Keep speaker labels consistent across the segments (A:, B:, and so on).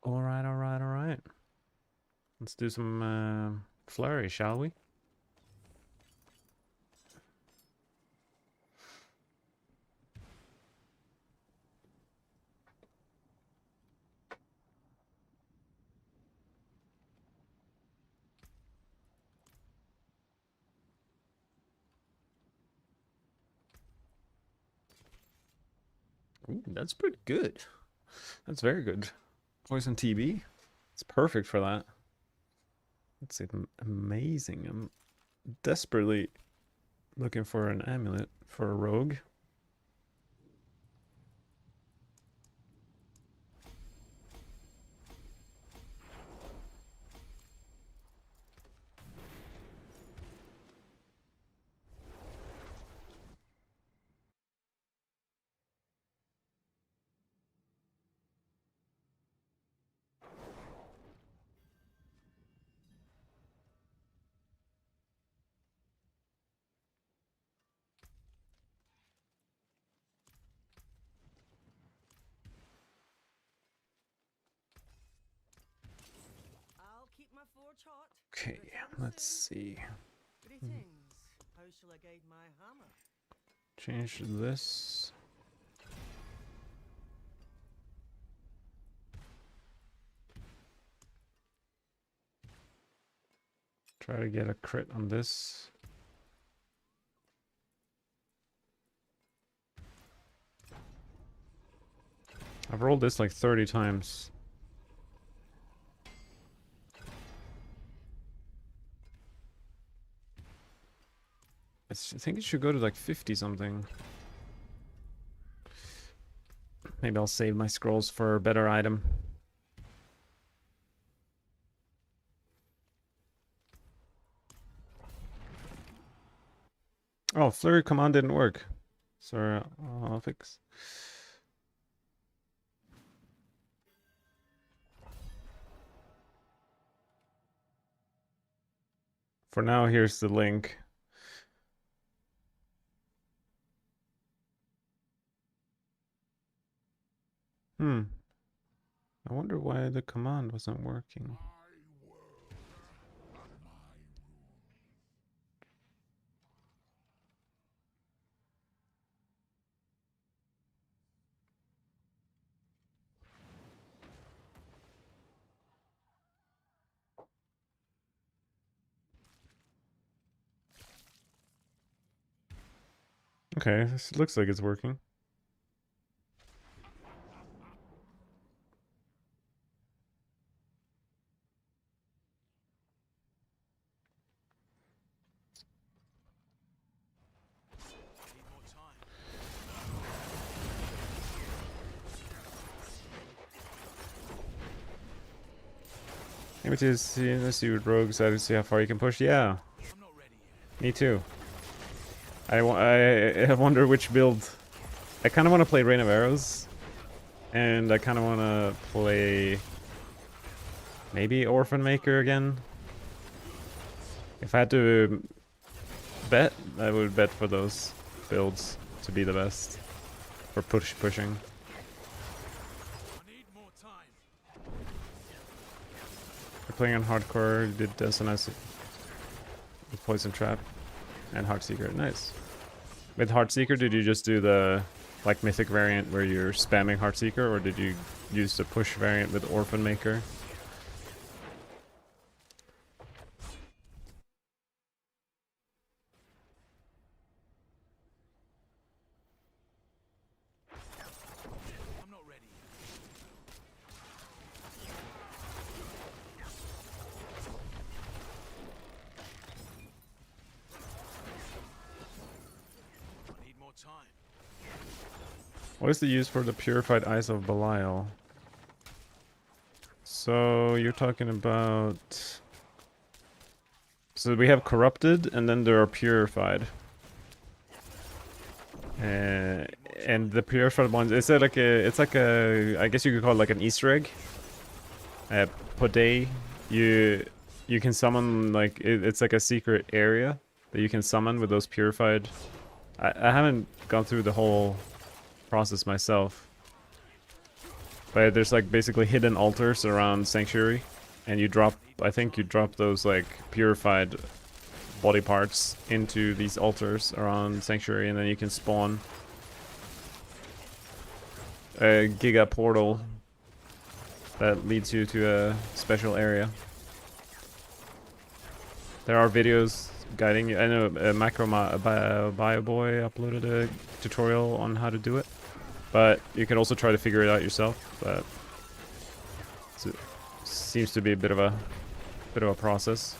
A: Alright, alright, alright. Let's do some flurry, shall we? Ooh, that's pretty good. That's very good. Poison TB. It's perfect for that. That's amazing. I'm desperately looking for an amulet for a rogue. Okay, let's see. Change this. Try to get a crit on this. I've rolled this like 30 times. I think it should go to like 50 something. Maybe I'll save my scrolls for a better item. Oh, flurry command didn't work. Sorry, I'll fix. For now, here's the link. I wonder why the command wasn't working. Okay, this looks like it's working. Maybe to see, let's see what rogues out to see how far you can push. Yeah, me too. I wonder which build. I kind of want to play Rain of Arrows, and I kind of want to play maybe Orphan Maker again. If I had to bet, I would bet for those builds to be the best for pushing. You're playing on hardcore, you did SNS with Poison Trap and Heartseeker. Nice. With Heartseeker, did you just do the like mythic variant where you're spamming Heartseeker, or did you use the push variant with Orphan Maker? What is the use for the purified eyes of Belial? So you're talking about... So we have corrupted, and then there are purified. And the purified ones, is it like a... It's like a... I guess you could call it like an Easter egg. Per day, you can summon like... It's like a secret area that you can summon with those purified... I haven't gone through the whole process myself. But there's like basically hidden altars around Sanctuary, and you drop, I think you drop those like purified body parts into these altars around Sanctuary, and then you can spawn a Giga portal that leads you to a special area. There are videos guiding you. I know BioBoy uploaded a tutorial on how to do it, but you can also try to figure it out yourself. But it seems to be a bit of a process.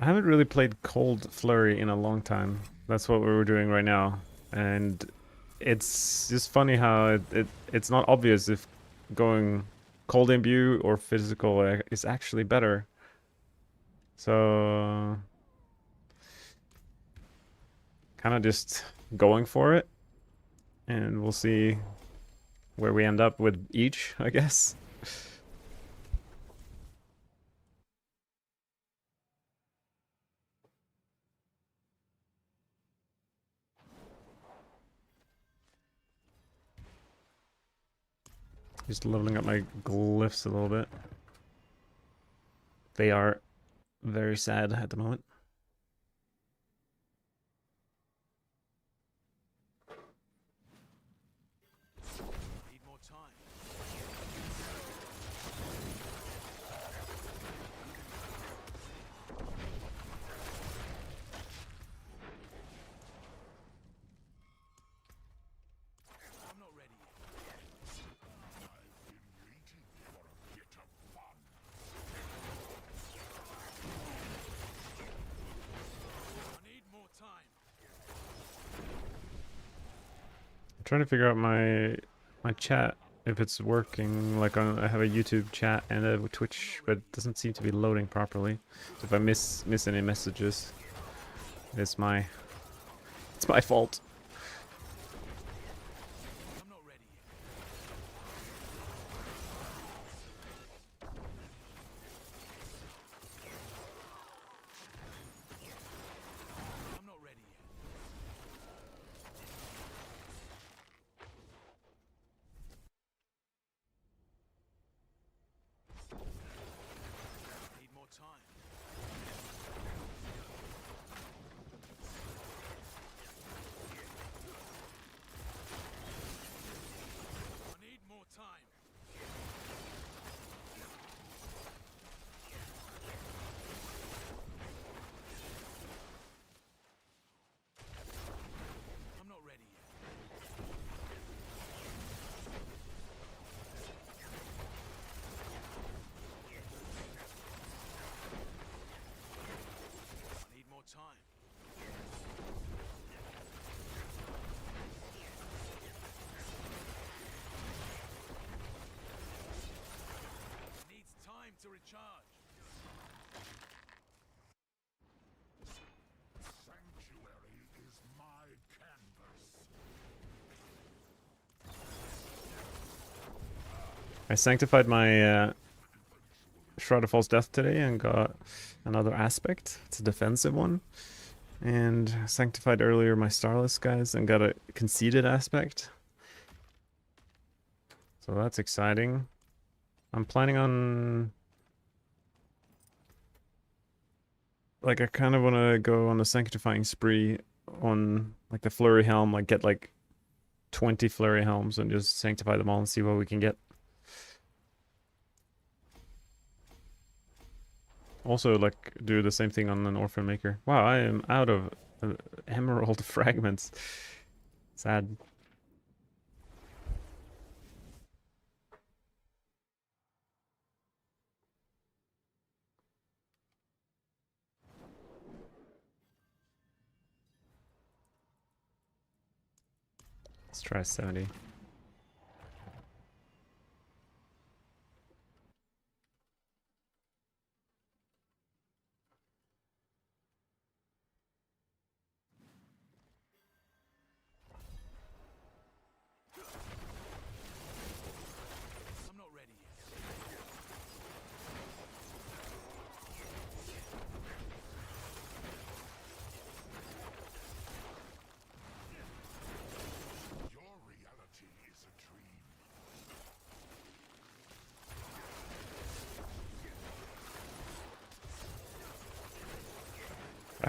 A: I haven't really played Cold Flurry in a long time. That's what we were doing right now, and it's just funny how it's not obvious if going cold imbue or physical is actually better. So kind of just going for it, and we'll see where we end up with each, I guess. Just leveling up my glyphs a little bit. They are very sad at the moment. Trying to figure out my chat, if it's working. Like I have a YouTube chat and a Twitch, but it doesn't seem to be loading properly. So if I miss any messages, it's my fault.
B: To recharge. Sanctuary is my canvas.
A: I sanctified my Shroud of False Death today and got another aspect. It's a defensive one. And sanctified earlier my Starless guys and got a conceded aspect. So that's exciting. I'm planning on... Like, I kind of want to go on a sanctifying spree on, like, the Flurry Helm. Like, get, like, 20 Flurry Helms and just sanctify them all and see what we can get. Also, like, do the same thing on an Orphan Maker. Wow, I am out of emerald fragments. Sad. Let's try 70.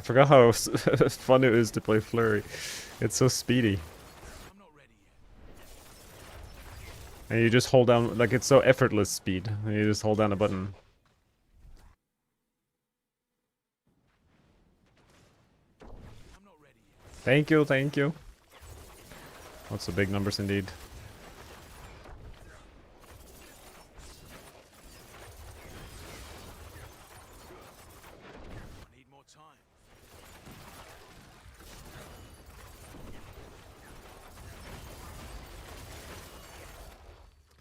A: I forgot how fun it is to play Flurry. It's so speedy.
B: I'm not ready yet.
A: And you just hold down, like it's so effortless speed. You just hold down a button.
B: I'm not ready yet.
A: Thank you, thank you. Lots of big numbers indeed.
B: I need more time.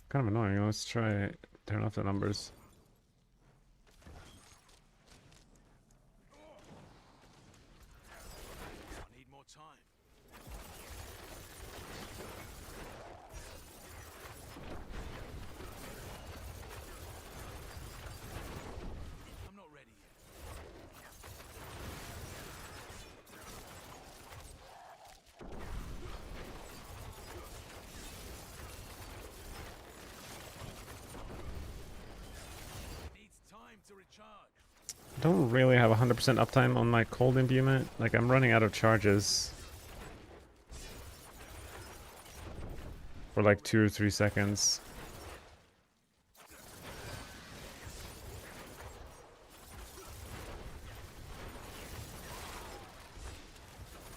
A: Kind of annoying. Let's try turn off the numbers.
B: I need more time. I'm not ready yet. Needs time to recharge.
A: I don't really have 100% uptime on my cold imbuement. Like, I'm running out of charges. For like 2 or 3 seconds.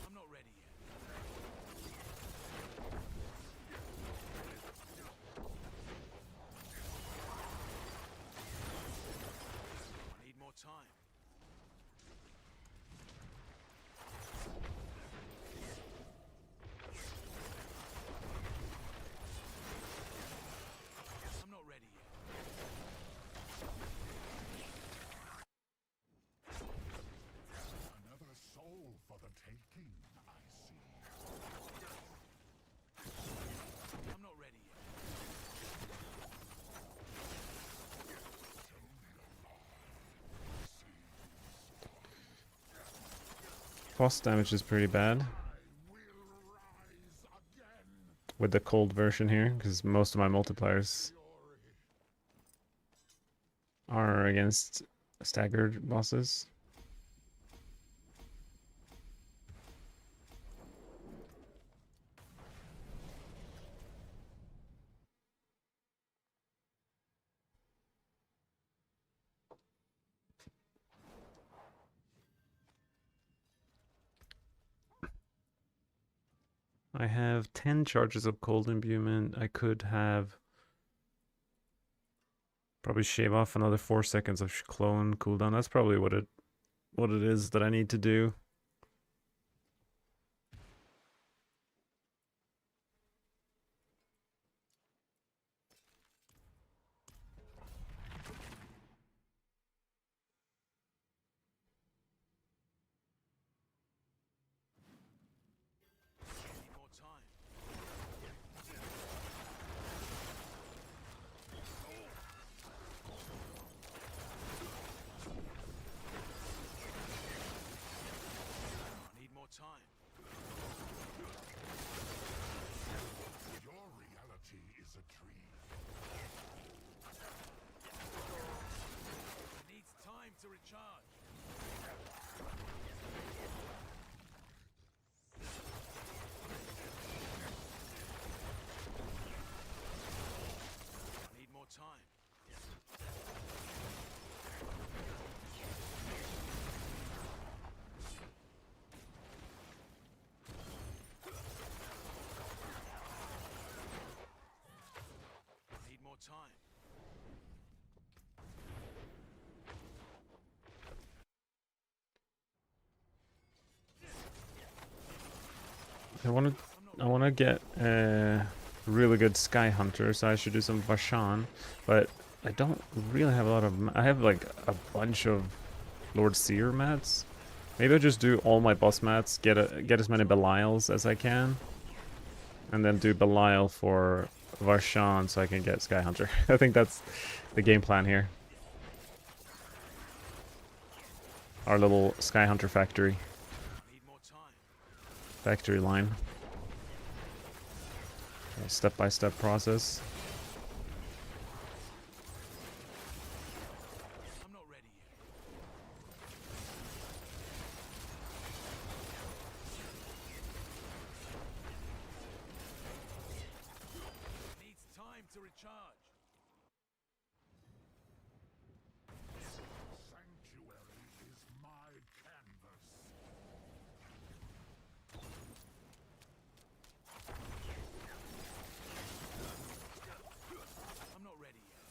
B: I'm not ready yet. I need more time. I'm not ready yet.
C: Another soul for the taking, I see.
B: I'm not ready yet.
A: Boss damage is pretty bad.
C: I will rise again.
A: With the cold version here, because most of my multipliers are against staggered bosses. I have 10 charges of cold imbuement. I could have probably shave off another 4 seconds of clone cooldown. That's probably what it is that I need to do.
B: I need more time. I need more time.
C: Your reality is a dream.
B: It needs time to recharge. I need more time. I need more time.
A: I want to get a really good Sky Hunter, so I should do some Vashan, but I don't really have a lot of. I have like a bunch of Lord Seer mats. Maybe I'll just do all my boss mats, get as many Belials as I can, and then do Belial for Varshan so I can get Sky Hunter. I think that's the game plan here. Our little Sky Hunter factory.
B: I need more time.
A: Factory line. A step-by-step process.
B: I'm not ready yet. to recharge.
C: Sanctuary is my canvas.
B: I'm not ready yet.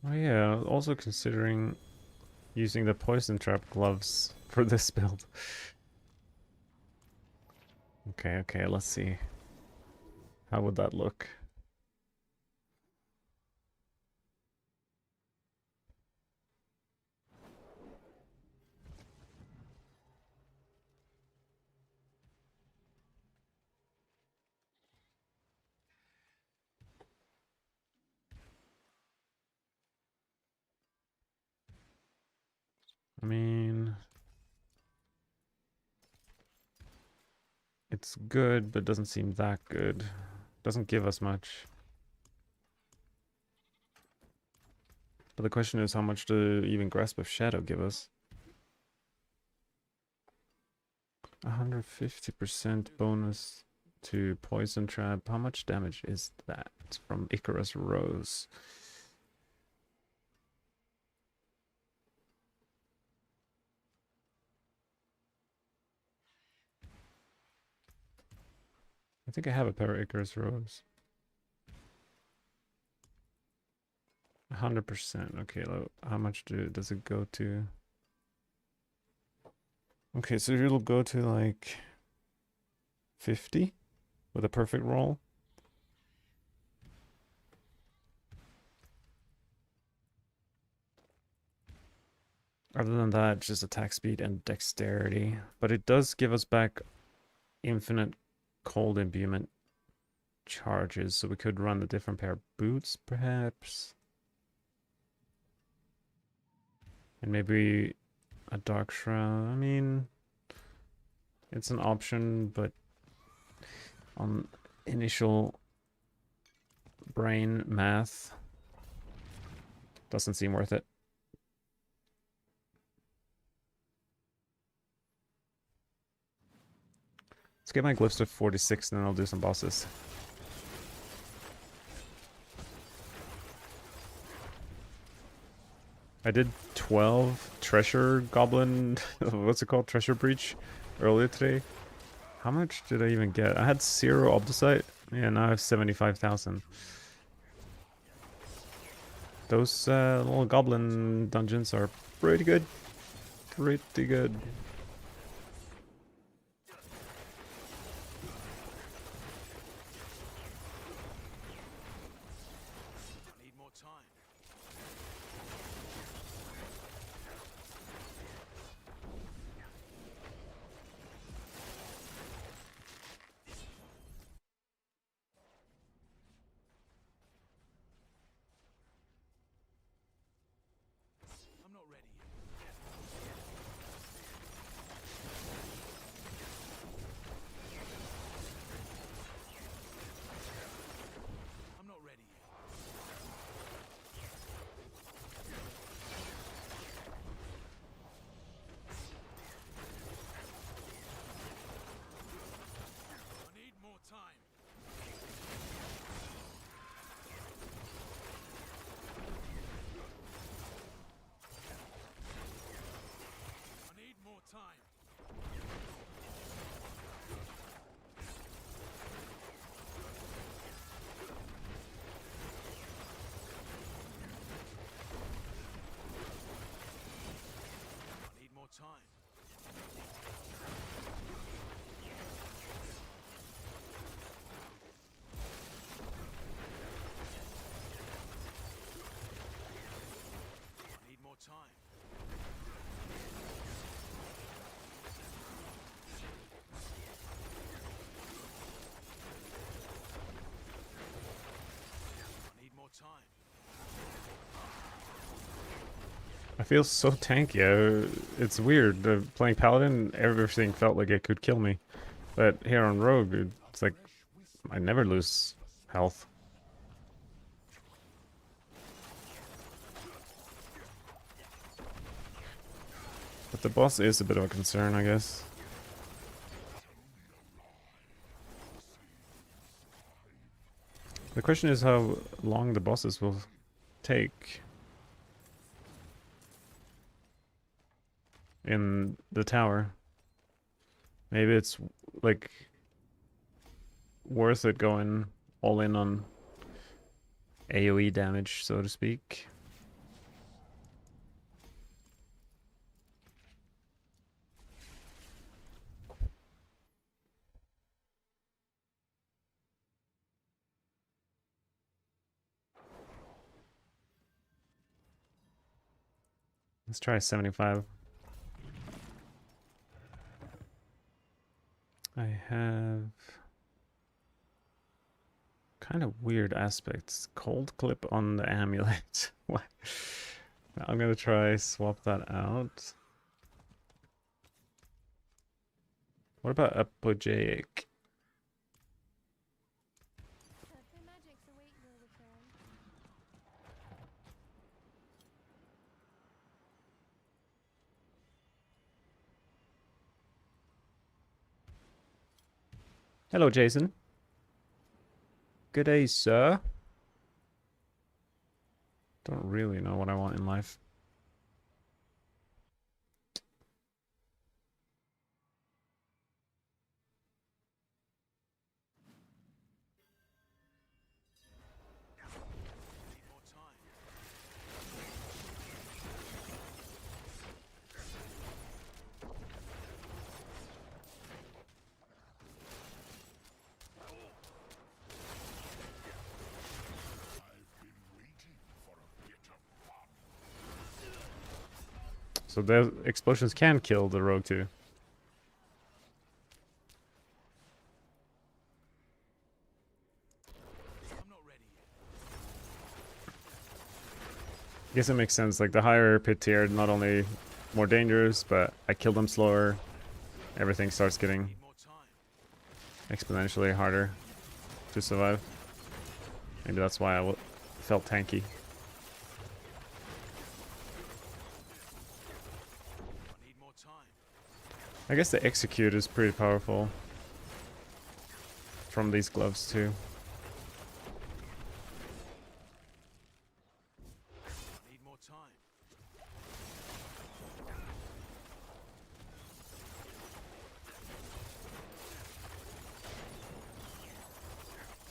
A: Oh yeah, also considering using the poison trap gloves for this build. Okay, okay, let's see. How would that look? I mean, it's good, but doesn't seem that good. Doesn't give us much. But the question is, how much do even Grasp of Shadow give us? 150% bonus to Poison Trap. How much damage is that from Icarus Rose? I think I have a pair of Icarus Rose. 100%. Okay, how much does it go to? Okay, so it'll go to like 50 with a perfect roll. Other than that, just attack speed and dexterity. But it does give us back infinite cold imbuement charges, so we could run the different pair of boots, perhaps. And maybe a dark shroud. I mean, it's an option, but on initial brain math, doesn't seem worth it. Let's get my glyphs to 46 and then I'll do some bosses. I did 12 treasure goblin, what's it called, treasure breach earlier today. How much did I even get? I had 0 Obdusite. Yeah, now I have 75,000. Those little goblin dungeons are pretty good. Pretty good.
B: I need more time. I'm not ready yet. I'm not ready yet. I need more time. I need more time. I need more time. I need more time. I need more time.
A: I feel so tanky. It's weird. Playing Paladin, everything felt like it could kill me. But here on Rogue, it's like I never lose health. But the boss is a bit of a concern, I guess. The question is how long the bosses will take in the tower. Maybe it's like worth it going all in on AoE damage, so to speak. Let's try 75. I have kind of weird aspects. Cold clip on the amulet. What? I'm gonna try swap that out. What about apogeic? Hello, Jason. Good day, sir. Don't really know what I want in life.
B: Need more time.
C: I've been waiting for a bit of fun.
A: So the explosions can kill the rogue too.
B: I'm not ready yet.
A: I guess it makes sense. Like the higher pit tier, not only more dangerous, but I kill them slower. Everything starts getting
B: Need more time.
A: exponentially harder to survive. Maybe that's why I felt tanky.
B: I need more time.
A: I guess the execute is pretty powerful from these gloves too.
B: I need more time.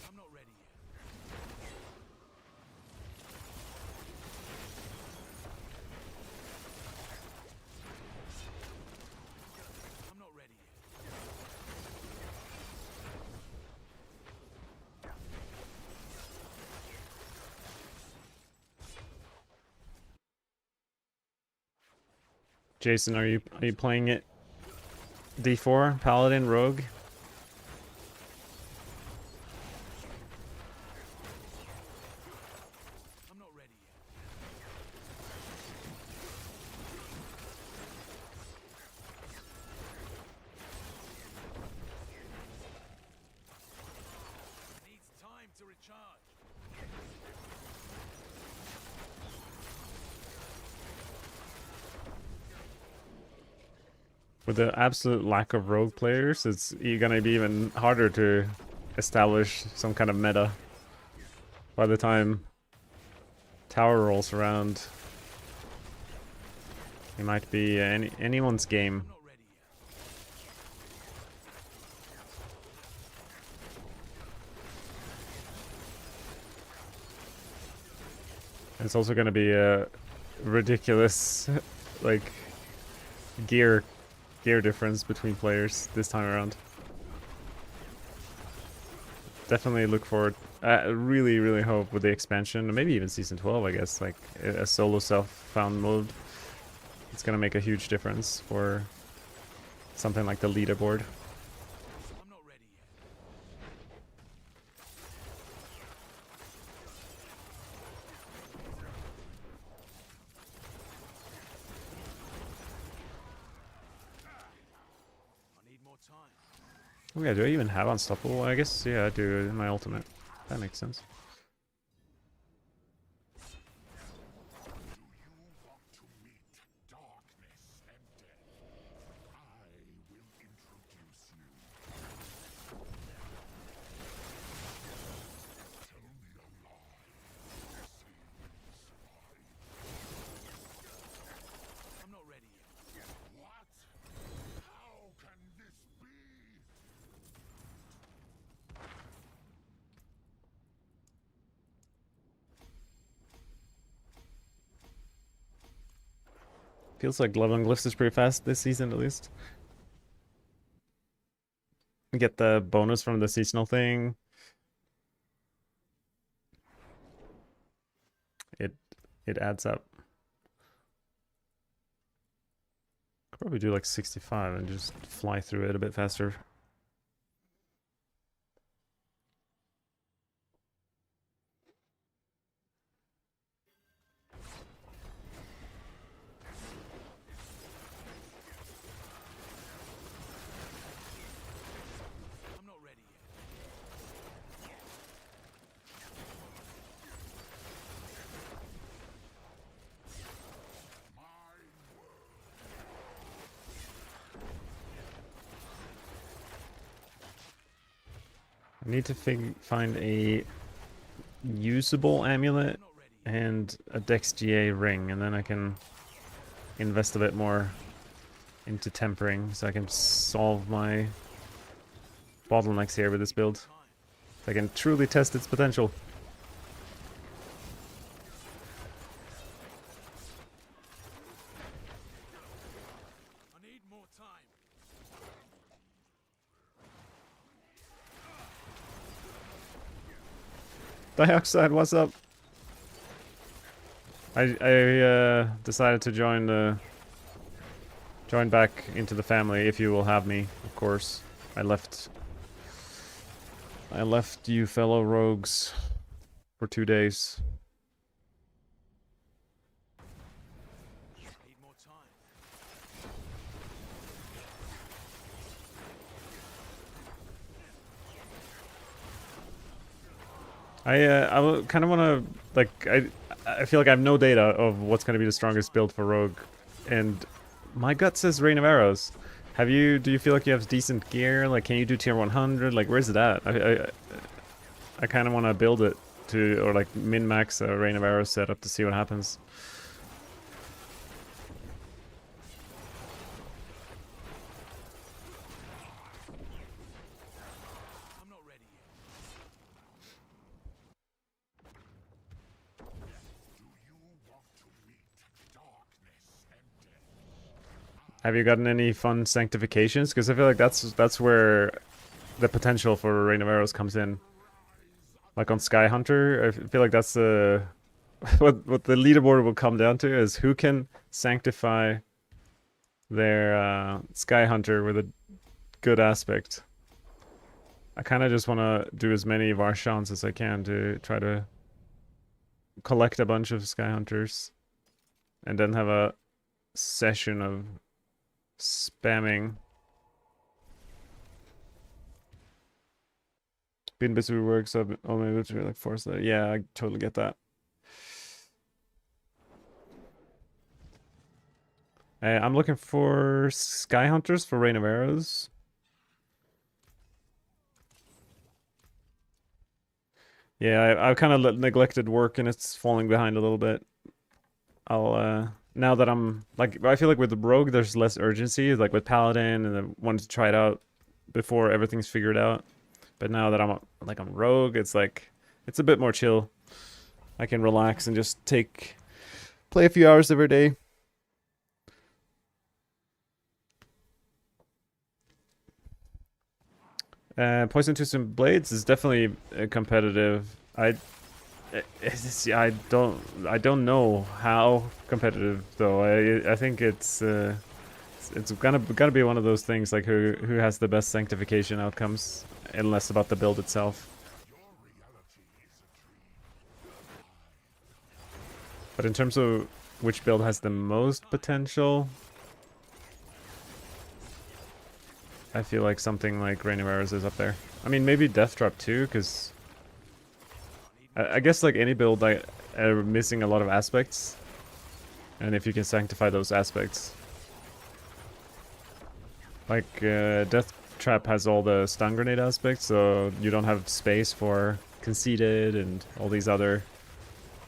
B: I'm not ready yet. I'm not ready yet.
A: Jason, are you playing it D4 Paladin Rogue?
B: I'm not ready yet. Needs time to recharge.
A: With the absolute lack of rogue players, it's gonna be even harder to establish some kind of meta by the time tower rolls around. It might be anyone's game.
B: I'm not ready yet.
A: It's also gonna be a ridiculous like gear difference between players this time around. Definitely look forward. I really hope with the expansion, maybe even season 12, I guess, like a solo self-found mode, it's gonna make a huge difference for something like the leaderboard.
B: I'm not ready yet. I need more time.
A: Oh yeah, do I even have unstoppable? I guess, yeah, I do in my ultimate. That makes sense.
C: Do you want to meet darkness and death?
A: Feels like leveling glyphs is pretty fast this season, at least. Get the bonus from the seasonal thing. It adds up. Could probably do like 65 and just fly through it a bit faster.
B: I'm not ready yet.
A: I need to find a usable amulet and a Dex GA ring, and then I can invest a bit more into tempering, so I can solve my bottlenecks here with this build. So I can truly test its potential.
B: I need more time.
A: Dioxide, what's up? I decided to join back into the family, if you will have me, of course. I left you fellow rogues for 2 days.
B: Need more time.
A: I kind of want to, like, I feel like I have no data of what's going to be the strongest build for rogue, and my gut says Rain of Arrows. Do you feel like you have decent gear? Like, can you do tier 100? Like, where's it at? I kind of want to build it to, or like min-max a Rain of Arrows setup to see what happens.
B: I'm not ready yet.
C: Do you want to meet darkness and death?
A: Have you gotten any fun sanctifications? Because I feel like that's where the potential for Rain of Arrows comes in. Like on Sky Hunter, I feel like that's what the leaderboard will come down to is who can sanctify their Sky Hunter with a good aspect. I kind of just want to do as many Varshans as I can to try to collect a bunch of Sky Hunters and then have a session of spamming. Been busy with work, so I've been only able to like force that. Yeah, I totally get that. I'm looking for Sky Hunters for Rain of Arrows. Yeah, I've kind of neglected work and it's falling behind a little bit. I'll now that I'm like, I feel like with the rogue there's less urgency, like with paladin, and I wanted to try it out before everything's figured out. But now that I'm rogue, it's like it's a bit more chill. I can relax and just play a few hours every day. Poison to some blades is definitely competitive. I don't know how competitive though. I think it's gonna be one of those things like who has the best sanctification outcomes, and less about the build itself. But in terms of which build has the most potential, I feel like something like Rain of Arrows is up there. I mean, maybe Death Trap too, because I guess like any build, like, are missing a lot of aspects, and if you can sanctify those aspects, like Death Trap has all the stun grenade aspects, so you don't have space for conceited and all these other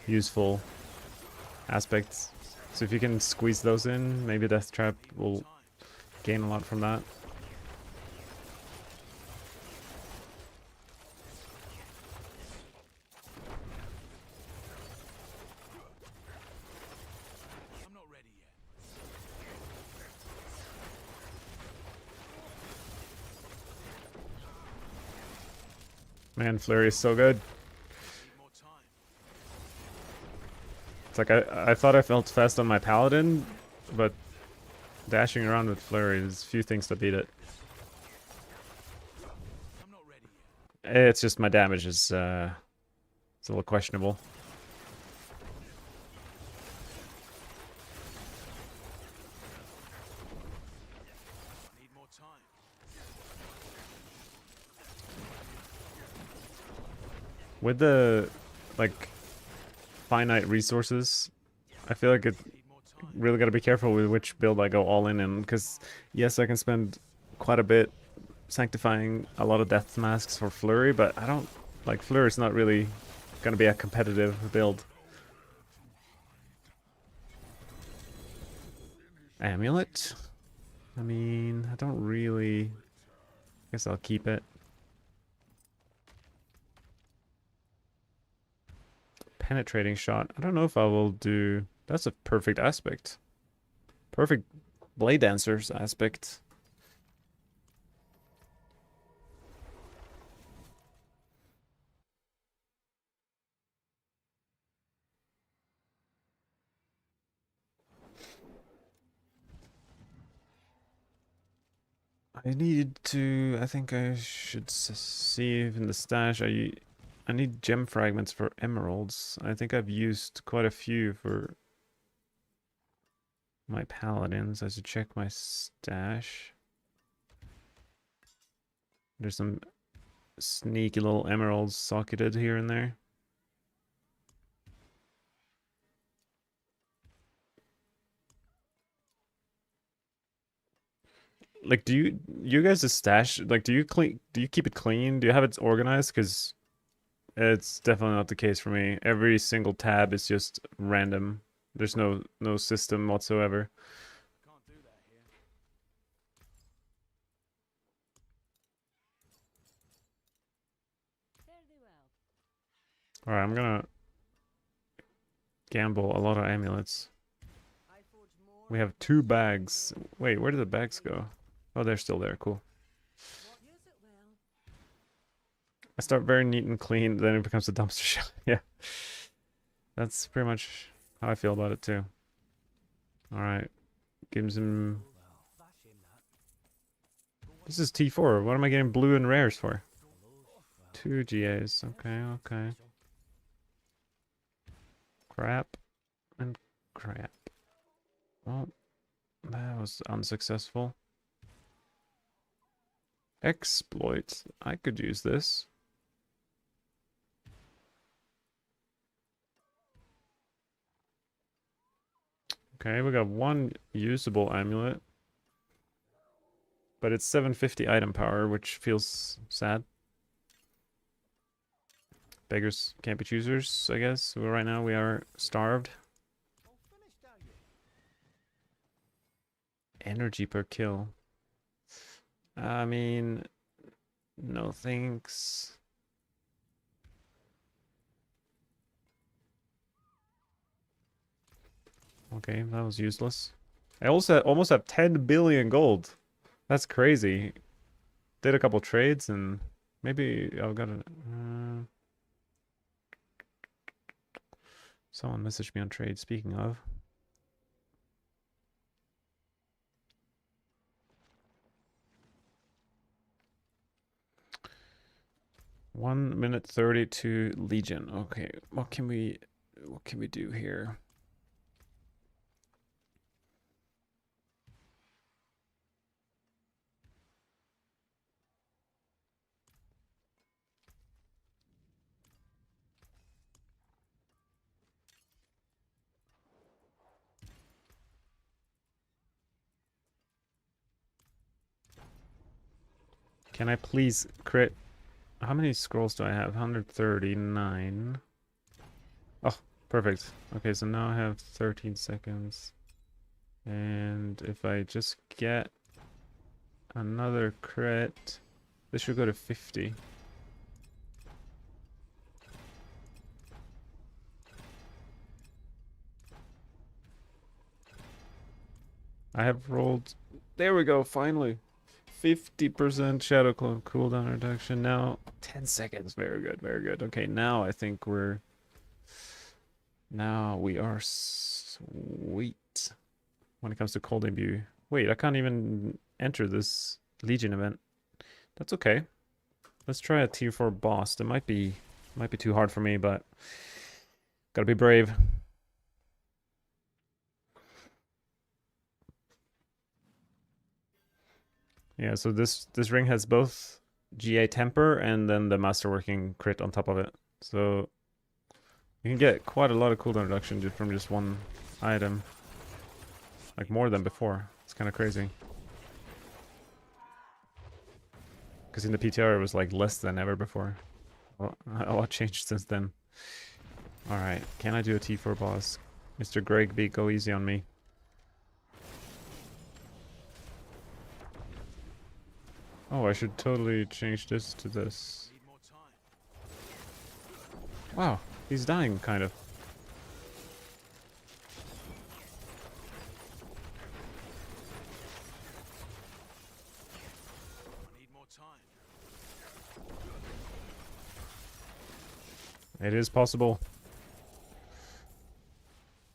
A: useful aspects. So if you can squeeze those in, maybe Death Trap will gain a lot from that.
B: I'm not ready yet.
A: Man, Flurry is so good.
B: Need more time.
A: It's like I thought I felt fast on my Paladin, but dashing around with Flurry, there's few things to beat it.
B: I'm not ready yet.
A: It's just my damage is it's a little questionable.
B: I need more time.
A: With the like finite resources, I feel like it
B: Need more time.
A: really got to be careful with which build I go all in, because yes, I can spend quite a bit sanctifying a lot of death masks for Flurry, but I don't like Flurry's not really gonna be a competitive build. Amulet? I mean, I don't really. Guess I'll keep it. Penetrating shot. I don't know if I will do. That's a perfect aspect. Perfect Blade Dancer's aspect. I need to. I think I should see if in the stash I need gem fragments for emeralds. I think I've used quite a few for my paladins. I should check my stash. There's some sneaky little emeralds socketed here and there. Like, do you guys' stash, like, do you keep it clean? Do you have it organized? Because it's definitely not the case for me. Every single tab is just random. There's no system whatsoever.
B: I can't do that here.
D: Fairly well.
A: Alright, I'm gonna gamble a lot of amulets.
D: I forge more.
A: We have 2 bags. Wait, where did the bags go? Oh, they're still there. Cool.
D: Use it well.
A: I start very neat and clean, then it becomes a dumpster shot. Yeah. That's pretty much how I feel about it too. Alright. Give him some... This is T4. What am I getting blue and rares for? 2 GAs. Okay, okay. Crap. And crap. Well, that was unsuccessful. Exploit. I could use this. Okay, we got 1 usable amulet. But it's 750 item power, which feels sad. Beggars can't be choosers, I guess. Well, right now we are starved. Energy per kill. I mean, no thanks. Okay, that was useless. I also almost have 10 billion gold. That's crazy. Did a couple trades and maybe I've got a... someone messaged me on trade, speaking of. 1 minute 30 to Legion. Okay, what can we do here? Can I please crit? How many scrolls do I have? 139. Oh, perfect. Okay, so now I have 13 seconds. And if I just get another crit, this should go to 50. I have rolled... There we go, finally. 50% shadow clone cooldown reduction. Now 10 seconds. Very good, very good. Okay, now I think we're... Now we are sweet when it comes to cold imbue. Wait, I can't even enter this Legion event. That's okay. Let's try a tier 4 boss. That might be too hard for me, but gotta be brave. Yeah, so this ring has both GA temper and then the masterworking crit on top of it. So you can get quite a lot of cooldown reduction just from just one item. Like more than before. It's kind of crazy. Because in the PTR it was like less than ever before. Well, a lot changed since then. Alright, can I do a T4 boss? Mr. Greg B, go easy on me. Oh, I should totally change this to this.
B: Need more time.
A: Wow, he's dying, kind of.
B: I need more time.
A: It is possible.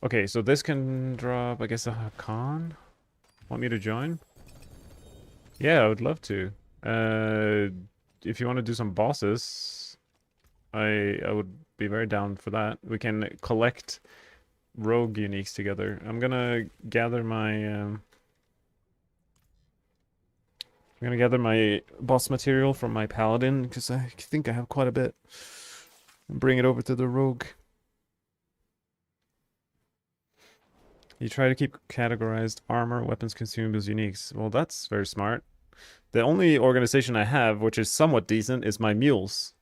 A: Okay, so this can drop, I guess, a Hakan? Want me to join? Yeah, I would love to. If you want to do some bosses, I would be very down for that. We can collect rogue uniques together. I'm gonna gather my boss material from my paladin because I think I have quite a bit. And bring it over to the rogue. You try to keep categorized armor, weapons consumed as uniques. Well, that's very smart. The only organization I have, which is somewhat decent, is my mules.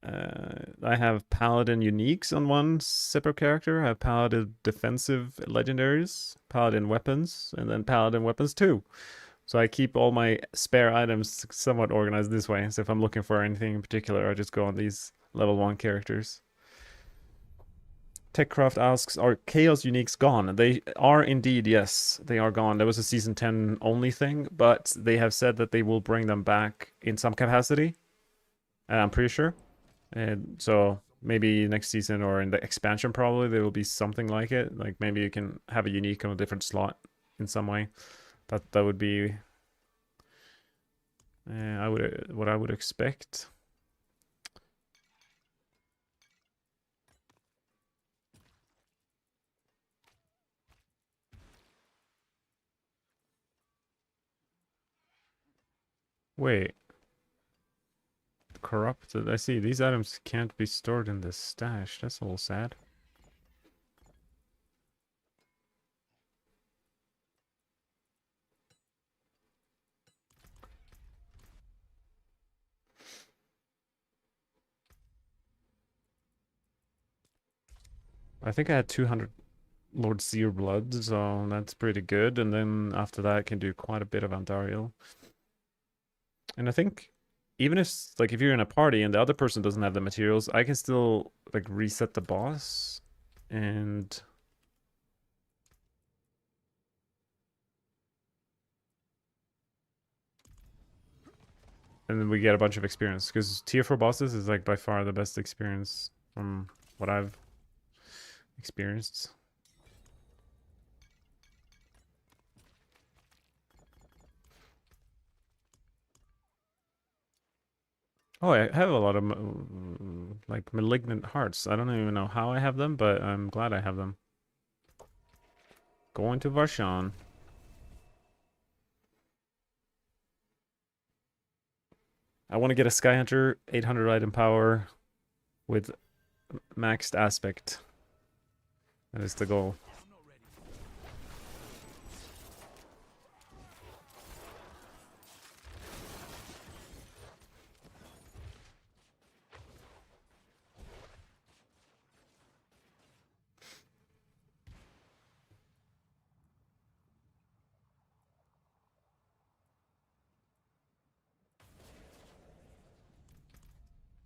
A: I have Paladin Uniques on one separate character. I have Paladin Defensive Legendaries, Paladin Weapons, and then Paladin Weapons 2. So I keep all my spare items somewhat organized this way. So if I'm looking for anything in particular, I just go on these level 1 characters. TechCraft asks, are Chaos Uniques gone? They are indeed, yes. They are gone. There was a Season 10 only thing, but they have said that they will bring them back in some capacity. I'm pretty sure. And so maybe next season or in the expansion probably there will be something like it. Like maybe you can have a unique on a different slot in some way. That would be what I would expect. Wait. Corrupted. I see. These items can't be stored in the stash. That's a little sad. I think I had 200 Lord Seer blood, so that's pretty good. And then after that, I can do quite a bit of Andariel. And I think even if like if you're in a party and the other person doesn't have the materials, I can still like reset the boss and then we get a bunch of experience because tier 4 bosses is like by far the best experience from what I've experienced. Oh, I have a lot of like malignant hearts. I don't even know how I have them, but I'm glad I have them. Going to Varshan. I want to get a Sky Hunter 800 item power with maxed aspect. That is the goal.
B: I'm not ready.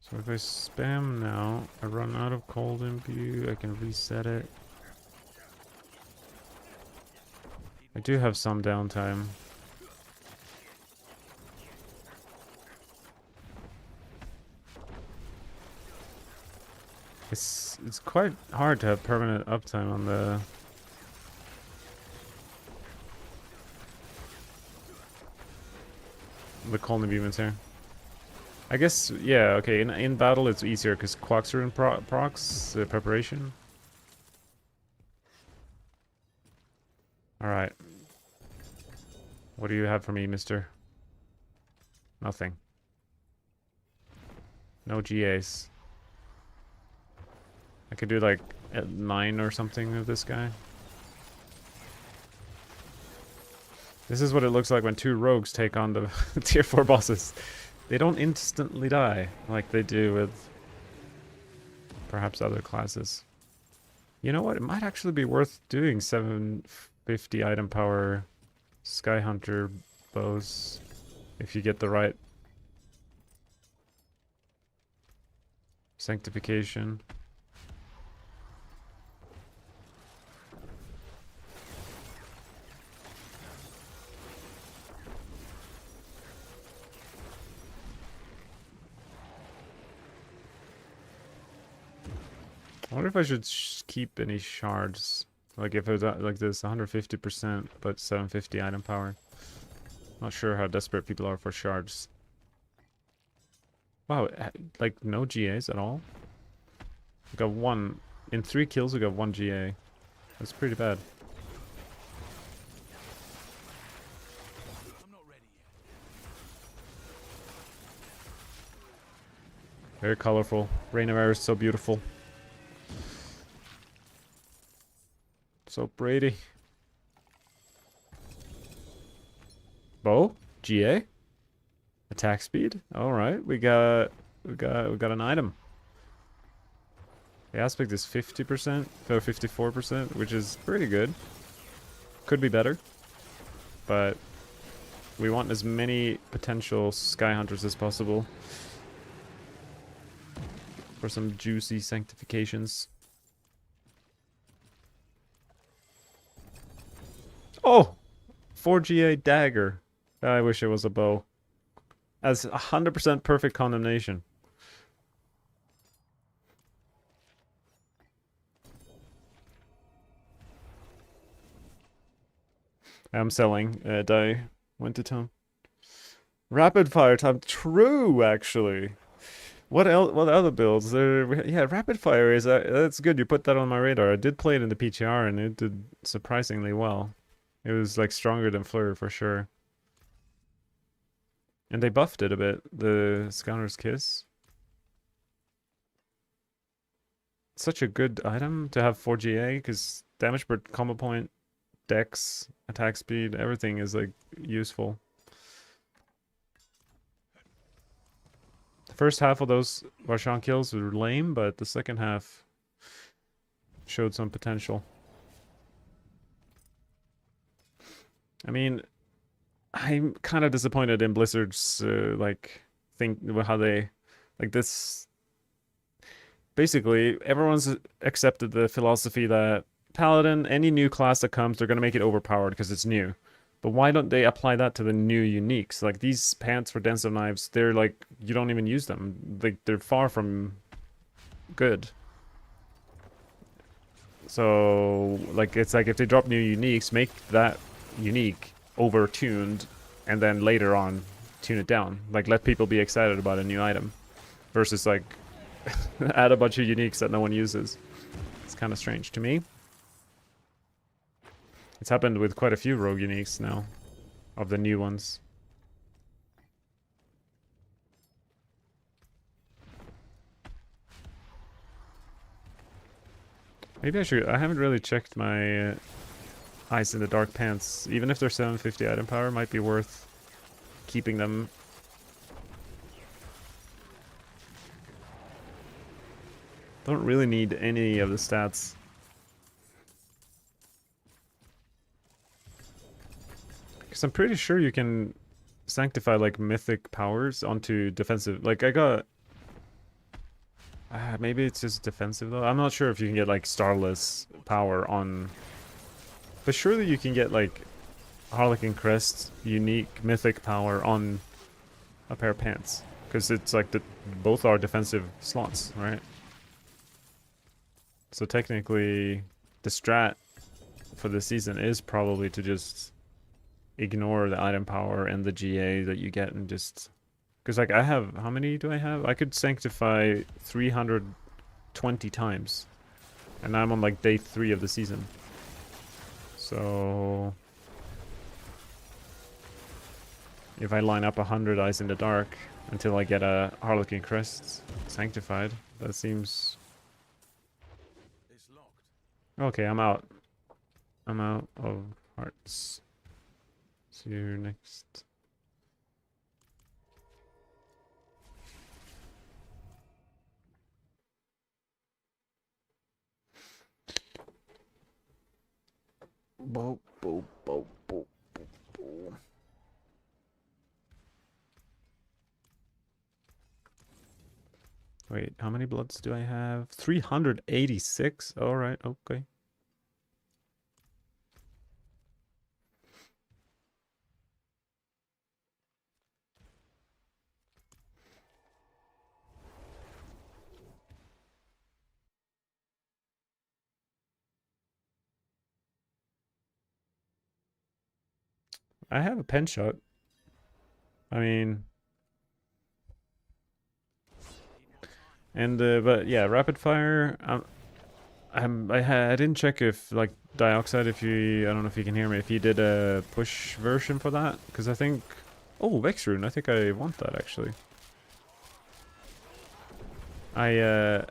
A: So if I spam now, I run out of cold imbue, I can reset it. I do have some downtime. It's quite hard to have permanent uptime on the colony beamers here. I guess, yeah, okay, in battle it's easier because quacks are in procs, preparation. Alright. What do you have for me, mister? Nothing. No GAs. I could do like at 9 or something of this guy. This is what it looks like when 2 rogues take on the tier 4 bosses. They don't instantly die like they do with perhaps other classes. You know what? It might actually be worth doing 750 item power Sky Hunter bows if you get the right sanctification. I wonder if I should keep any shards. Like if it was like this 150% but 750 item power. Not sure how desperate people are for shards. Wow, like no GAs at all? We got 1. In 3 kills we got 1 GA. That's pretty bad.
B: I'm not ready yet.
A: Very colorful. Reign of Air is so beautiful. So pretty. Bow? GA? Attack speed? Alright, we got an item. The aspect is 50%, or 54%, which is pretty good. Could be better. But we want as many potential Sky Hunters as possible. For some juicy sanctifications. Oh! 4GA dagger. I wish it was a bow. As 100% perfect condemnation. I'm selling. Die. Went to town. Rapid fire time. True, actually. What else? What other builds? Yeah, rapid fire is that's good. You put that on my radar. I did play it in the PTR and it did surprisingly well. It was like stronger than Fleur for sure. And they buffed it a bit. The Scoundrel's Kiss. Such a good item to have 4GA because damage per combo point, dex, attack speed, everything is like useful. The first half of those Varshan kills were lame, but the second half showed some potential. I mean, I'm kind of disappointed in Blizzard's like how they like this. Basically, everyone's accepted the philosophy that Paladin, any new class that comes, they're gonna make it overpowered because it's new. But why don't they apply that to the new uniques? Like these pants for Dance of Knives, they're like you don't even use them. Like they're far from good. So like it's like if they drop new uniques, make that unique over-tuned and then later on tune it down. Like let people be excited about a new item versus like add a bunch of uniques that no one uses. It's kind of strange to me. It's happened with quite a few rogue uniques now of the new ones. Maybe I should. I haven't really checked my Eyes in the Dark pants. Even if they're 750 item power, might be worth keeping them. Don't really need any of the stats. Because I'm pretty sure you can sanctify like mythic powers onto defensive. Like I got... maybe it's just defensive though. I'm not sure if you can get like Starless power on... But surely you can get like Harlequin Crest unique mythic power on a pair of pants. Because it's like both are defensive slots, right? So technically, the strat for the season is probably to just ignore the item power and the GA that you get and just... Because, like, I have... How many do I have? I could sanctify 320 times. And I'm on, like, day 3 of the season. So... If I line up 100 Eyes in the Dark until I get a Harlequin Crest sanctified, that seems...
B: It's locked.
A: Okay, I'm out. I'm out of hearts. See you next. Bo, bo, bo, bo, bo, bo. Wait, how many bloods do I have? 386? Alright, okay. I have a pen shot. I mean... And, but yeah, rapid fire, I didn't check if, like, Dioxide, if you, I don't know if you can hear me, if you did a push version for that, because I think, oh, Vex Rune, I think I want that, actually. I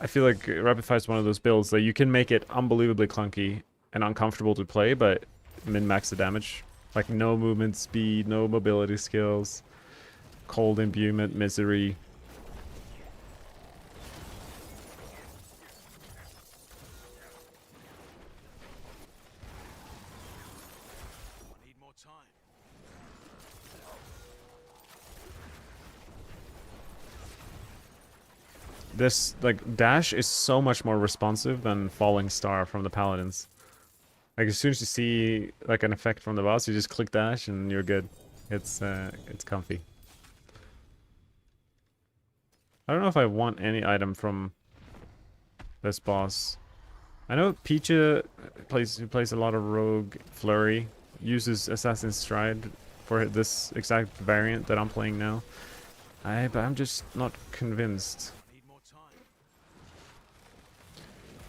A: feel like rapid fire is one of those builds that you can make it unbelievably clunky and uncomfortable to play, but min-max the damage. Like, no movement speed, no mobility skills, cold imbuement, misery.
B: I need more time.
A: This, like, dash is so much more responsive than Falling Star from the Paladins. Like, as soon as you see, like, an effect from the boss, you just click dash and you're good. It's comfy. I don't know if I want any item from this boss. I know Picha plays a lot of Rogue Flurry, uses Assassin's Stride for this exact variant that I'm playing now. But I'm just not convinced.
B: I need more time.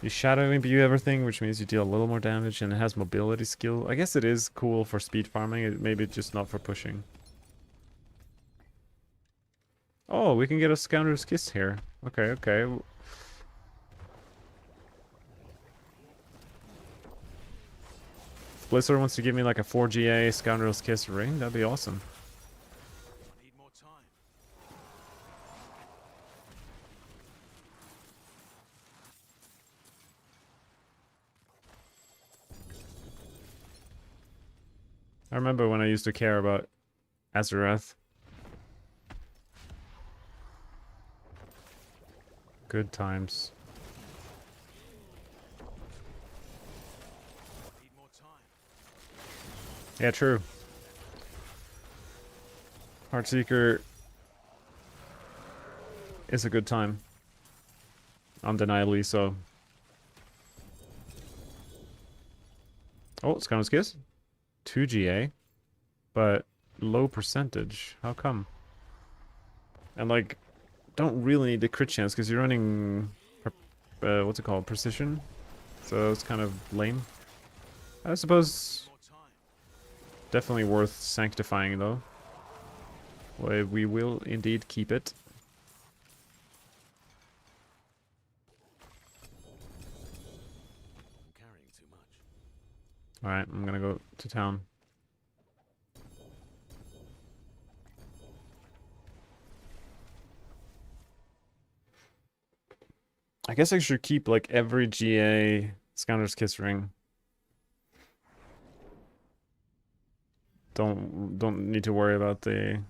A: You shadow imbue everything, which means you deal a little more damage, and it has mobility skill. I guess it is cool for speed farming, maybe just not for pushing. Oh, we can get a Scoundrel's Kiss here. Okay, okay. If Blizzard wants to give me like a 4GA Scoundrel's Kiss ring, that'd be awesome.
B: I need more time.
A: I remember when I used to care about Azarath. Good times.
B: I need more time.
A: Yeah, true. Heartseeker is a good time. Undeniably so. Oh, Scoundrel's Kiss? 2GA? But low percentage. How come? And like, don't really need the crit chance because you're running... what's it called? Precision? So it's kind of lame. I suppose...
B: More time.
A: Definitely worth sanctifying though. Well, we will indeed keep it.
B: I'm carrying too much.
A: Alright, I'm gonna go to town. I guess I should keep like every GA Scoundrel's Kiss ring. Don't need to worry about the...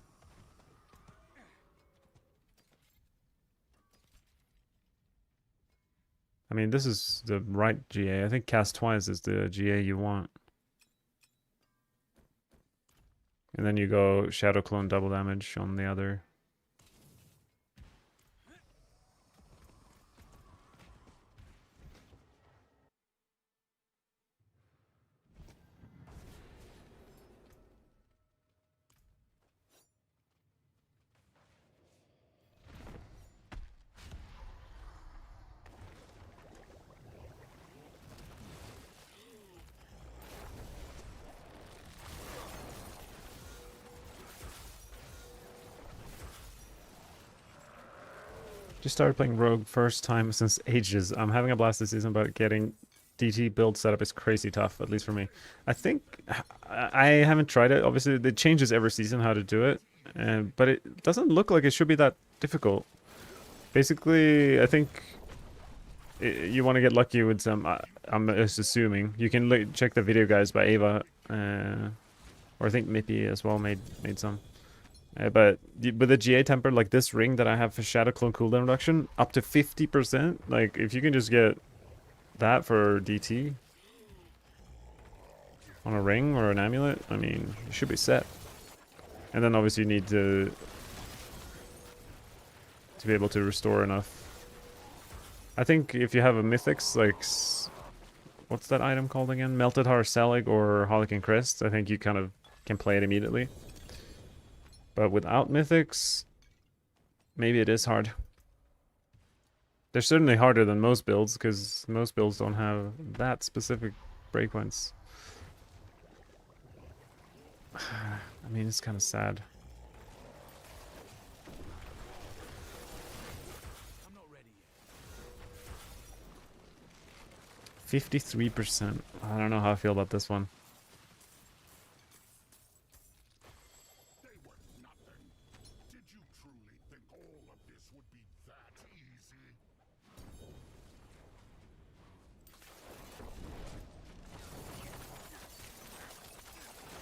A: I mean, this is the right GA. I think Cast Twice is the GA you want. And then you go Shadow Clone double damage on the other. Just started playing Rogue first time since ages. I'm having a blast this season, but getting DT build setup is crazy tough, at least for me. I think I haven't tried it. Obviously, it changes every season how to do it, but it doesn't look like it should be that difficult. Basically, I think you want to get lucky with some. I'm just assuming you can check the video guides by Ava, or I think Mippy as well made some. But with the GA temper, like this ring that I have for Shadow Clone cooldown reduction, up to 50%. Like, if you can just get that for DT on a ring or an amulet, I mean, you should be set. And then obviously you need to be able to restore enough. I think if you have a mythics, like, what's that item called again? Melted Heart Selig or Harlequin Crest, I think you kind of can play it immediately. But without mythics, maybe it is hard. They're certainly harder than most builds, because most builds don't have that specific breakpoints. I mean, it's kind of sad.
B: I'm not ready yet.
A: 53%. I don't know how I feel about this one.
C: They were nothing. Did you truly think all of this would be that easy?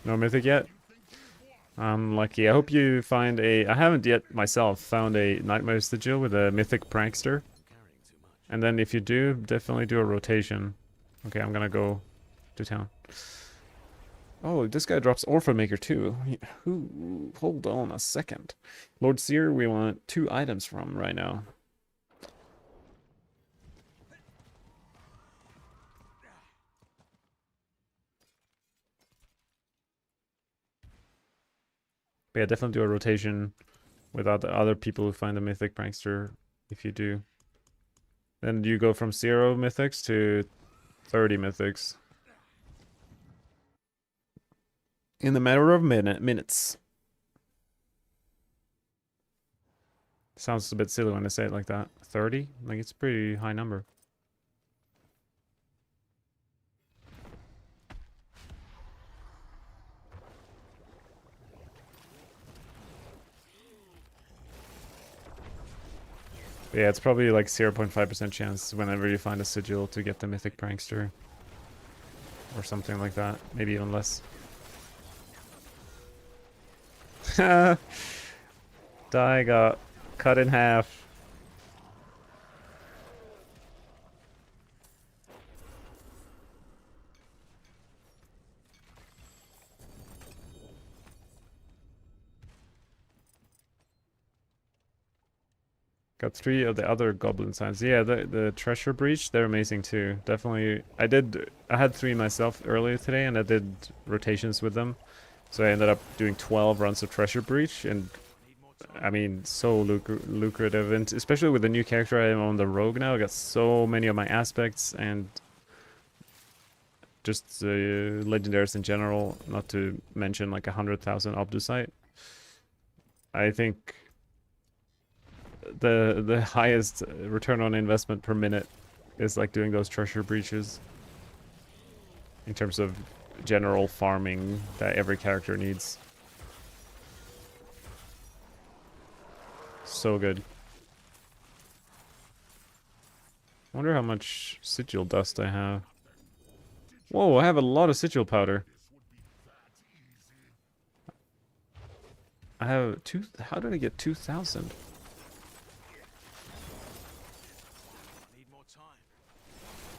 A: No mythic yet? I'm lucky. I hope you find a... I haven't yet myself found a Nightmare Sigil with a mythic prankster.
B: Carrying too much.
A: And then if you do, definitely do a rotation. Okay, I'm gonna go to town. Oh, this guy drops Orphan Maker too. Who? Hold on a second. Lord Seer, we want 2 items from right now. But yeah, definitely do a rotation without the other people who find a mythic prankster if you do. Then you go from 0 mythics to 30 mythics. In the matter of minutes. Sounds a bit silly when I say it like that. 30? Like, it's a pretty high number. But yeah, it's probably like 0.5% chance whenever you find a sigil to get the mythic prankster. Or something like that. Maybe even less. Die got cut in half. Got 3 of the other goblin signs. Yeah, the treasure breach, they're amazing too. Definitely. I had 3 myself earlier today, and I did rotations with them. So I ended up doing 12 runs of treasure breach, and
B: Need more time.
A: I mean, so lucrative, and especially with the new character I am on the rogue now, I got so many of my aspects and just legendaries in general, not to mention like 100,000 Obdusite. I think the highest return on investment per minute is like doing those treasure breaches in terms of general farming that every character needs. So good. Wonder how much sigil dust I have. Whoa, I have a lot of sigil powder. I have how did I get 2,000?
B: Need more time.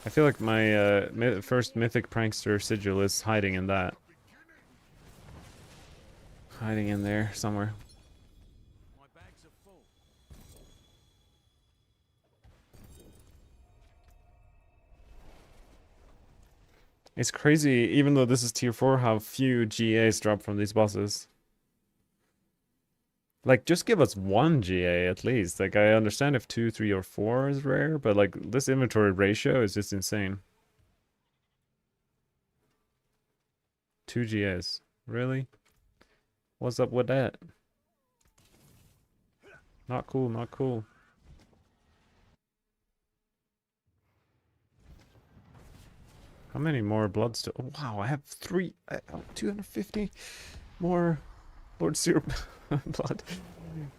A: I feel like my first mythic prankster sigil is hiding in that. Hiding in there somewhere.
B: My bags are full.
A: It's crazy, even though this is tier 4, how few GAs drop from these bosses. Like, just give us 1 GA at least. Like, I understand if 2, 3, or 4 is rare, but like, this inventory ratio is just insane. 2 GAs. Really? What's up with that? Not cool, not cool. How many more bloods to... Oh, wow, I have 250 more Lord Seer blood.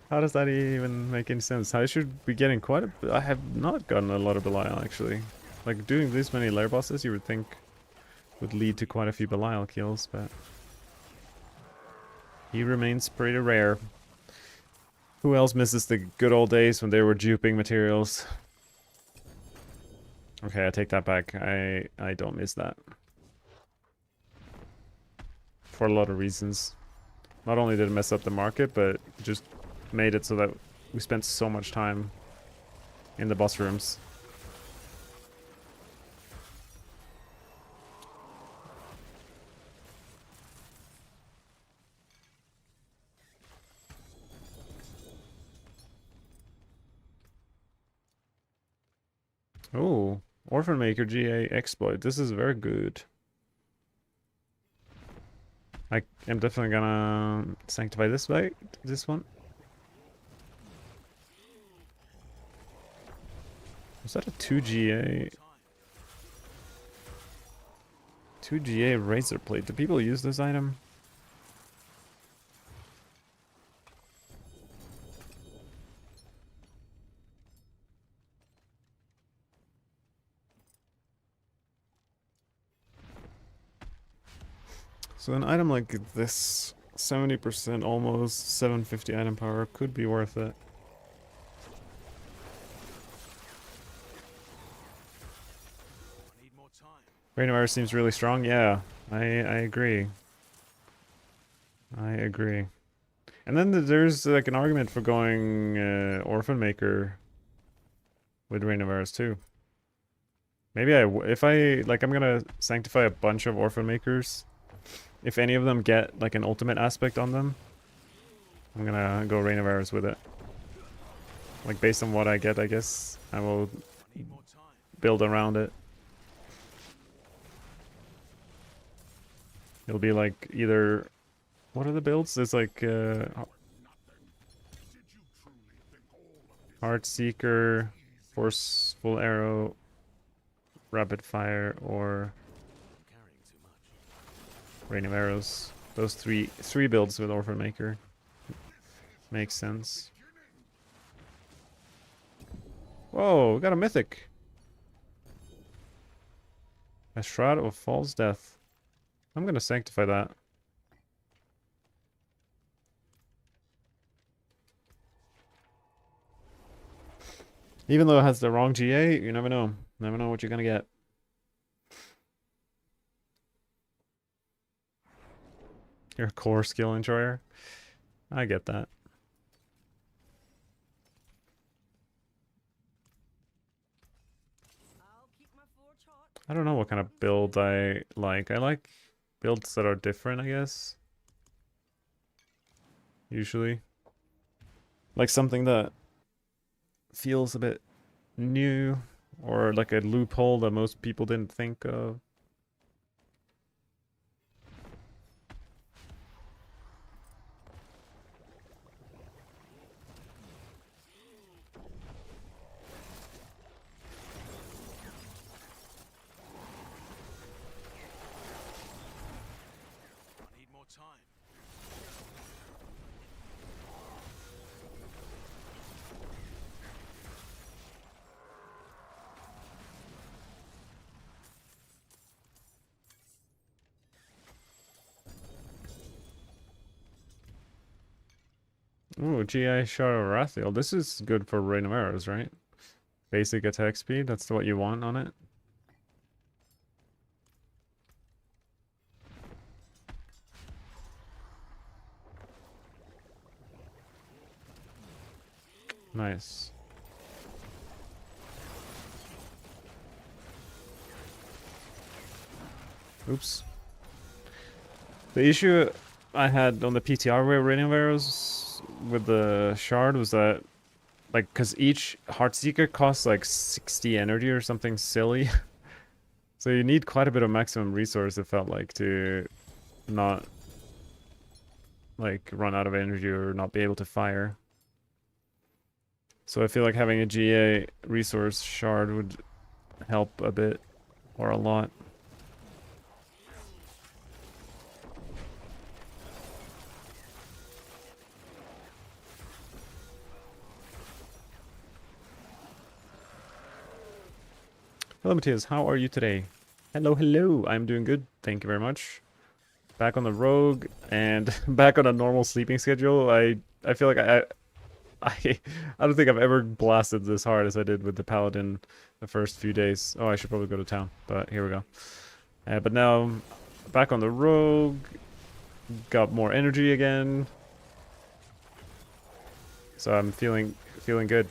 A: How does that even make any sense? I should be getting quite a... I have not gotten a lot of Belial, actually. Like, doing this many lair bosses, you would think would lead to quite a few Belial kills, but... he remains pretty rare. Who else misses the good old days when they were duping materials? Okay, I take that back. I don't miss that. For a lot of reasons. Not only did it mess up the market, but just made it so that we spent so much time in the boss rooms. Oh, Orphan Maker GA exploit. This is very good. I am definitely gonna sanctify this one. Was that a 2GA? 2GA razor plate. Do people use this item? So an item like this, 70% almost, 750 item power, could be worth it.
B: I need more time.
A: Rain of Fire seems really strong. Yeah, I agree. I agree. And then there's like an argument for going Orphan Maker with Rain of Arrows too. Maybe if I like, I'm gonna sanctify a bunch of Orphan Makers. If any of them get like an ultimate aspect on them, I'm gonna go Rain of Arrows with it. Like based on what I get, I guess I will
B: I need more time.
A: build around it. It'll be like either, what are the builds? There's like Heart Seeker, Forceful Arrow, Rapid Fire, or
B: I'm carrying too much.
A: Rain of Arrows. Those three builds with Orphan Maker. Makes sense. Whoa, we got a mythic. A Shroud of False Death. I'm gonna sanctify that. Even though it has the wrong GA, you never know. Never know what you're gonna get. You're a core skill enjoyer. I get that.
D: I'll keep my forge hot.
A: I don't know what kind of build I like. I like builds that are different, I guess. Usually. Like something that feels a bit new, or like a loophole that most people didn't think of.
B: I need more time.
A: Ooh, GI Shard of Rathiel. This is good for Rain of Arrows, right? Basic attack speed, that's what you want on it. Nice. Oops. The issue I had on the PTR with Rain of Arrows with the shard was that, like, because each Heartseeker costs like 60 energy or something silly. So you need quite a bit of maximum resource, it felt like, to not, like, run out of energy or not be able to fire. So I feel like having a GA resource shard would help a bit, or a lot. Hello, Matthias. How are you today? Hello, hello. I'm doing good. Thank you very much. Back on the rogue and back on a normal sleeping schedule. I feel like I I don't think I've ever blasted this hard as I did with the paladin the first few days. Oh, I should probably go to town, but here we go. But now back on the rogue. Got more energy again. So I'm feeling good.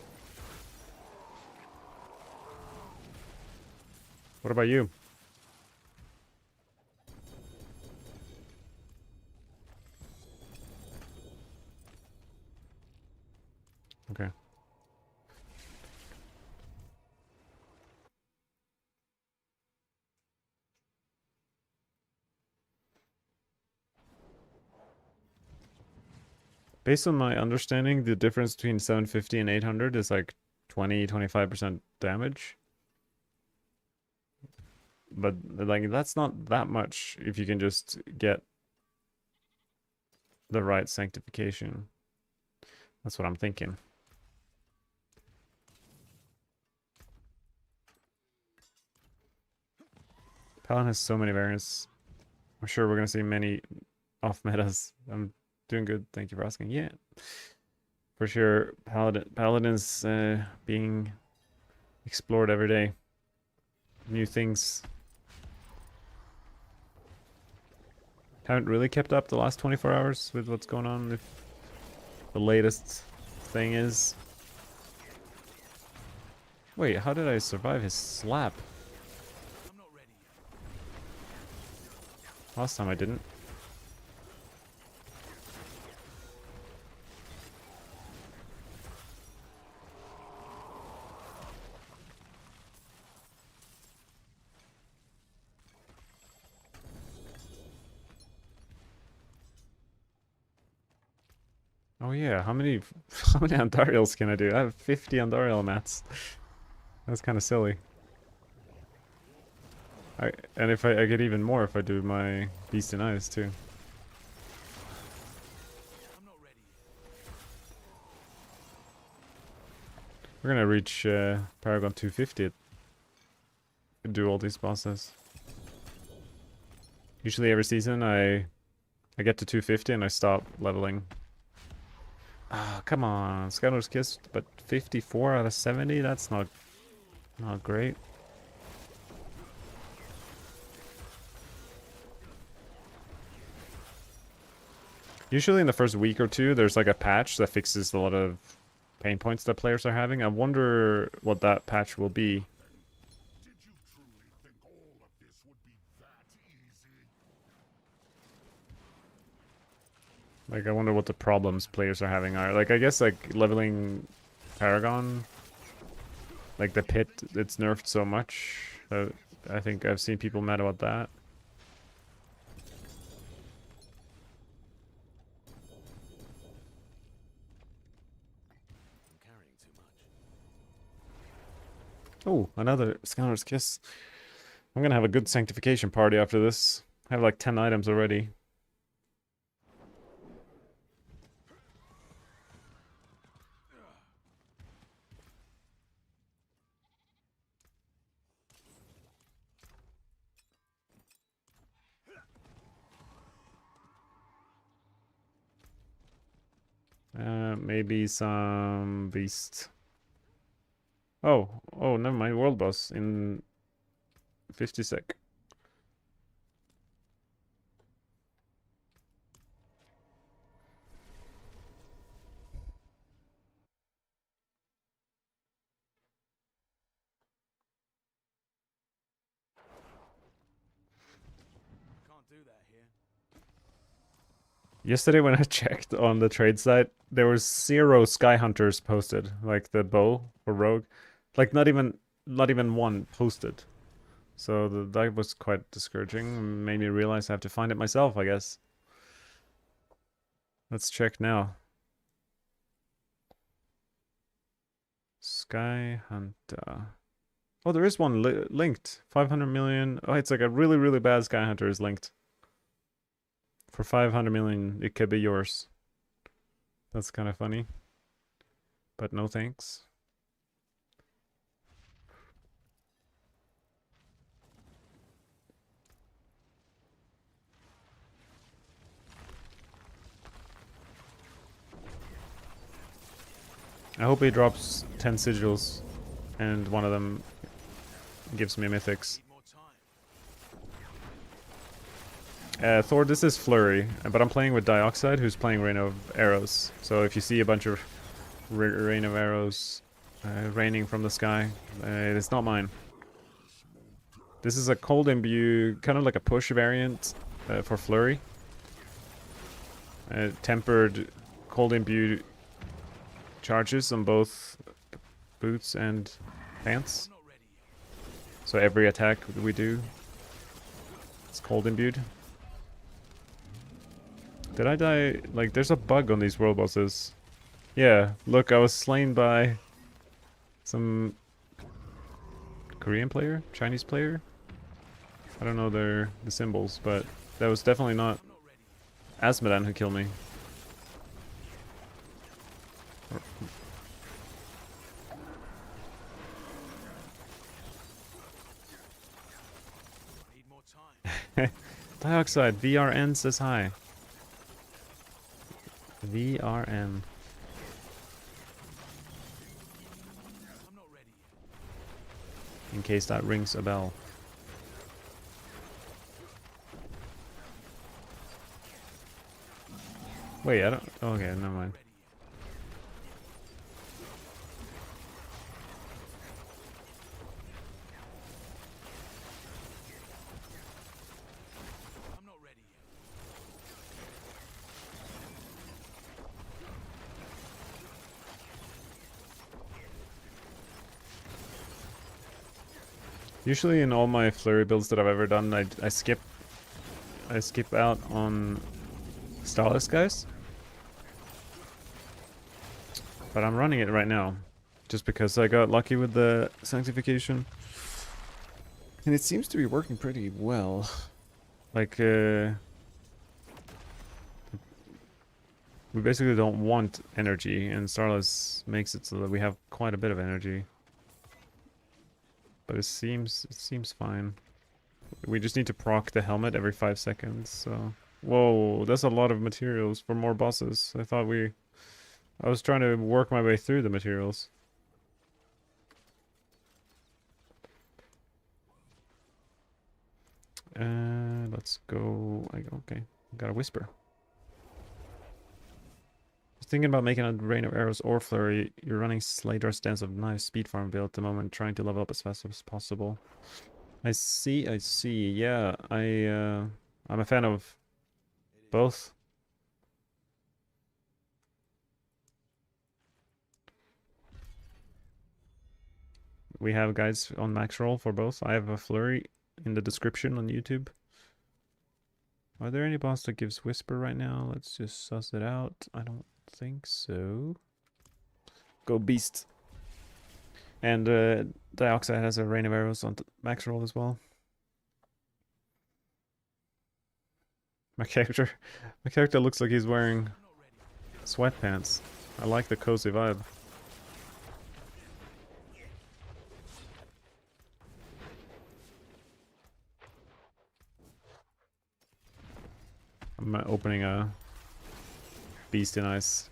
A: What about you? Okay. Based on my understanding, the difference between 750 and 800 is like 20-25% damage. But like that's not that much if you can just get the right sanctification. That's what I'm thinking. Paladin has so many variants. I'm sure we're gonna see many off metas. I'm doing good. Thank you for asking. Yeah, for sure. Paladin's being explored every day. New things. Haven't really kept up the last 24 hours with what's going on. If the latest thing is. Wait, how did I survive his slap?
B: I'm not ready yet.
A: Last time I didn't. Oh yeah, how many how many Andariels can I do? I have 50 Andariel mats. That's kind of silly. And if I get even more if I do my Beast in Eyes too.
B: I'm not ready yet.
A: We're gonna reach Paragon 250 and do all these bosses. Usually every season I get to 250 and I stop leveling. Ah, come on, Skylar's Kiss, but 54 out of 70? That's not great. Usually in the first week or two, there's like a patch that fixes a lot of pain points that players are having. I wonder what that patch will be.
C: Did you truly think all of this would be that easy?
A: Like, I wonder what the problems players are having are. Like, I guess, like, leveling Paragon, like, the pit, it's nerfed so much. I think I've seen people mad about that.
B: I'm carrying too much.
A: Oh, another Scholar's Kiss. I'm gonna have a good sanctification party after this. I have like 10 items already. Maybe some beast. Oh, never mind. World boss in 50 sec.
B: Can't do that here.
A: Yesterday when I checked on the trade site, there was 0 Sky Hunters posted, like the bow for Rogue. Like not even one posted. So that was quite discouraging. Made me realize I have to find it myself, I guess. Let's check now. Sky Hunter. Oh, there is one linked. 500 million. Oh, it's like a really, really bad Sky Hunter is linked. For 500 million, it could be yours. That's kind of funny. But no thanks. I hope he drops 10 sigils, and one of them gives me mythics.
B: Need more time.
A: Thor, this is Flurry, but I'm playing with Dioxide, who's playing Rain of Arrows. So if you see a bunch of Rain of Arrows raining from the sky, it's not mine. This is a Cold Imbue, kind of like a push variant for Flurry. Tempered Cold Imbue charges on both boots and pants.
B: I'm not ready yet.
A: So every attack we do, it's Cold Imbued. Did I die? Like, there's a bug on these world bosses. Yeah, look, I was slain by some Korean player? Chinese player? I don't know the symbols, but that was definitely not
B: I'm not ready yet.
A: Asmodan who killed me.
B: Need more time.
A: Dioxide, VRN says hi. VRN.
B: I'm not ready yet.
A: In case that rings a bell. Wait, I don't... Okay, never mind.
B: Ready yet. I'm not ready yet.
A: Usually in all my flurry builds that I've ever done, I skip out on Starless guys. But I'm running it right now. Just because I got lucky with the sanctification. And it seems to be working pretty well. Like, we basically don't want energy, and Starless makes it so that we have quite a bit of energy. But it seems fine. We just need to proc the helmet every 5 seconds, so... Whoa, that's a lot of materials for more bosses. I was trying to work my way through the materials. Let's go... Okay, got a Whisper. Thinking about making a Rain of Arrows or Flurry. You're running Slaydar's Dance of Knives speed farm build at the moment, trying to level up as fast as possible. I see. Yeah, I'm a fan of both. We have guides on max roll for both. I have a Flurry in the description on YouTube. Are there any boss that gives Whisper right now? Let's just suss it out. I don't think so. Go Beast. And Dioxide has a Rain of Arrows on max roll as well. My character looks like he's wearing sweatpants. I like the cozy vibe. I'm opening a Beast in Ice.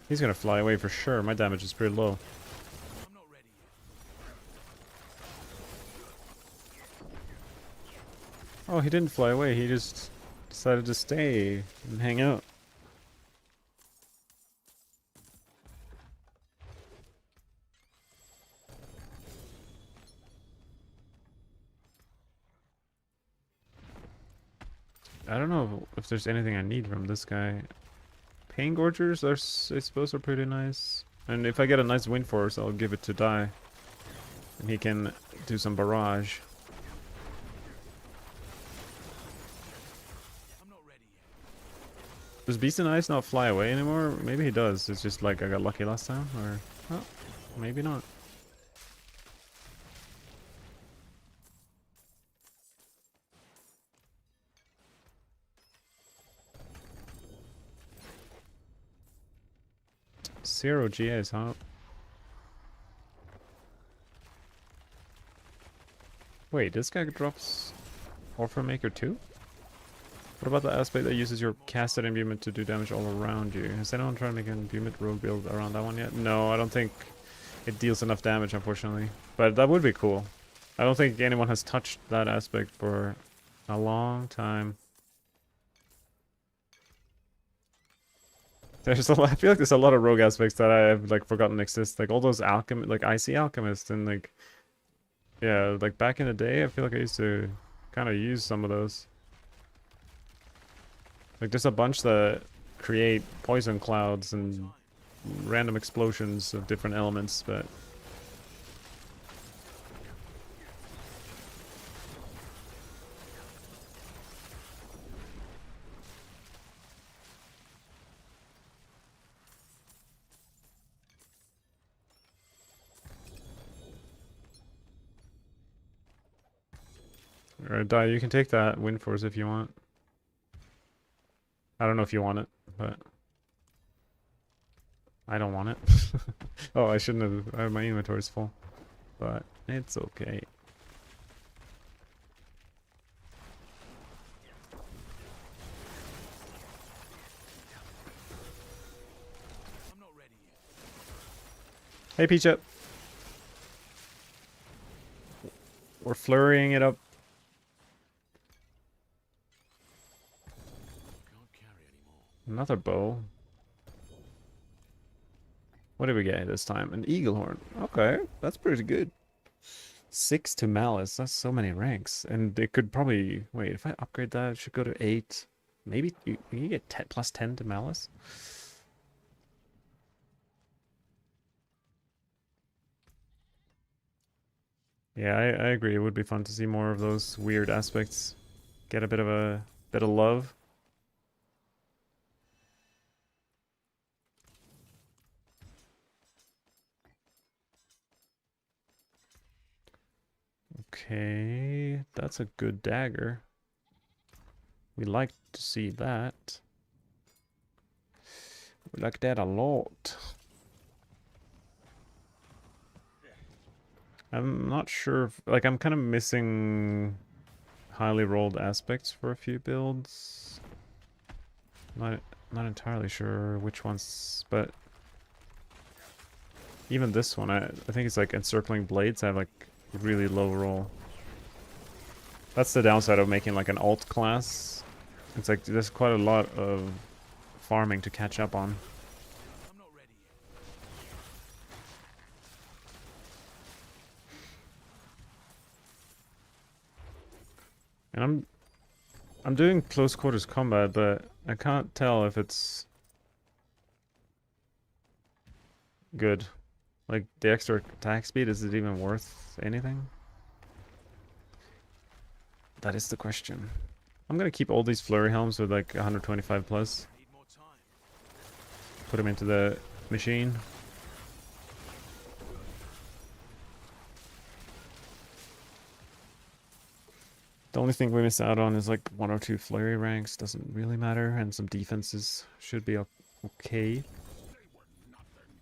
A: He's gonna fly away for sure. My damage is pretty low.
B: I'm not ready yet.
A: Oh, he didn't fly away. He just decided to stay and hang out. I don't know if there's anything I need from this guy. Pain Gorgers, I suppose, are pretty nice. And if I get a nice Wind Force, I'll give it to Dai. And he can do some barrage.
B: I'm not ready yet.
A: Does Beast in Ice not fly away anymore? Maybe he does. It's just like I got lucky last time, or... Oh, maybe not. Zero GS, huh? Wait, this guy drops Orphan Maker too? What about the aspect that uses your casted imbuement to do damage all around you? Has anyone tried to make an imbuement rogue build around that one yet? No, I don't think it deals enough damage, unfortunately. But that would be cool. I don't think anyone has touched that aspect for a long time. There's a lot, I feel like there's a lot of rogue aspects that I have like forgotten exist. Like all those alchemy, like Icy Alchemist, and like, yeah, like back in the day, I feel like I used to kind of use some of those. Like there's a bunch that create poison clouds and random explosions of different elements, but alright, Die, you can take that wind force if you want. I don't know if you want it, but I don't want it. Oh, I shouldn't have. My inventory's full, but it's okay.
B: I'm not ready yet.
A: Hey, Peach Up. We're flurrying it up.
B: Can't carry anymore.
A: Another bow. What did we get this time? An eagle horn. Okay, that's pretty good. 6 to malice. That's so many ranks, and it could probably wait. If I upgrade that, it should go to 8. Maybe you get 10 plus 10 to malice. Yeah, I agree. It would be fun to see more of those weird aspects. Get a bit of love. Okay, that's a good dagger. We like to see that. We like that a lot. I'm not sure if, like, I'm kind of missing highly rolled aspects for a few builds. Not entirely sure which ones, but even this one, I think it's like encircling blades have like really low roll. That's the downside of making like an alt class. It's like there's quite a lot of farming to catch up on.
B: I'm not ready yet.
A: And I'm doing close quarters combat, but I can't tell if it's good. Like the extra attack speed, is it even worth anything? That is the question. I'm gonna keep all these flurry helms with like 125 plus.
B: Need more time.
A: Put them into the machine. The only thing we miss out on is like 1 or 2 flurry ranks. Doesn't really matter, and some defenses should be okay.
C: They were nothing.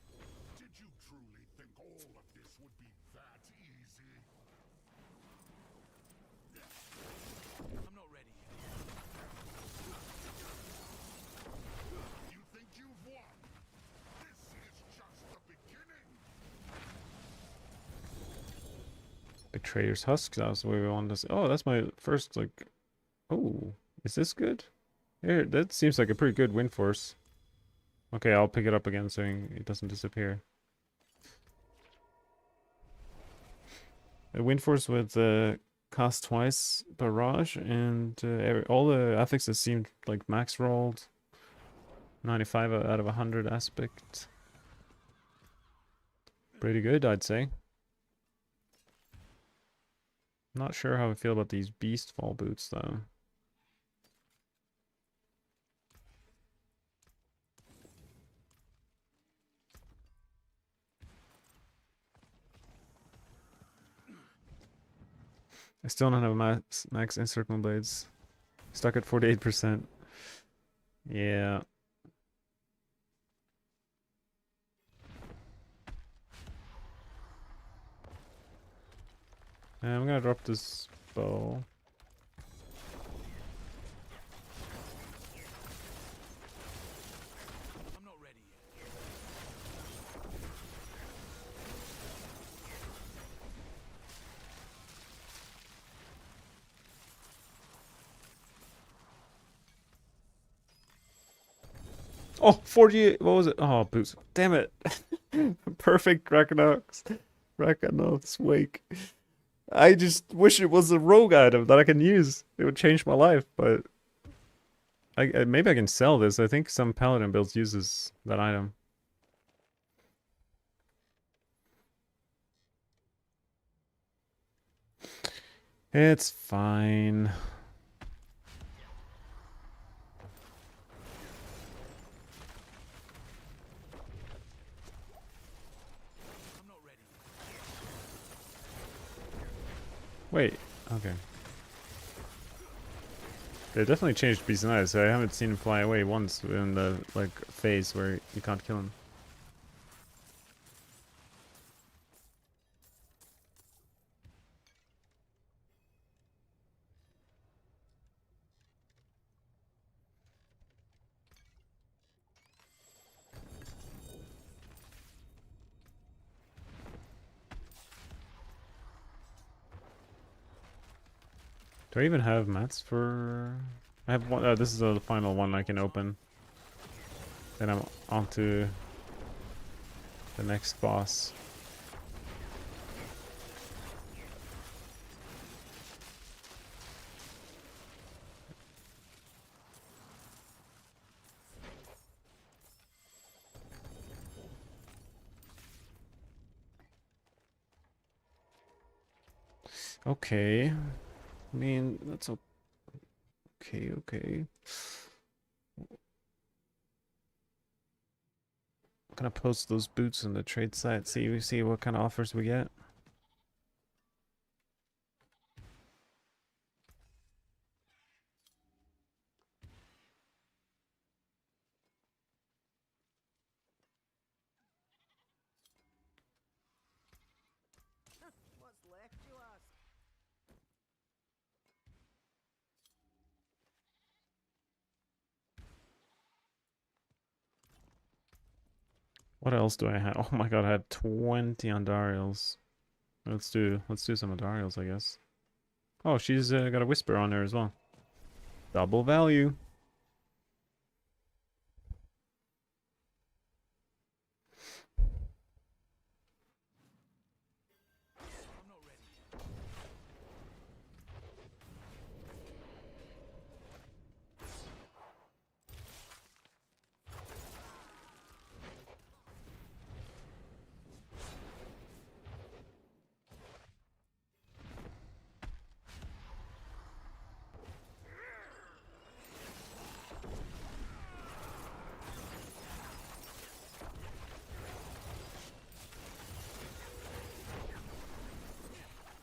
C: Did you truly think all of this would be that easy?
B: I'm not ready yet.
C: You think you've won? This is just the beginning.
A: Betrayer's Husk, that was the way we wanted to see. Oh, that's my first, like... Oh, is this good? Here, that seems like a pretty good wind force. Okay, I'll pick it up again so it doesn't disappear. A wind force with cost twice barrage, and all the affixes seemed like max rolled. 95 out of 100 aspect. Pretty good, I'd say. Not sure how I feel about these beast fall boots though. I still don't have max encircling blades. Stuck at 48%. Yeah. I'm gonna drop this bow.
B: I'm not ready yet.
A: Oh, 48. What was it? Oh, boots. Damn it. Perfect Rakanoth's Wake. I just wish it was a rogue item that I can use. It would change my life, but maybe I can sell this. I think some paladin builds uses that item. It's fine.
B: I'm not ready yet.
A: Wait, okay. They definitely changed Beast Knights. I haven't seen him fly away once in the like phase where you can't kill him. Do I even have mats for? I have one. This is the final one I can open. Then I'm on to the next boss. Okay. I mean, that's okay, okay. I'm gonna post those boots on the trade site, see what kind of offers we get.
D: What's left, you ask?
A: What else do I have? Oh my god, I had 20 Andariels. Let's do some Andariels, I guess. Oh, she's got a whisper on her as well. Double value.
B: I'm not ready yet.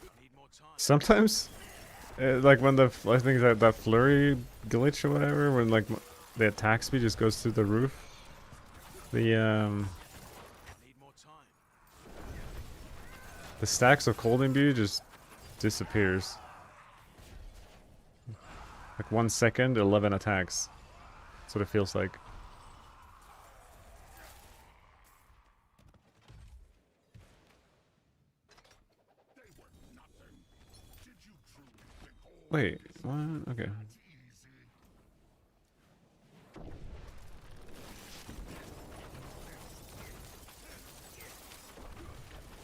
B: I need more time.
A: Sometimes, like when I think that flurry glitch or whatever, when like the attack speed just goes through the roof. The
B: I need more time.
A: the stacks of cold imbue just disappears. Like 1 second, 11 attacks. That's what it feels like.
C: They were nothing. Did you truly think all
A: Wait, what? Okay.
C: that's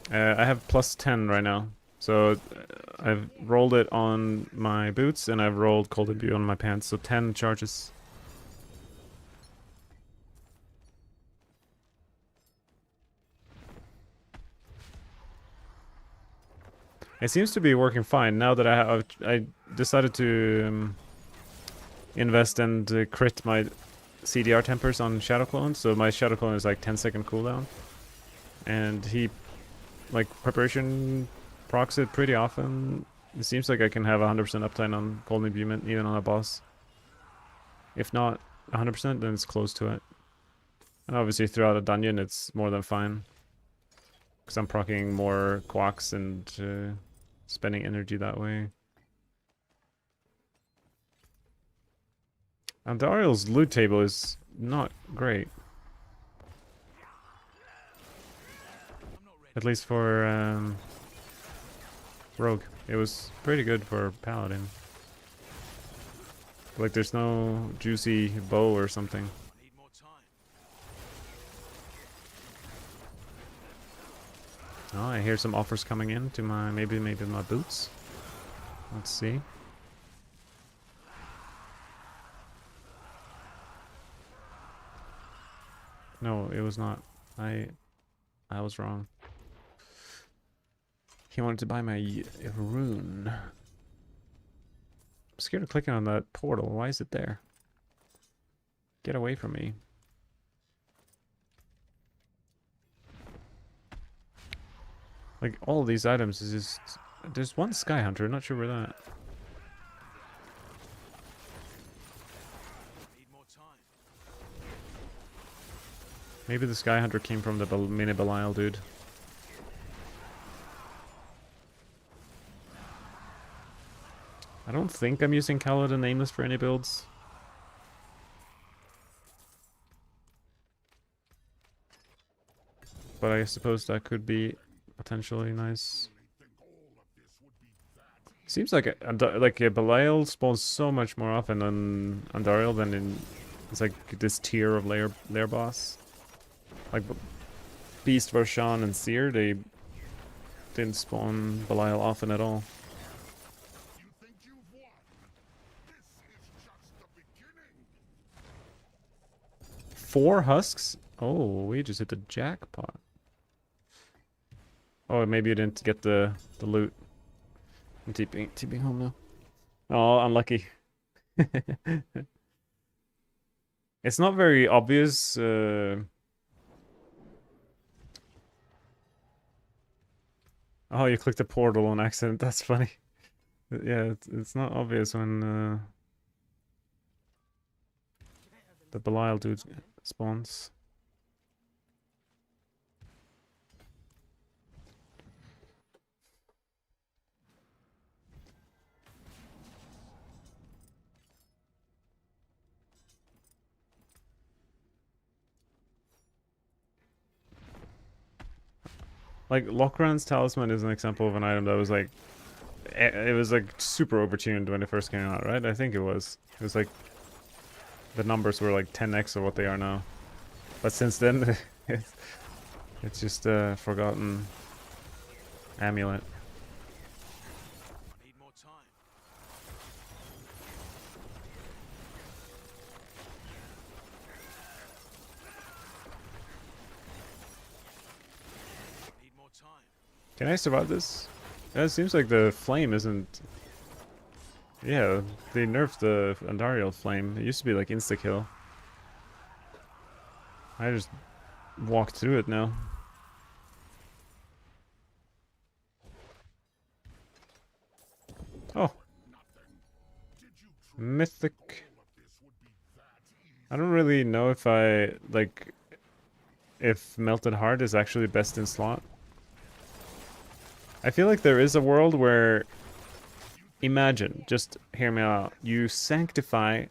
C: easy?
A: I have plus 10 right now. So I've rolled it on my boots and I've rolled cold imbue on my pants. So 10 charges. It seems to be working fine now that I decided to invest and crit my CDR tempers on Shadow Clone. So my Shadow Clone is like 10-second cooldown. And he, like, preparation procs it pretty often. It seems like I can have 100% uptime on Golden Imbuement, even on a boss. If not 100%, then it's close to it. And obviously throughout a dungeon, it's more than fine. Because I'm proccing more quacks and spending energy that way. And Dariel's loot table is not great. At least for Rogue. It was pretty good for Paladin. Like there's no juicy bow or something.
B: I need more time.
A: Oh, I hear some offers coming in to my maybe my boots. Let's see. No, it was not. I was wrong. He wanted to buy my rune. I'm scared of clicking on that portal. Why is it there? Get away from me. Like, all of these items is just... There's one Sky Hunter, not sure where that...
B: I need more time.
A: Maybe the Sky Hunter came from the mini Belial dude. I don't think I'm using Kaladin Nameless for any builds. But I suppose that could be potentially nice. Seems like a Belial spawns so much more often on Andariel than in... It's like this tier of lair boss. Like Beast, Roshan, and Seer, they didn't spawn Belial often at all.
C: You think you've won? This is just the beginning.
A: 4 husks? Oh, we just hit the jackpot. Oh, maybe you didn't get the loot. I'm TPing home now. Oh, unlucky. It's not very obvious. Oh, you clicked the portal on accident. That's funny. Yeah, it's not obvious when the Belial dude spawns. Like, Lokran's Talisman is an example of an item that was like... It was like super overtuned when it first came out, right? I think it was. It was like... The numbers were like 10x of what they are now. But since then, it's just a forgotten amulet.
B: I need more time. I need more time.
A: Can I survive this? Yeah, it seems like the flame isn't... Yeah, they nerfed the Andariel flame. It used to be like insta-kill. I just walked through it now. Oh. Mythic. I don't really know if I, like... If Melted Heart is actually best in slot. I feel like there is a world where... Imagine, just hear me out. You sanctify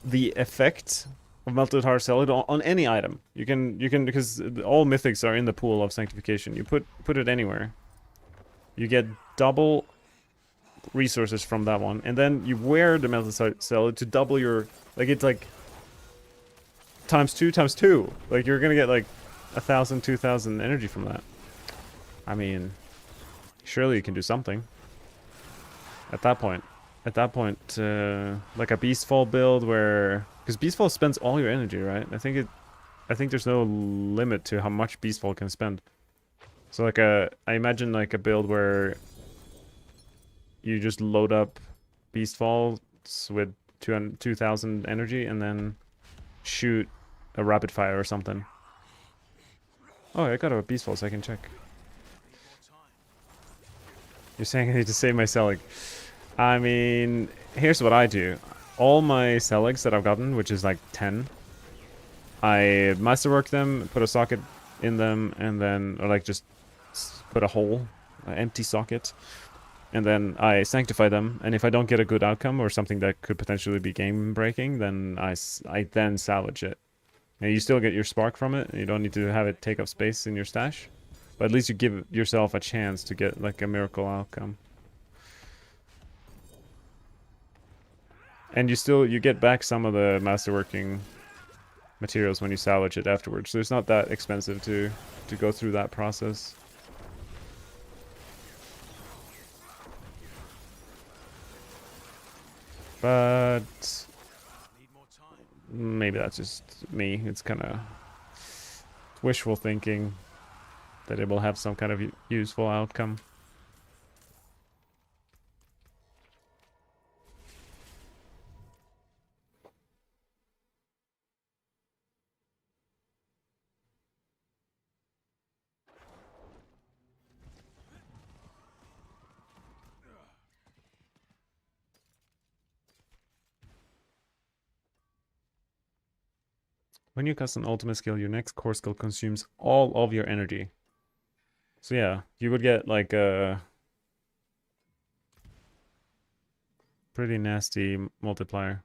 A: the effect of Melted Heart Salad on any item. You can because all mythics are in the pool of sanctification. You put it anywhere. You get double resources from that one, and then you wear the Melted Salad to double your, like, it's like times 2 times 2. Like, you're gonna get like 1,000, 2,000 energy from that. I mean, surely you can do something. At that point, like a Beastfall build where, because Beastfall spends all your energy, right? I think there's no limit to how much Beastfall can spend. So like I imagine like a build where you just load up Beastfalls with 2,000 energy and then shoot a rapid fire or something. Oh, I got a Beastfall so I can check. You're saying I need to save my Selig. I mean, here's what I do. All my Seligs that I've gotten, which is like 10, masterwork them, put a socket in them, and then, or like just put a hole empty socket, and then I sanctify them. And if I don't get a good outcome or something that could potentially be game breaking, then I then salvage it. And you still get your spark from it, and you don't need to have it take up space in your stash. But at least you give yourself a chance to get like a miracle outcome. And you get back some of the masterworking materials when you salvage it afterwards. So it's not that expensive to go through that process. But
B: Need more time.
A: maybe that's just me. It's kind of wishful thinking that it will have some kind of useful outcome. When you cast an ultimate skill, your next core skill consumes all of your energy. So yeah, you would get like a pretty nasty multiplier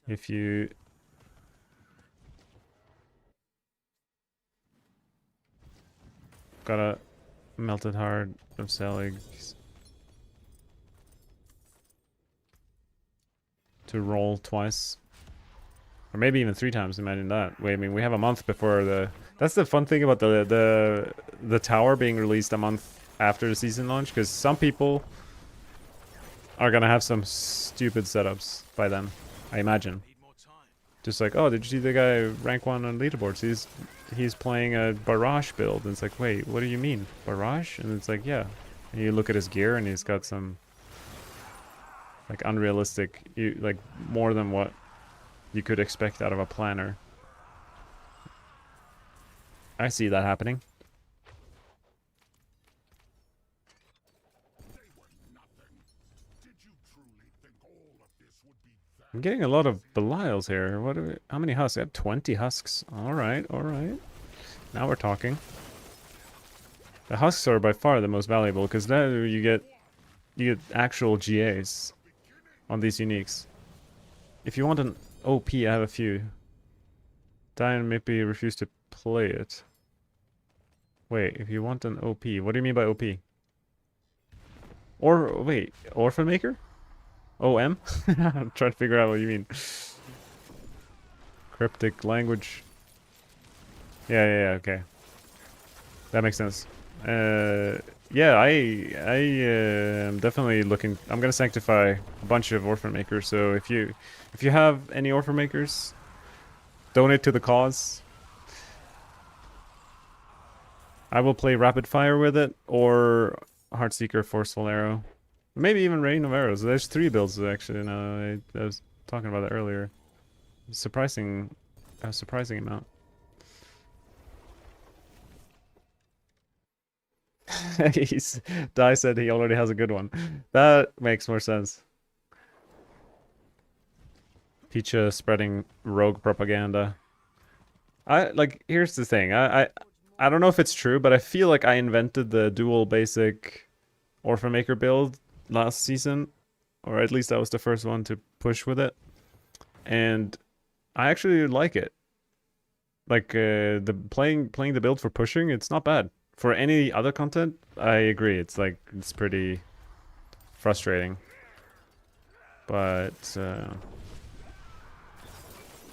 A: if you got a melted heart of Selig to roll twice. Or maybe even 3 times, imagine that. Wait, I mean, we have a month before the... That's the fun thing about the tower being released a month after the season launch, because some people are gonna have some stupid setups by then, I imagine.
B: Need more time.
A: Just like, oh, did you see the guy rank 1 on leaderboards? He's playing a barrage build. And it's like, wait, what do you mean? Barrage? And it's like, yeah. And you look at his gear and he's got some like unrealistic, like more than what you could expect out of a planner. I see that happening. I'm getting a lot of Belials here. How many husks? I have 20 husks. Alright, alright. Now we're talking. The husks are by far the most valuable, because then you get actual GAs on these uniques. If you want an OP, I have a few. Diane maybe refused to play it. Wait, if you want an OP, what do you mean by OP? Or, wait, Orphan Maker? OM? I'm trying to figure out what you mean. Cryptic language. Yeah, okay. That makes sense. Yeah, I am definitely looking... I'm gonna sanctify a bunch of Orphan Makers, so if you have any Orphan Makers, donate to the cause. I will play Rapid Fire with it, or Heartseeker, Forceful Arrow. Maybe even Rain of Arrows. There's 3 builds, actually, now I was talking about that earlier. A surprising amount. Dai said he already has a good one. That makes more sense. Picha spreading rogue propaganda. Here's the thing. I don't know if it's true, but I feel like I invented the dual basic Orphan Maker build last season, or at least I was the first one to push with it, and I actually like it. Like the playing the build for pushing, it's not bad. For any other content, I agree. It's pretty frustrating, but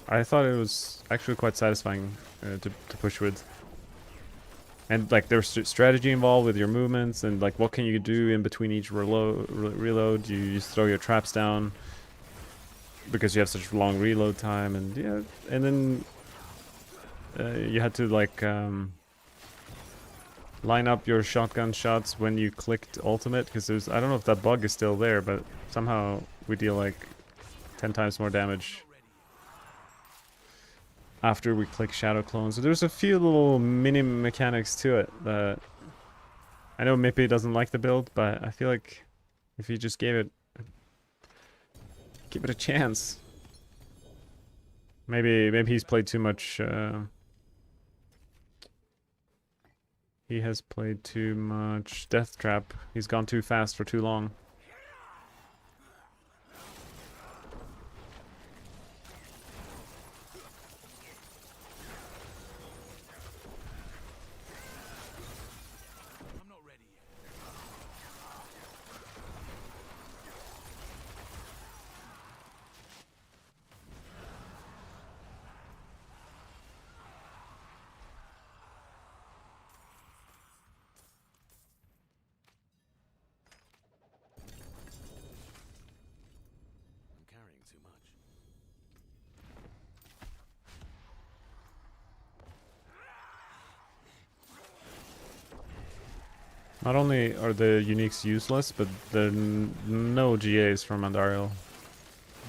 A: I thought it was actually quite satisfying to push with. And like there's strategy involved with your movements, and like what can you do in between each reload? You just throw your traps down because you have such long reload time, and yeah, and then you had to like line up your shotgun shots when you clicked ultimate, because there's, I don't know if that bug is still there, but somehow we deal like 10 times more damage after we click Shadow Clone. So there's a few little mini mechanics to it that I know Mippy doesn't like the build, but I feel like if you just give it a chance. Maybe he's played too much He has played too much Death Trap. He's gone too fast for too long.
B: I'm not ready yet. I'm carrying too much.
A: Not only are the uniques useless, but there are no GAs from Andariel.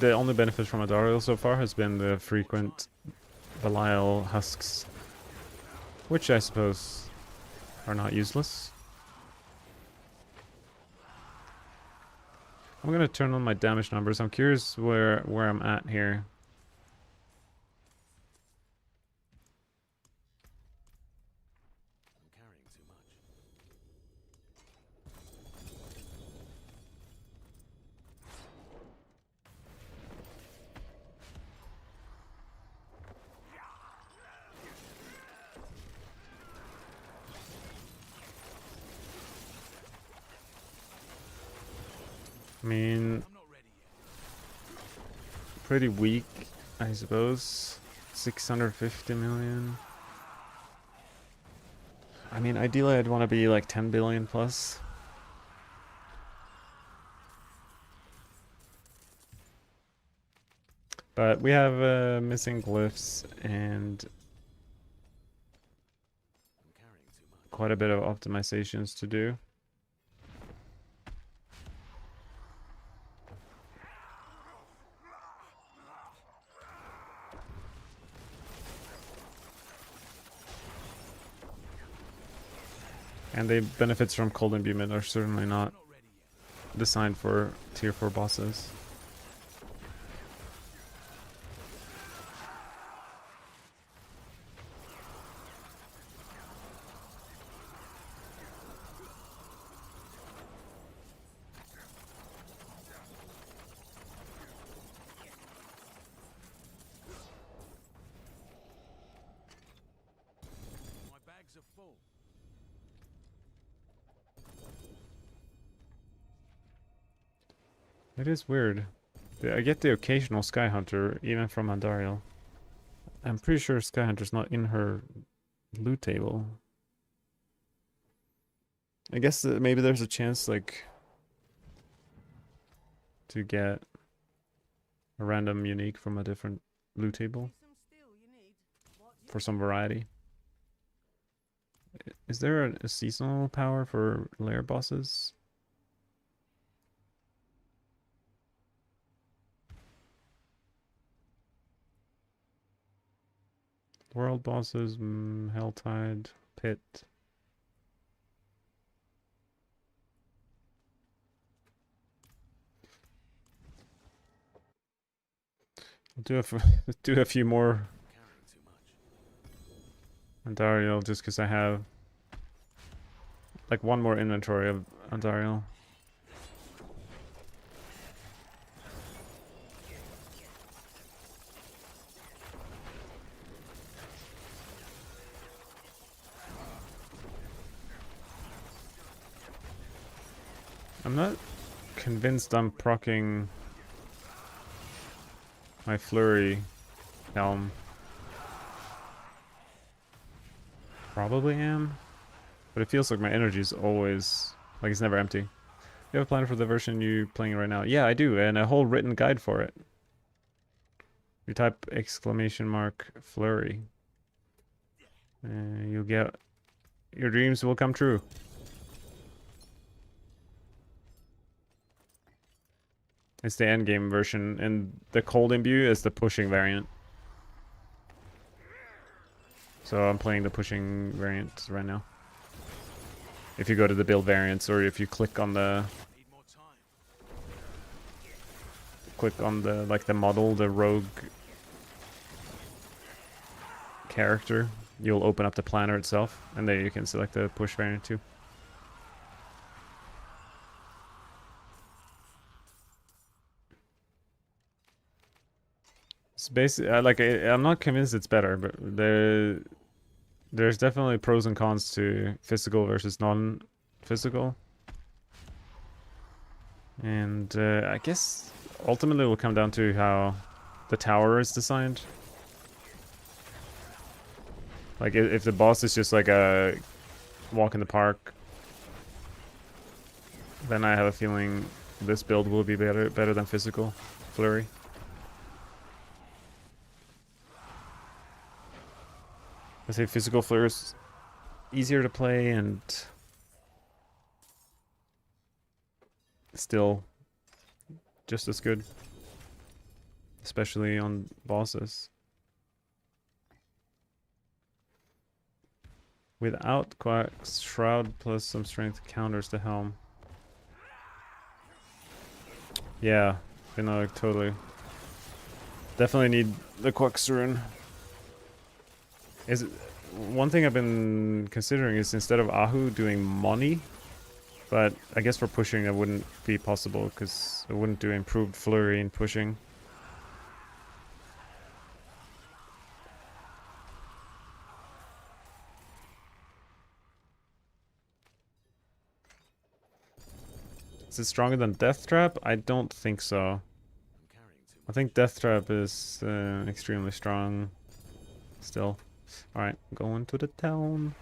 A: The only benefit from Andariel so far has been the frequent Belial husks, which I suppose are not useless. I'm gonna turn on my damage numbers. I'm curious where I'm at here.
B: I'm carrying too much.
A: I mean,
B: I'm not ready yet.
A: pretty weak, I suppose. 650 million. I mean, ideally I'd want to be like 10 billion plus. But we have missing glyphs and
B: I'm carrying too much.
A: quite a bit of optimizations to do. And the benefits from cold imbuement are certainly not
B: I'm not ready yet.
A: designed for tier 4 bosses.
B: My bags are full.
A: It is weird. I get the occasional Sky Hunter, even from Andariel. I'm pretty sure Sky Hunter's not in her loot table. I guess that maybe there's a chance, like, to get a random unique from a different loot table
D: Some steel you need. What do you
A: for some variety. Is there a seasonal power for lair bosses? World bosses, Helltide, Pit. I'll do do a few more
B: Carrying too much.
A: Andariel just because I have like one more inventory of Andariel. I'm not convinced I'm proccing my flurry helm. Probably am, but it feels like my energy is always like it's never empty. You have a plan for the version you're playing right now? Yeah, I do, and a whole written guide for it. You type exclamation mark flurry. You'll get your dreams will come true. It's the endgame version, and the cold imbue is the pushing variant. So I'm playing the pushing variant right now. If you go to the build variants, or if you click on the
B: Need more time.
A: like the model, the rogue character, you'll open up the planner itself, and there you can select the push variant too. It's basically I'm not convinced it's better, but there's definitely pros and cons to physical versus non-physical. And I guess ultimately it will come down to how the tower is designed. Like if the boss is just like a walk in the park, then I have a feeling this build will be better than physical flurry. I say physical flurry is easier to play and still just as good, especially on bosses. Without Quack's Shroud plus some strength counters the helm. Yeah, you know, totally. Definitely need the Quack's rune. One thing I've been considering is instead of Ahu doing money, but I guess for pushing that wouldn't be possible because it wouldn't do improved flurry in pushing. Is it stronger than Death Trap? I don't think so. I think Death Trap is extremely strong still. Alright, going to the town.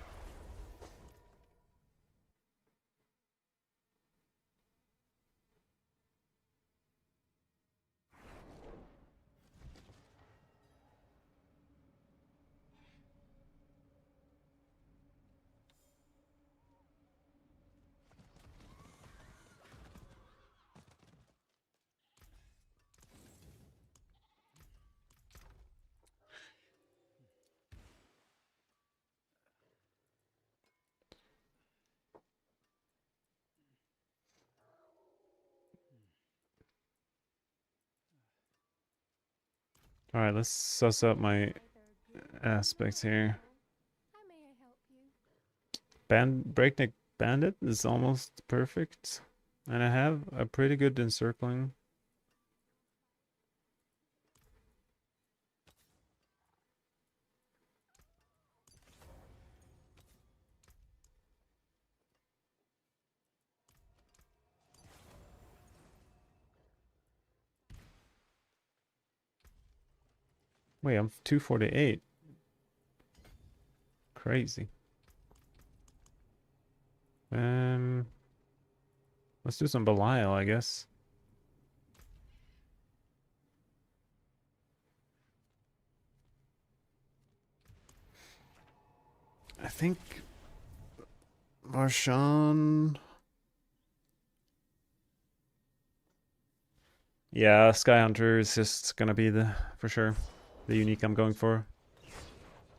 A: Alright, let's suss up my aspects here. Breakneck Bandit is almost perfect. And I have a pretty good encircling. Wait, I'm 248. Crazy. Let's do some Belial, I guess. I think Varshan. Yeah, Sky Hunter is just gonna be for sure the unique I'm going for.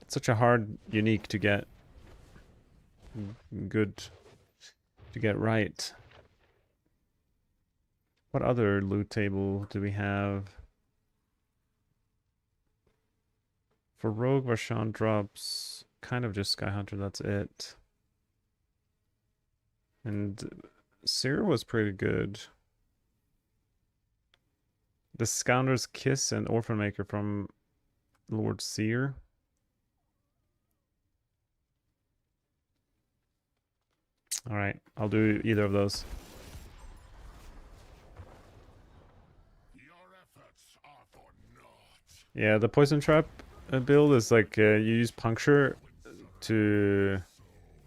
A: It's such a hard unique to get good to get right. What other loot table do we have? For Rogue, Varshan drops kind of just Sky Hunter, that's it. And Seer was pretty good. The Scoundrel's Kiss and Orphan Maker from Lord Seer. Alright, I'll do either of those. Yeah, the Poison Trap build is like you use Puncture to...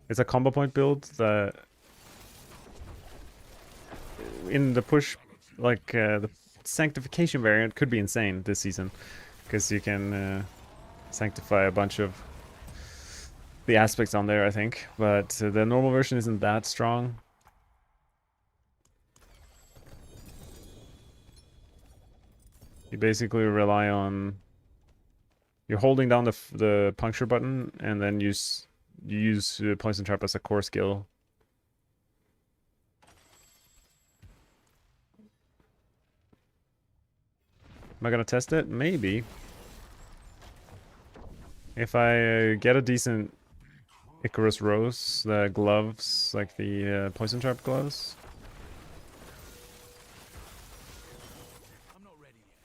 A: It's a combo point build that... In the push, like the Sanctification variant could be insane this season. Because you can sanctify a bunch of the aspects on there, I think. But the normal version isn't that strong. You basically rely on... You're holding down the puncture button, and then you use Poison Trap as a core skill. Am I gonna test it? Maybe. If I get a decent Icarus Rose, the gloves, like the poison sharp gloves.
B: I'm not ready yet.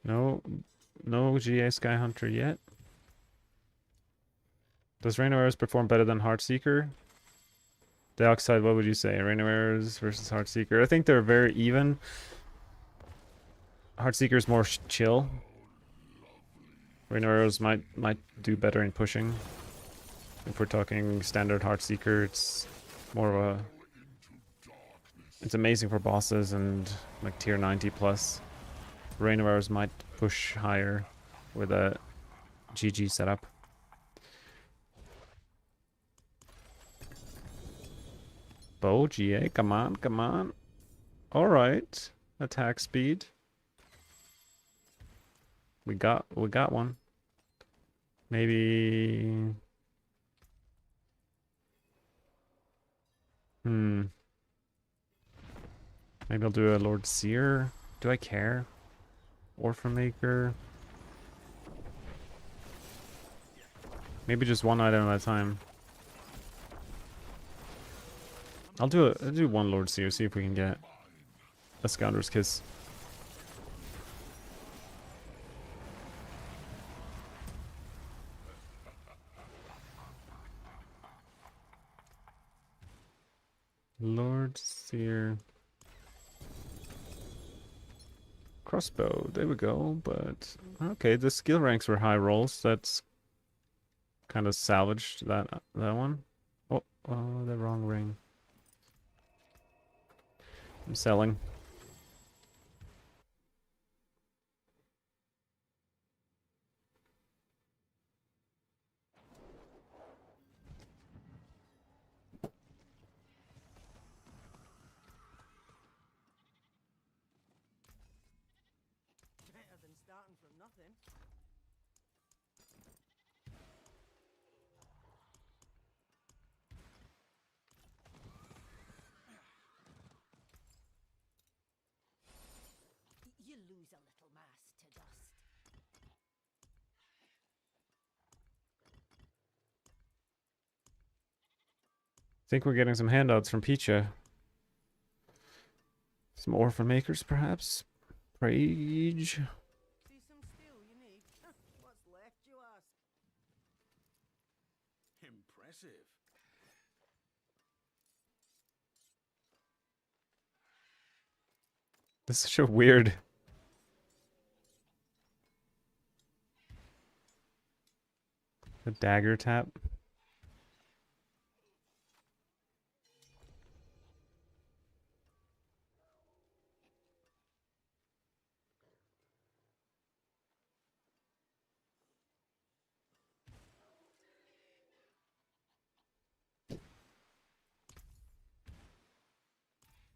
A: No, no GA Sky Hunter yet. Does Rain of Arrows perform better than Heartseeker? Dioxide, what would you say? Rain of Arrows versus Heartseeker. I think they're very even. Heartseeker's more chill. Rain of Arrows might do better in pushing. If we're talking standard Heartseeker, it's more of a... It's amazing for bosses and like tier 90 plus. Rain of Arrows might push higher with a GG setup. Bow GA, come on, come on. Alright. Attack speed. We got one. Maybe... Maybe I'll do a Lord Seer. Do I care? Orphan Maker. Maybe just one item at a time. I'll do one Lord Seer, see if we can get a Scoundrel's Kiss. Lord Seer. Crossbow, there we go, but okay, the skill ranks were high rolls. That's kind of salvaged that one. Oh, the wrong ring. I'm selling.
D: Better than starting from nothing. You lose a little mass to dust.
A: Think we're getting some handouts from Picha. Some Orphan Makers, perhaps? Rage.
D: See some steel you need? What's left, you ask?
B: Impressive.
A: This is such a weird... The dagger tap.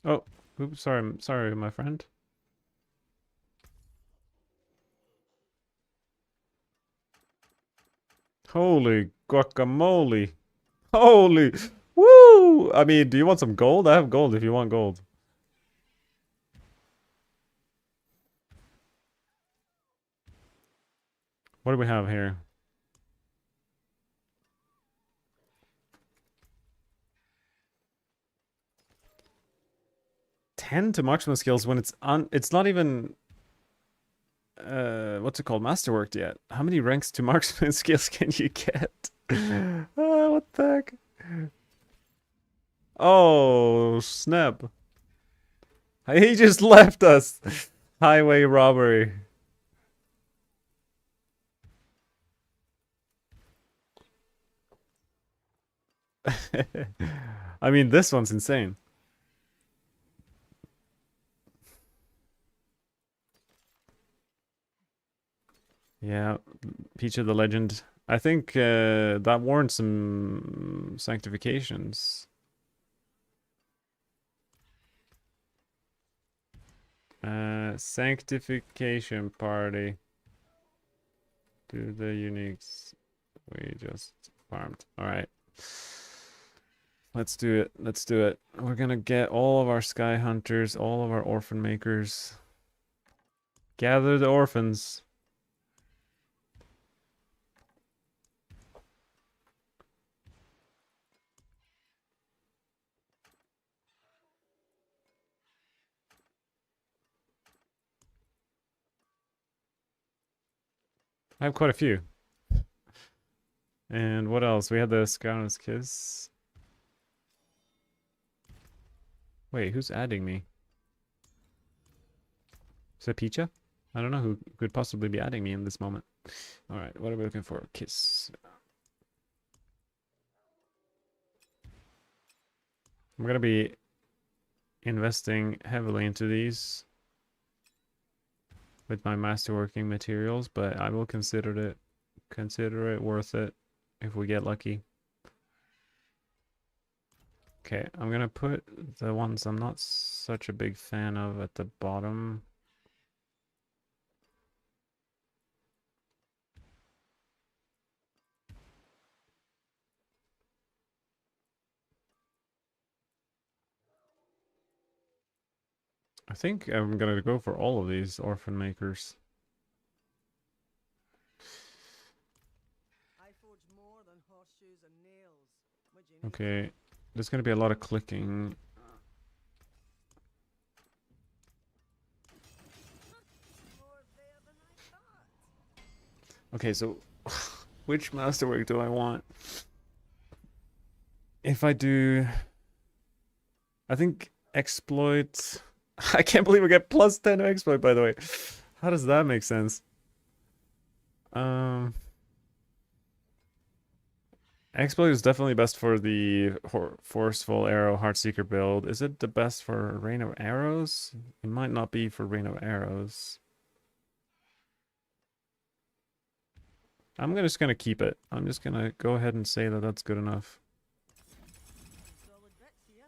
A: Oh, oops, sorry, my friend. Holy guacamole. Holy, woo! I mean, do you want some gold? I have gold if you want gold. What do we have here? Ten to marksman skills when it's not even what's it called, masterworked yet. How many ranks to marksman skills can you get? What the heck? Oh snap. He just left us. Highway robbery. I mean, this one's insane. Yeah, Peach of the Legend. I think that warrants some sanctifications. Sanctification party. do the uniques we just farmed. Alright. Let's do it. Let's do it. We're gonna get all of our sky hunters, all of our orphan makers. Gather the orphans. I have quite a few. And what else? We had the Scout's Kiss. Wait, who's adding me? Is that Picha? I don't know who could possibly be adding me in this moment. Alright, what are we looking for? Kiss. I'm gonna be investing heavily into these with my masterworking materials, but I will consider it worth it if we get lucky. Okay, I'm gonna put the ones I'm not such a big fan of at the bottom. I think I'm gonna go for all of these orphan makers.
D: I forge more than horseshoes and nails. What do you need?
A: Okay, there's gonna be a lot of clicking.
D: More there than I thought.
A: Okay, so which masterwork do I want? If I do, I think exploit. I can't believe we get plus 10 to exploit, by the way. How does that make sense? Exploit is definitely best for the forceful arrow heartseeker build. Is it the best for rain of arrows? It might not be for rain of arrows. I'm just gonna keep it. I'm just gonna go ahead and say that that's good enough.
D: Solid bits here.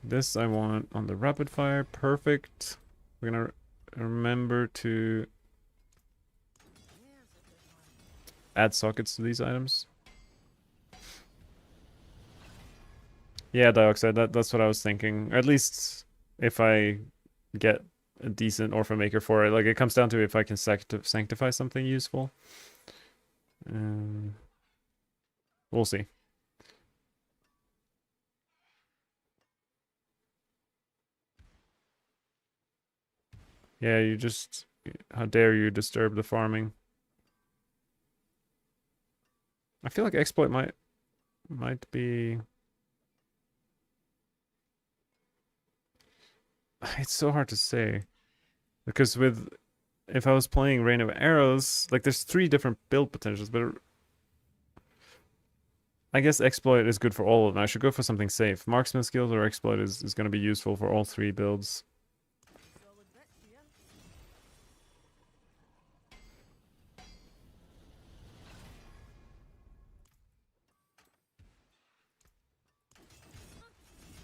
A: This I want on the rapid fire. Perfect. We're gonna remember to
D: There's a good one.
A: add sockets to these items. Yeah, dioxide. That's what I was thinking. Or at least if I get a decent orphan maker for it. Like, it comes down to if I can sanctify something useful. We'll see. Yeah, you just... How dare you disturb the farming. I feel like exploit might be... It's so hard to say. Because with... If I was playing Rain of Arrows, like, there's 3 different build potentials, but... I guess exploit is good for all of them. I should go for something safe. Marksman skills or exploit is going to be useful for all 3 builds.
D: Solid bits here.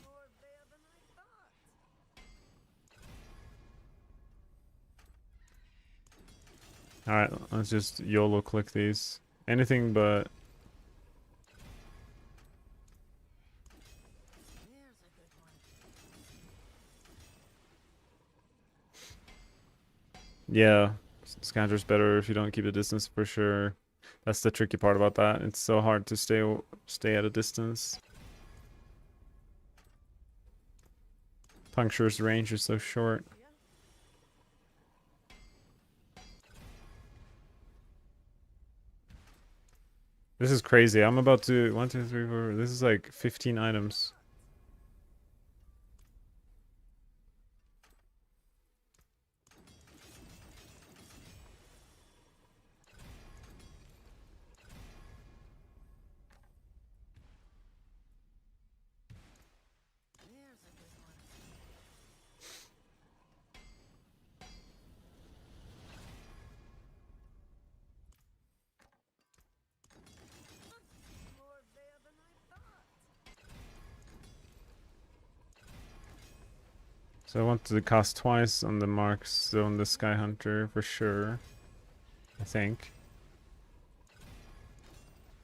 D: More there than I thought.
A: Alright, let's just YOLO click these. Anything but...
D: There's a good one.
A: Yeah, Scoundrel's better if you don't keep the distance for sure. That's the tricky part about that. It's so hard to stay at a distance. Puncture's range is so short.
D: Here.
A: This is crazy. I'm about to 1, 2, 3, 4. This is like 15 items.
D: There's a good one. More there than I thought.
A: So I want to cast twice on the marks, so on the Sky Hunter for sure. I think.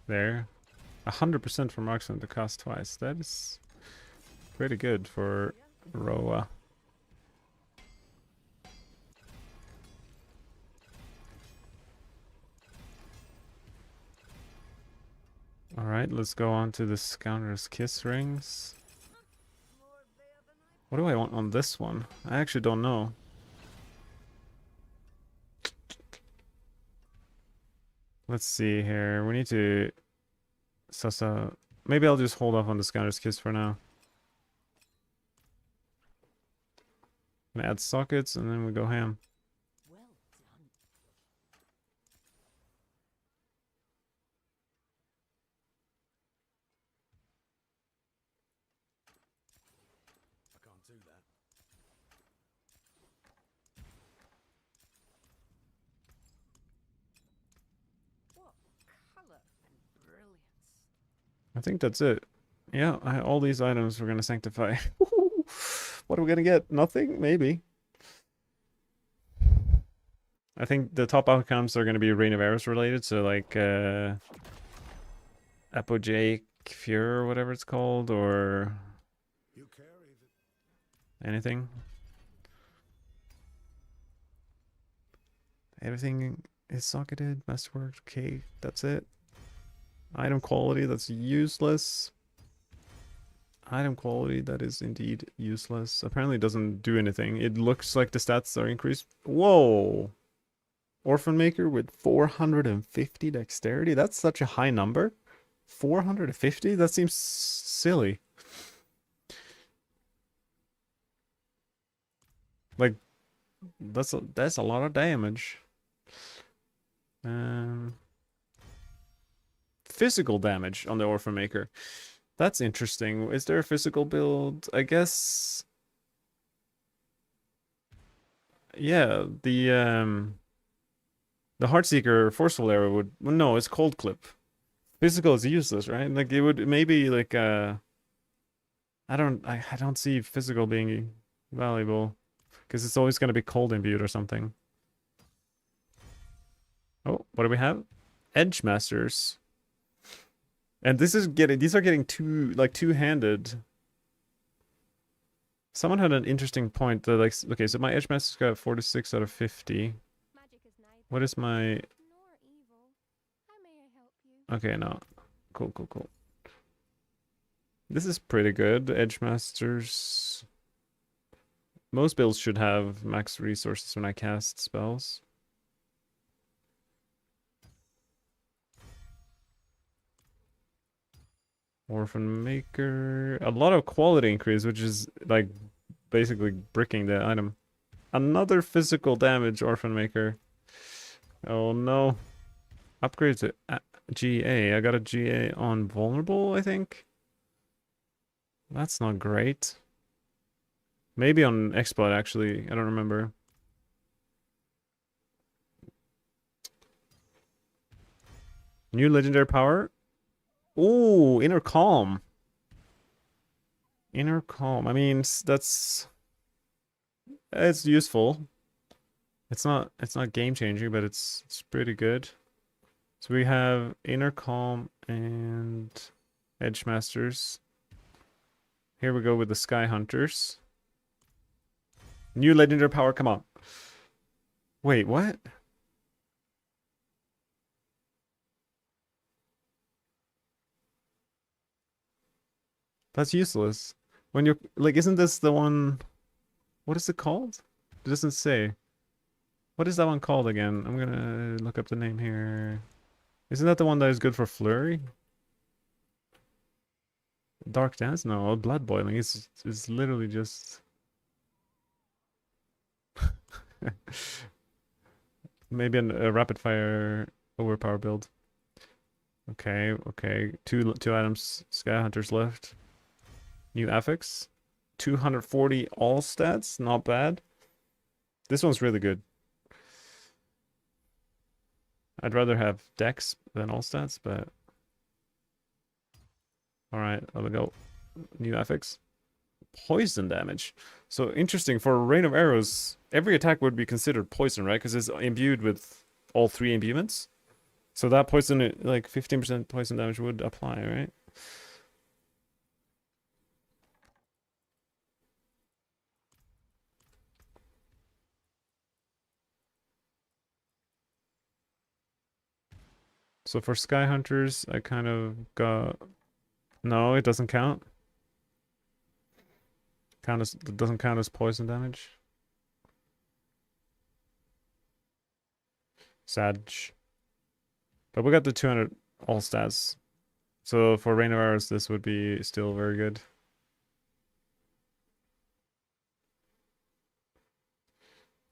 A: There. 100% for marksman to cost twice. That is pretty good for Roa. Alright, let's go on to the Scoundrel's Kiss rings. What do I want on this one? I actually don't know. Let's see here. We need to suss out. Maybe I'll just hold off on the Scoundrel's Kiss for now. And add sockets and then we go ham.
D: Well done.
B: I can't do that.
D: What colour and brilliance.
A: I think that's it. Yeah, all these items we're gonna sanctify. What are we gonna get? Nothing? Maybe. I think the top outcomes are gonna be Rain of Arrows related, so like Apogeic Fury or whatever it's called, or
C: You carry the
A: anything. Everything is socketed, masterwork, okay, that's it. Item quality, that's useless. Item quality, that is indeed useless. Apparently it doesn't do anything. It looks like the stats are increased. Whoa! Orphan Maker with 450 dexterity? That's such a high number. 450? That seems silly. Like, that's a lot of damage. Physical damage on the Orphan Maker. That's interesting. Is there a physical build? I guess. Yeah, the Heartseeker Forceful Arrow would. Well, no, it's Cold Clip. Physical is useless, right? Like it would maybe like I don't see physical being valuable because it's always going to be cold imbued or something. Oh, what do we have? Edge Masters. And these are getting two-handed. Someone had an interesting point that like, okay, so my Edge Master's got 46 out of 50. What is my... Okay, no. Cool. This is pretty good. Edge Masters. Most builds should have max resources when I cast spells. Orphan Maker. A lot of quality increase, which is like basically bricking the item. Another physical damage Orphan Maker. Oh no. Upgrade to GA. I got a GA on Vulnerable, I think. That's not great. Maybe on Exploit, actually. I don't remember. New legendary power. Ooh, Inner Calm. Inner Calm. I mean, it's useful. It's not game changing, but it's pretty good. So we have Inner Calm and Edge Masters. Here we go with the Sky Hunters. New legendary power, come on. Wait, what? That's useless. When you're like, isn't this the one? What is it called? It doesn't say. What is that one called again? I'm gonna look up the name here. Isn't that the one that is good for flurry? Dark Dance? No, blood boiling. It's literally just maybe a rapid fire overpower build. Okay. Two items. Sky Hunters left. New affix. 240 all stats. Not bad. This one's really good. I'd rather have dex than all stats, but alright, let me go. New affix. Poison damage. So interesting, for Rain of Arrows, every attack would be considered poison, right? Because it's imbued with all 3 imbuements. So that poison, like 15% poison damage would apply, right? So for Sky Hunters, I kind of got... No, it doesn't count. It doesn't count as poison damage. Sad. But we got the 200 all stats. So for Rain of Arrows, this would be still very good.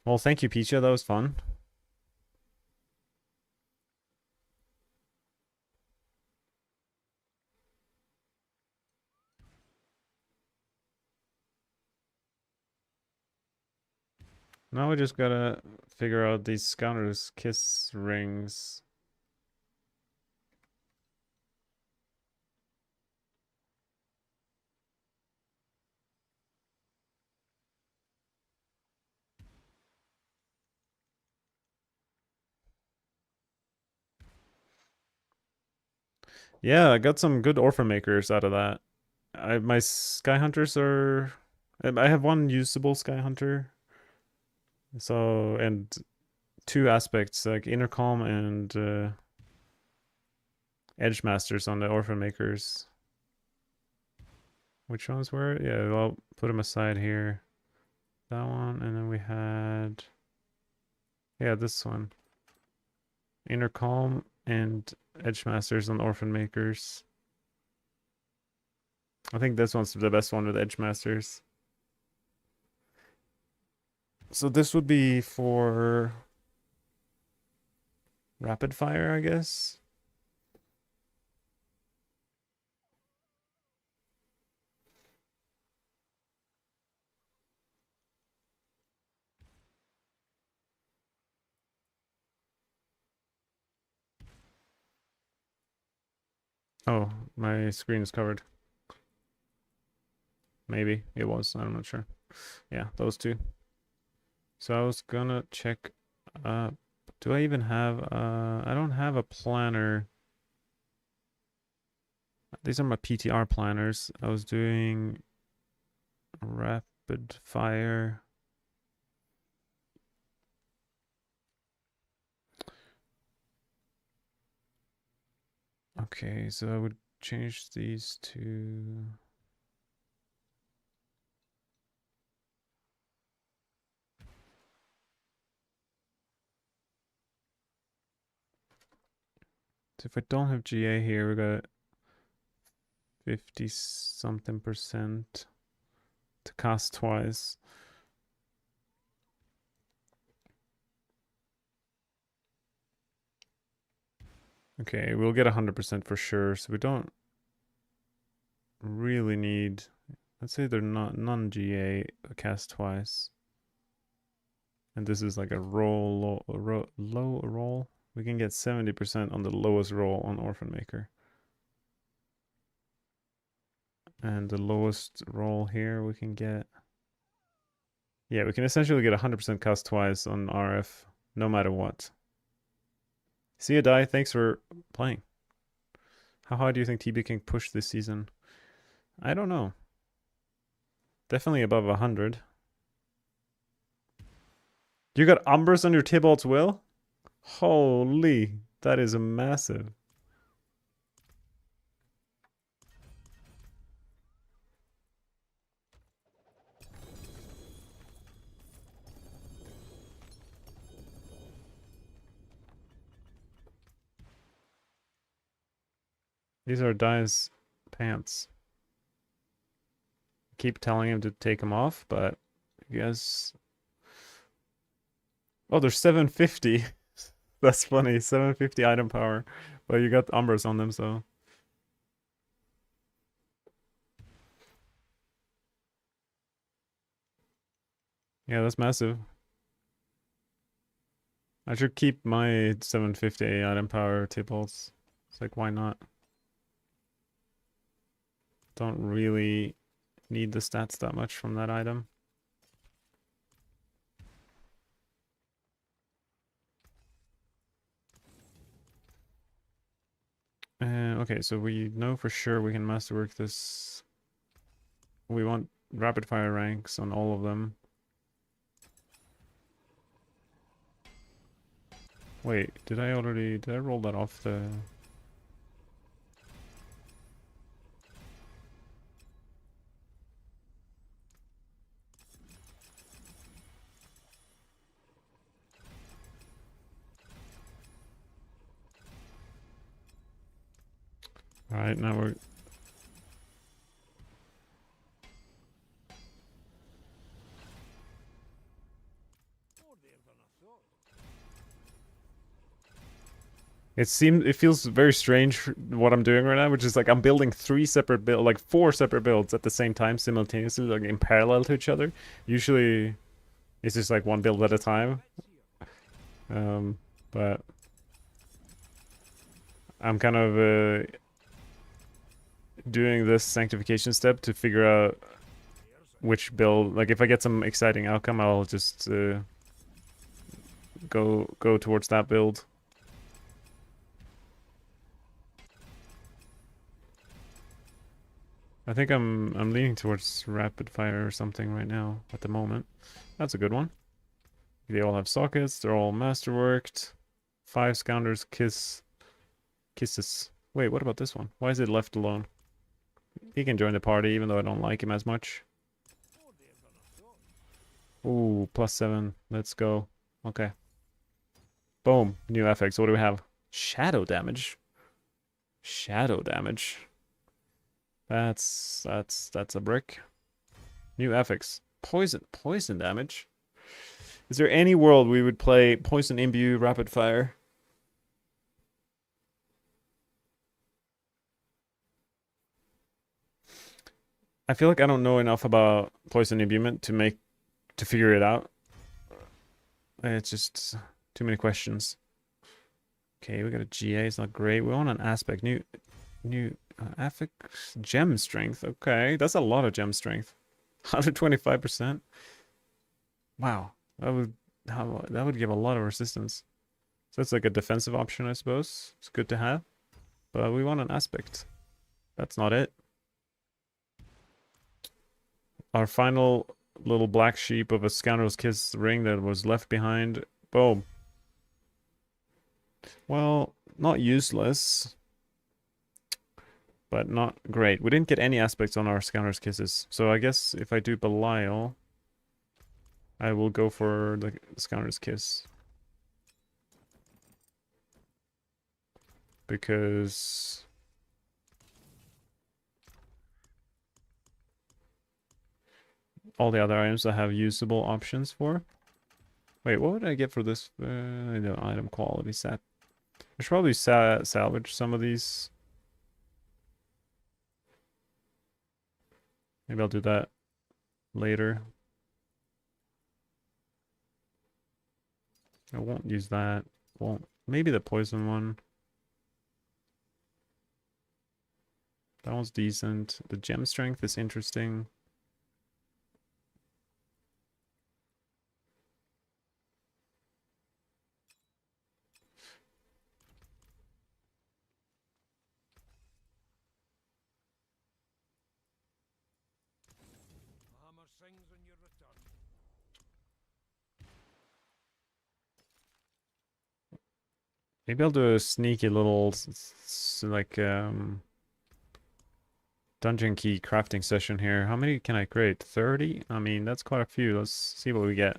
A: Well, thank you, Picha. That was fun. Now we just gotta figure out these Scoundrels Kiss rings. Yeah, I got some good Orphan Makers out of that. My Sky Hunters are... I have one usable Sky Hunter. So, and 2 aspects, like Intercom and Edge Masters on the Orphan Makers. Which ones were it? Yeah, I'll put them aside here. That one, and then we had... Yeah, this one. Intercom and Edge Masters on Orphan Makers. I think this one's the best one with Edge Masters. So this would be for rapid fire, I guess. Oh, my screen is covered. Maybe it was. I'm not sure. Yeah, those 2. So I was gonna check. Do I even have? I don't have a planner. These are my PTR planners. I was doing rapid fire. Okay, so I would change these to... So if I don't have GA here, we got 50 something percent to cast twice. Okay, we'll get 100% for sure, so we don't really need... Let's say they're not non-GA cast twice. And this is like a low roll. We can get 70% on the lowest roll on Orphan Maker. And the lowest roll here we can get... Yeah, we can essentially get 100% cast twice on RF, no matter what. See ya, Die. Thanks for playing. How high do you think TB can push this season? I don't know. Definitely above 100. You got Umbers on your Tybalt's Will? Holy, that is a massive. These are Die's pants. Keep telling him to take them off, but I guess... Oh, they're 750. That's funny, 750 item power. But you got Umbers on them, so... Yeah, that's massive. I should keep my 750 item power tables. It's like, why not? Don't really need the stats that much from that item. Okay, so we know for sure we can masterwork this. We want rapid fire ranks on all of them. Wait, did I roll that off the... Alright, now we're... It feels very strange what I'm doing right now, which is like I'm building four separate builds at the same time simultaneously, like in parallel to each other. Usually it's just like one build at a time. But I'm kind of doing this sanctification step to figure out which build, like if I get some exciting outcome, I'll just go towards that build. I think I'm leaning towards rapid fire or something right now at the moment. That's a good one. They all have sockets, they're all masterworked. 5 scoundrels kisses. Wait, what about this one? Why is it left alone? He can join the party even though I don't like him as much. Ooh, +7. Let's go. Okay. Boom. New FX. What do we have? Shadow damage. Shadow damage. That's a brick. New FX. Poison damage. Is there any world we would play Poison Imbue Rapid Fire? I feel like I don't know enough about Poison Imbuement to figure it out. It's just too many questions. Okay, we got a GA. It's not great. We want an aspect. New affix gem strength. Okay, that's a lot of gem strength. 125%. Wow, that would give a lot of resistance. So it's like a defensive option, I suppose. It's good to have, but we want an aspect. That's not it. Our final little black sheep of a Scoundrel's Kiss ring that was left behind. Boom. Well, not useless, but not great. We didn't get any aspects on our Scoundrel's Kisses, so I guess if I do Belial, I will go for the Scoundrel's Kiss. Because... all the other items I have usable options for. Wait, what would I get for this? The item quality set. I should probably salvage some of these. Maybe I'll do that later. I won't use that. Won't. Maybe the poison one. That one's decent. The gem strength is interesting.
B: Hammer sings on your return.
A: Maybe I'll do a sneaky little like dungeon key crafting session here. How many can I create? 30? I mean, that's quite a few. Let's see what we get.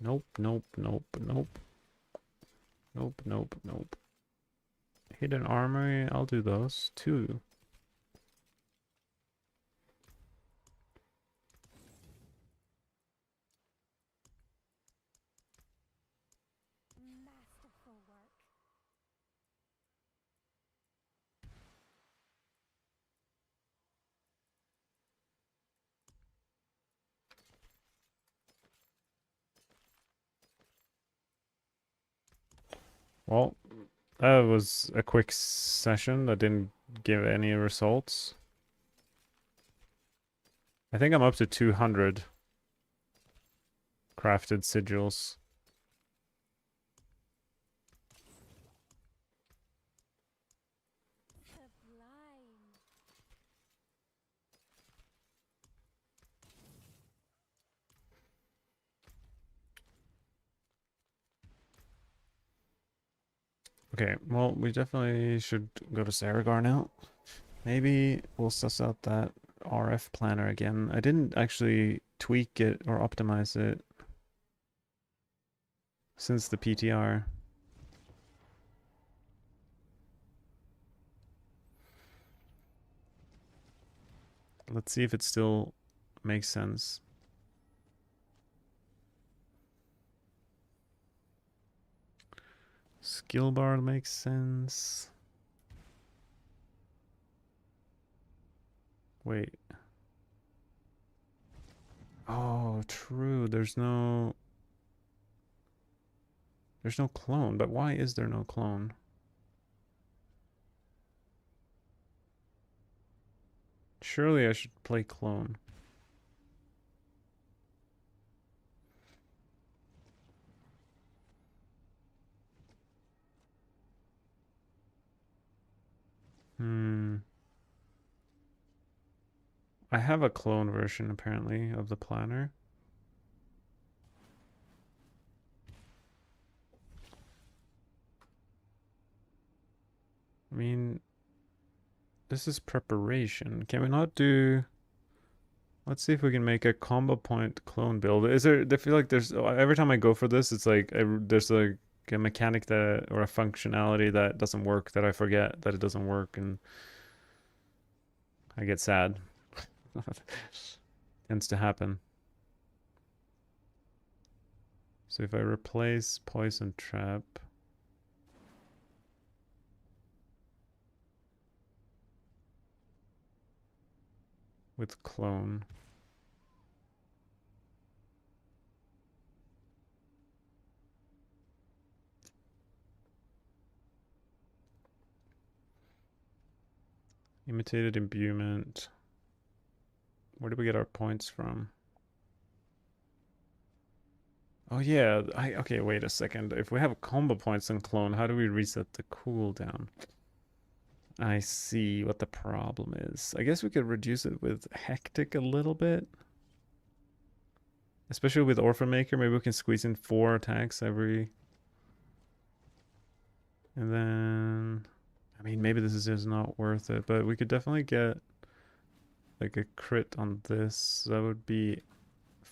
A: Nope, nope, nope, nope. Nope, nope, nope. Hidden armory, I'll do those. 2.
E: Masterful work.
A: Well, that was a quick session that didn't give any results. I think I'm up to 200 crafted sigils. Okay, well, we definitely should go to Saragar now. Maybe we'll suss out that RF planner again. I didn't actually tweak it or optimize it since the PTR. Let's see if it still makes sense. Skill bar makes sense. Wait. Oh, true. There's no clone, but why is there no clone? Surely I should play clone. Hmm. I have a clone version apparently of the planner. I mean, this is preparation. Can we not do... Let's see if we can make a combo point clone build. Is there... I feel like there's... Every time I go for this, it's like there's like a mechanic that... or a functionality that doesn't work, that I forget that it doesn't work, and I get sad. Tends to happen. So if I replace poison trap... with clone... Imitated imbuement. Where did we get our points from? Oh yeah, okay, wait a second. If we have combo points in clone, how do we reset the cooldown? I see what the problem is. I guess we could reduce it with hectic a little bit. Especially with Orphan Maker, maybe we can squeeze in 4 attacks every... And then... I mean, maybe this is just not worth it, but we could definitely get like a crit on this. That would be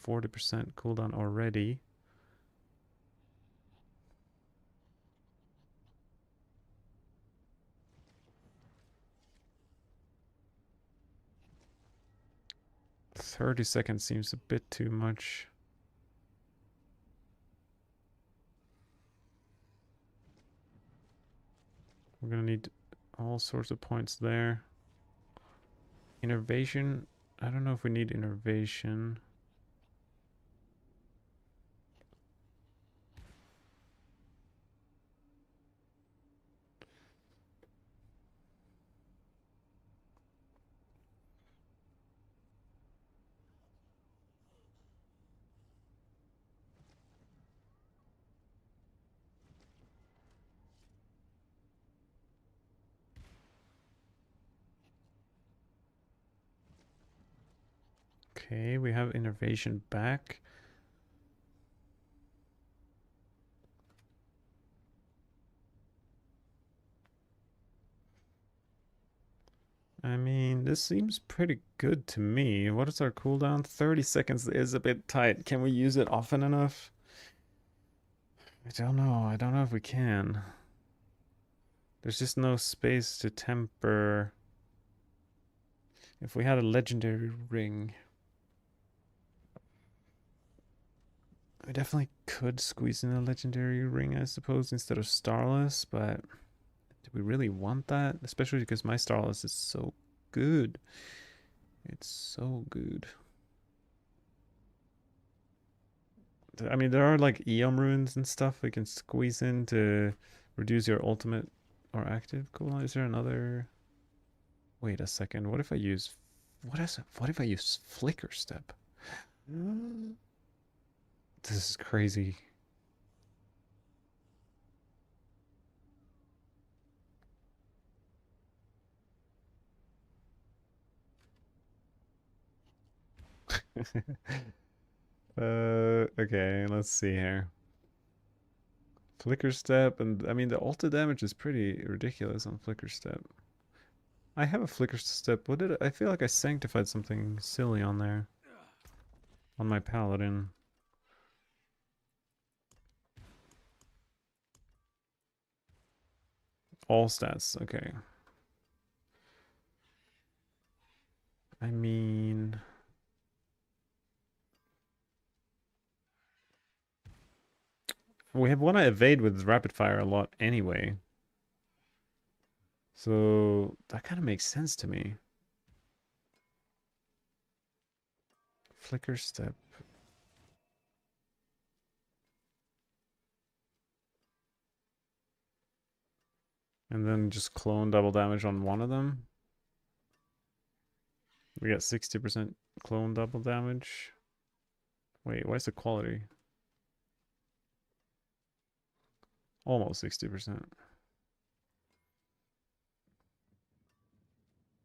A: 40% cooldown already. $30 seems a bit too much. We're gonna need all sorts of points there. Innervation. I don't know if we need innervation. Okay, we have innervation back. I mean, this seems pretty good to me. What is our cooldown? 30 seconds is a bit tight. Can we use it often enough? I don't know. I don't know if we can. There's just no space to temper. If we had a legendary ring, we definitely could squeeze in a legendary ring, I suppose, instead of Starless, but do we really want that? Especially because my Starless is so good. It's so good. I mean, there are like Eom runes and stuff we can squeeze in to reduce your ultimate or active cooldown. Is there another? Wait a second. What if I use... What if I use Flicker Step? This is crazy. Okay, let's see here. Flicker Step, and I mean the ulti damage is pretty ridiculous on Flicker Step. I have a Flicker Step. What did I feel like I sanctified something silly on there. On my paladin. All stats, okay. I mean, we have want to evade with rapid fire a lot anyway. So that kind of makes sense to me. Flicker Step. And then just clone double damage on one of them. We got 60% clone double damage. Wait, why is the quality? Almost 60%.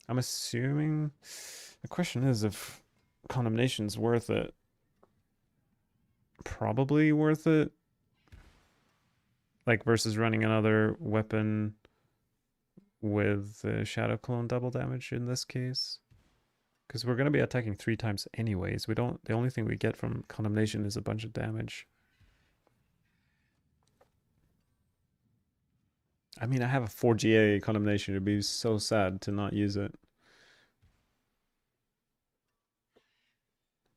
A: I'm assuming... The question is if Condemnation's worth it. Probably worth it. Like versus running another weapon with Shadow Clone double damage in this case. Because we're going to be attacking 3 times anyways. We don't... The only thing we get from Condemnation is a bunch of damage. I mean, I have a 4GA Condemnation. It'd be so sad to not use it.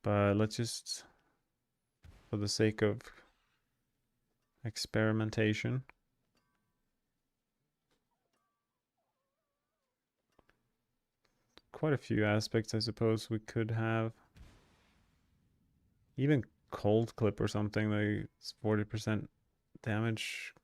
A: But let's just... For the sake of experimentation. Quite a few aspects, I suppose, we could have. Even Cold Clip or something, like it's 40% damage.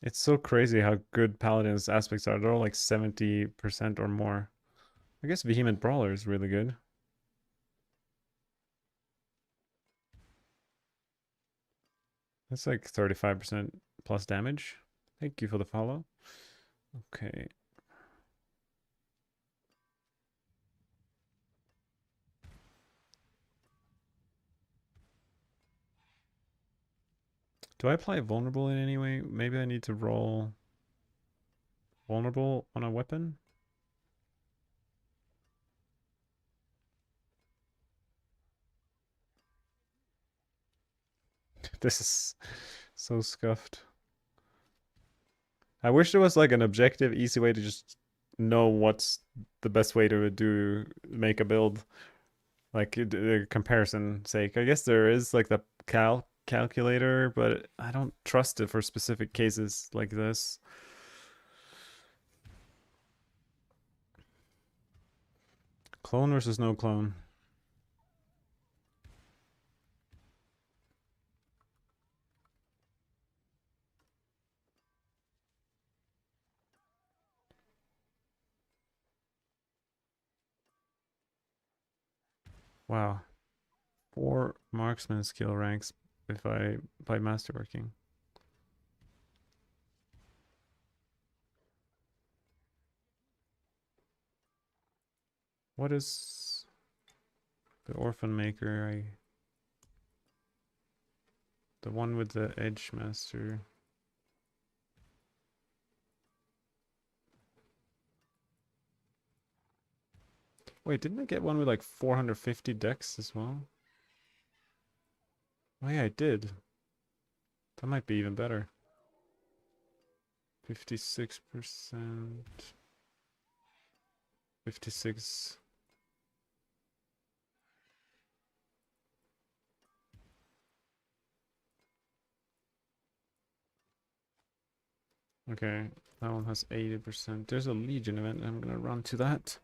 A: It's so crazy how good Paladin's aspects are. They're all like 70% or more. I guess Vehement Brawler is really good. That's like 35% plus damage. Thank you for the follow. Okay. Do I apply vulnerable in any way? Maybe I need to roll vulnerable on a weapon? This is so scuffed. I wish there was like an objective, easy way to just know what's the best way to make a build. Like comparison sake. I guess there is like the calculator, but I don't trust it for specific cases like this. Clone versus no clone. Wow. 4 marksman skill ranks if I play masterworking. What is the orphan maker? The one with the edge master. Wait, didn't I get one with like 450 dex as well? Oh yeah, I did. That might be even better. 56%. 56. Okay, that one has 80%. There's a Legion event. I'm gonna run to that.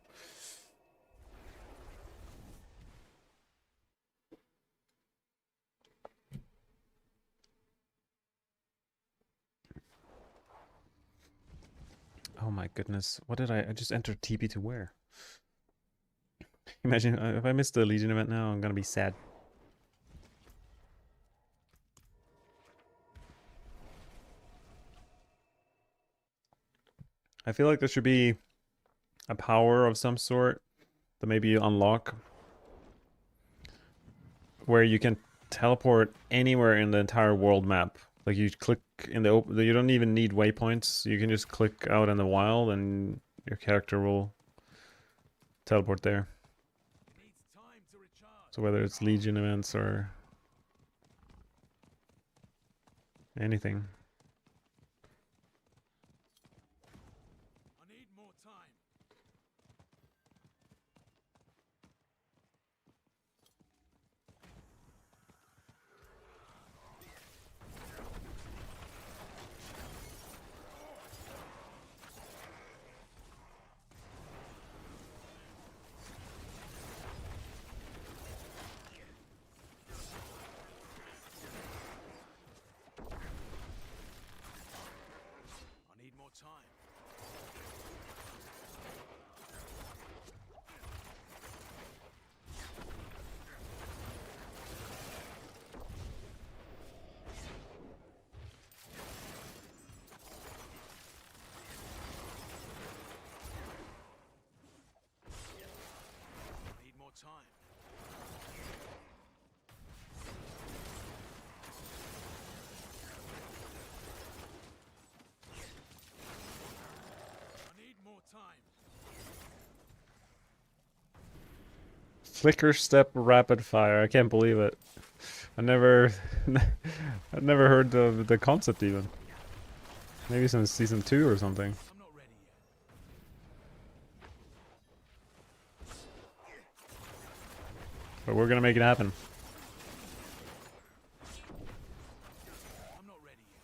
A: Oh my goodness. What did I just entered TP to where? Imagine if I missed the Legion event now, I'm gonna be sad. I feel like there should be a power of some sort that maybe you unlock, where you can teleport anywhere in the entire world map. Like you click in the open, you don't even need waypoints. You can just click out in the wild, and your character will teleport there.
B: Needs time to recharge.
A: So whether it's Legion events or anything.
B: I need more time. I need more time. I need more time. I need more time.
A: Flicker step rapid fire. I can't believe it. I never, I've never heard of the concept even. Maybe since season 2 or something.
B: I'm not ready yet.
A: But we're gonna make it happen.
B: I'm not ready yet.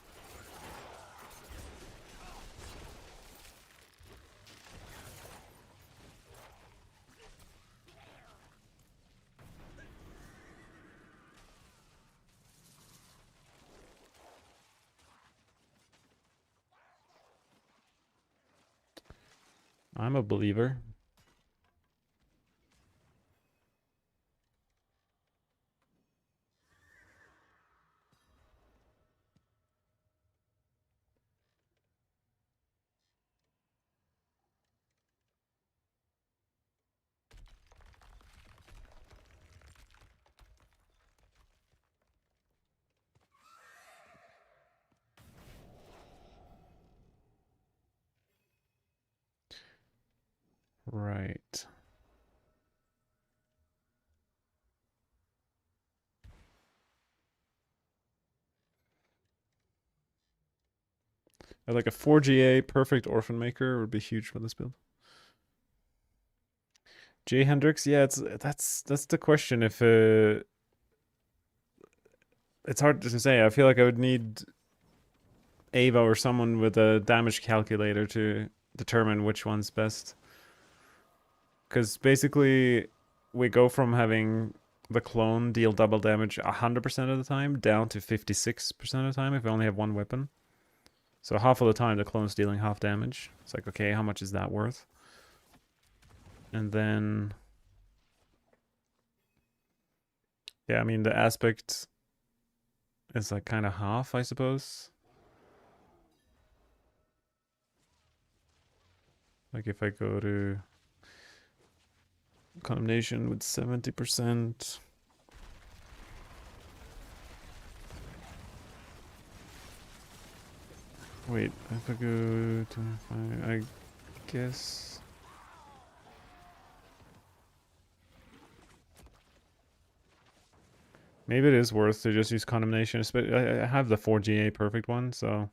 A: I'm a believer. Right. Like a 4GA perfect orphan maker would be huge for this build. J Hendrix, yeah, that's the question. If it's hard to say. I feel like I would need Ava or someone with a damage calculator to determine which one's best. Because basically, we go from having the clone deal double damage 100% of the time down to 56% of the time if we only have one weapon. So half of the time the clone's dealing half damage. It's like, okay, how much is that worth? And then... yeah, I mean, the aspect is like kind of half, I suppose. Like if I go to condemnation with 70%. Wait, if I go to, I guess. Maybe it is worth to just use condemnation. I have the 4GA perfect one, so.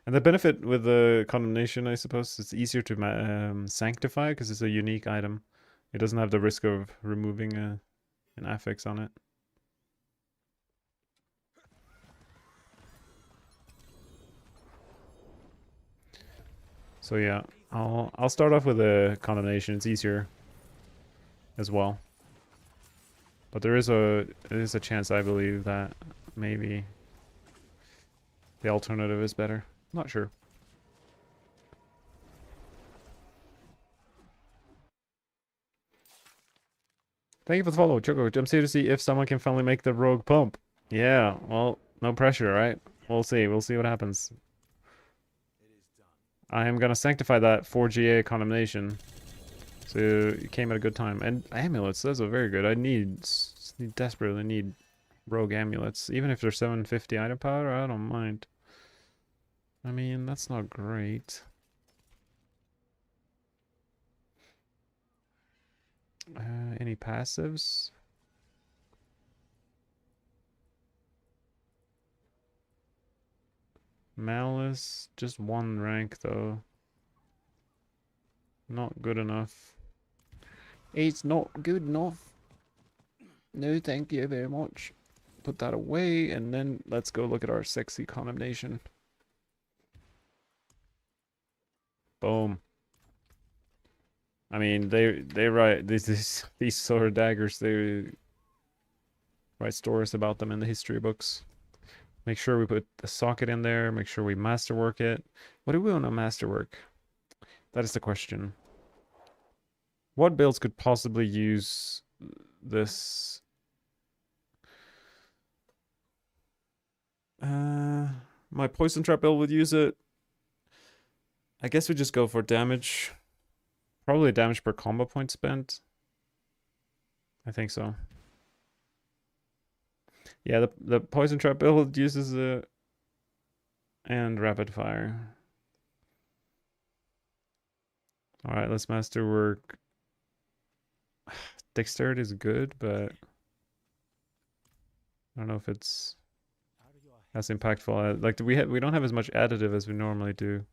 A: And the benefit with the condemnation, I suppose, it's easier to sanctify because it's a unique item. It doesn't have the risk of removing an affix on it. So yeah, I'll start off with a condemnation. It's easier as well. But there is a chance, I believe, that maybe the alternative is better. Not sure. Thank you for the follow, Choco. I'm here to see if someone can finally make the rogue pump. Yeah, well, no pressure, right? We'll see. We'll see what happens.
B: It is done.
A: I am gonna sanctify that for GA condemnation. So it came at a good time. And amulets, those are very good. I desperately need rogue amulets. Even if they're 750 item power, I don't mind. I mean, that's not great. Any passives? Malice, just one rank though. Not good enough. It's not good enough. No, thank you very much. Put that away, and then let's go look at our sexy condemnation. Boom. I mean, they write these sort of daggers. They write stories about them in the history books. Make sure we put the socket in there. Make sure we masterwork it. What do we want to masterwork? That is the question. What builds could possibly use this? My poison trap build would use it. I guess we just go for damage. Probably damage per combo point spent. I think so. Yeah, the poison trap build uses it. And rapid fire. Alright, let's masterwork. Dexterity is good, but I don't know if it's as impactful. Like we don't have as much additive as we normally do.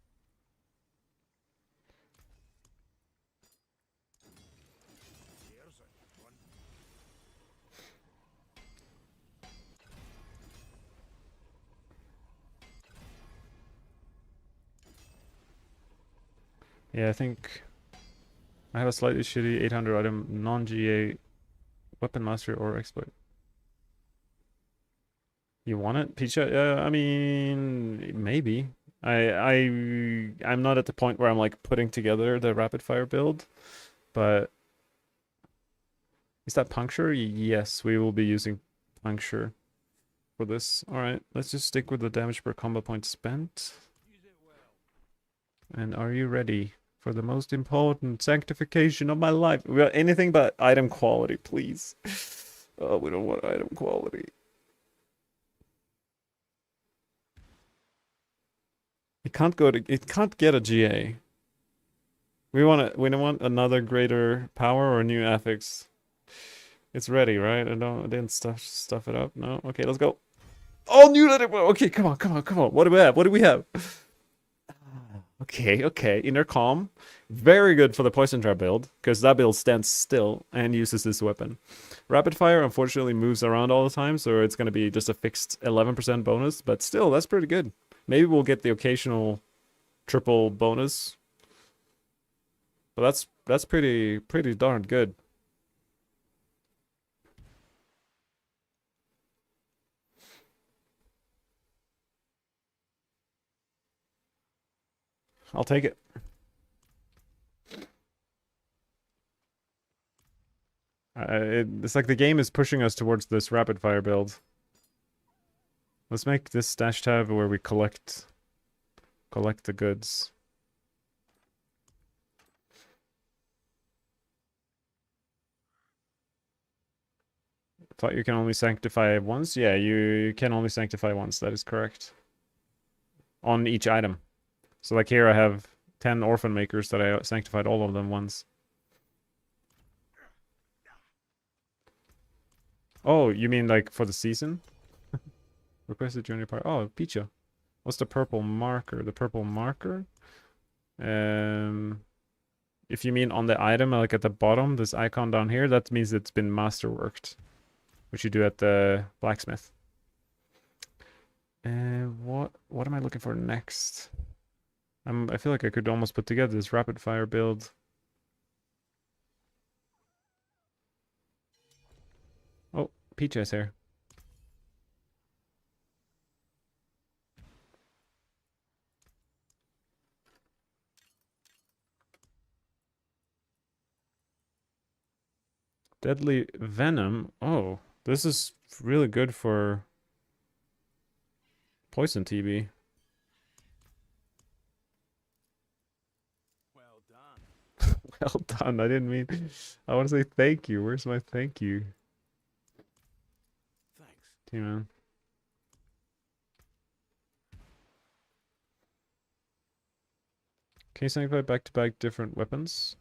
A: Yeah, I think I have a slightly shitty 800 item non-GA weapon master or exploit. You want it, Picha? I mean, maybe. I'm not at the point where I'm like putting together the rapid fire build, but is that puncture? Yes, we will be using puncture for this. All right, let's just stick with the damage per combo point spent. And are you ready for the most important sanctification of my life? We got anything but item quality, please. Oh, we don't want item quality. It can't get a GA. We don't want another greater power or new affix. It's ready, right? I didn't stuff it up. No? Okay, let's go. Oh, new letter. Okay, come on. What do we have? Okay. Inner calm. Very good for the poison trap build, because that build stands still and uses this weapon. Rapid fire unfortunately moves around all the time, so it's gonna be just a fixed 11% bonus, but still, that's pretty good. Maybe we'll get the occasional triple bonus. But that's pretty darn good. I'll take it. It's like the game is pushing us towards this rapid fire build. Let's make this stash tab where we collect the goods. Thought you can only sanctify once? Yeah, you can only sanctify once, that is correct. On each item. So like here I have 10 orphan makers that I sanctified all of them once. Oh, you mean like for the season? Requested junior part. Oh, Picha. What's the purple marker? The purple marker? If you mean on the item, like at the bottom, this icon down here, that means it's been masterworked. Which you do at the blacksmith. What am I looking for next? I feel like I could almost put together this rapid fire build. Oh, Peach is here. Deadly Venom. Oh, this is really good for Poison TB. Well done. I didn't mean. I want to say thank you. Where's my thank you?
B: Thanks.
A: Man. Can you sanctify back-to-back different weapons?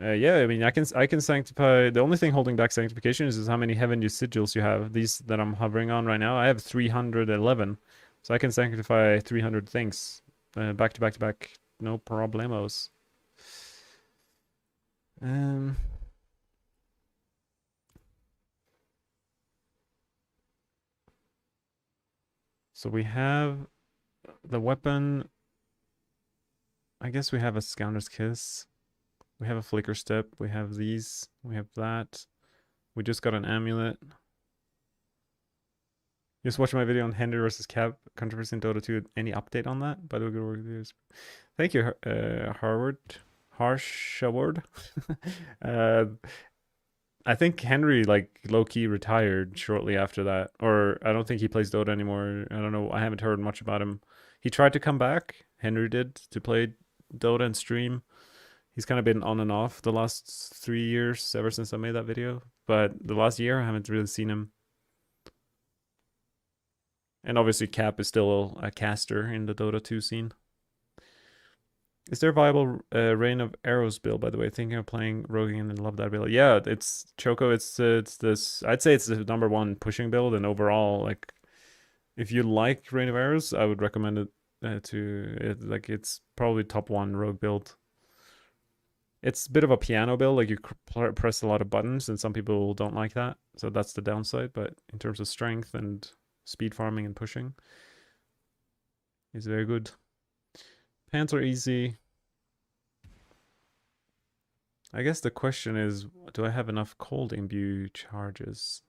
A: Yeah, I mean, I can sanctify. The only thing holding back sanctification is how many heavenly sigils you have. These that I'm hovering on right now, I have 311, so I can sanctify 300 things, back to back to back, no problemos. Um. So we have the weapon. I guess we have a Scoundrel's Kiss. We have a Flicker Step. We have these. We have that. We just got an amulet. Just watch my video on Henry versus Cap controversy in Dota 2. Any update on that? By the way, good work. Thank you, Harward. Harshaward. uh, I think Henry like low key retired shortly after that, or I don't think he plays Dota anymore. I don't know. I haven't heard much about him. He tried to come back. Henry did to play Dota and stream. He's kind of been on and off the last 3 years ever since I made that video. But the last year, I haven't really seen him. And obviously, Cap is still a caster in the Dota 2 scene. Is there a viable Rain of Arrows build, by the way? Thinking of playing Rogue and love that build. Yeah, it's Choco. It's this. I'd say it's the #1 pushing build, and overall, like, if you like Rain of Arrows, I would recommend it like it's probably top 1 Rogue build. It's a bit of a piano build, like you press a lot of buttons, and some people don't like that, so that's the downside. But in terms of strength and speed farming and pushing, it's very good. Pants are easy. I guess the question is, do I have enough cold imbue charges?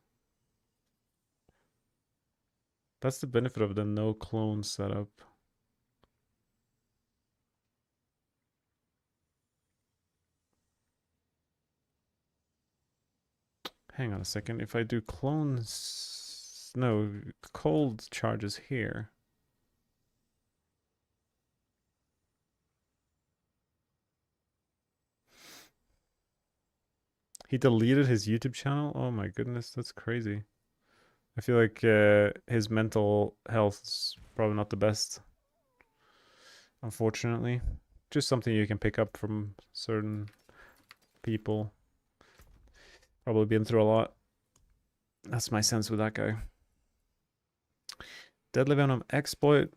A: That's the benefit of the no clone setup. Hang on a second. If I do clones, no, cold charges here. He deleted his YouTube channel? Oh my goodness, that's crazy. I feel like his mental health is probably not the best, unfortunately. Just something you can pick up from certain people. Probably been through a lot. That's my sense with that guy. Deadly Venom exploit.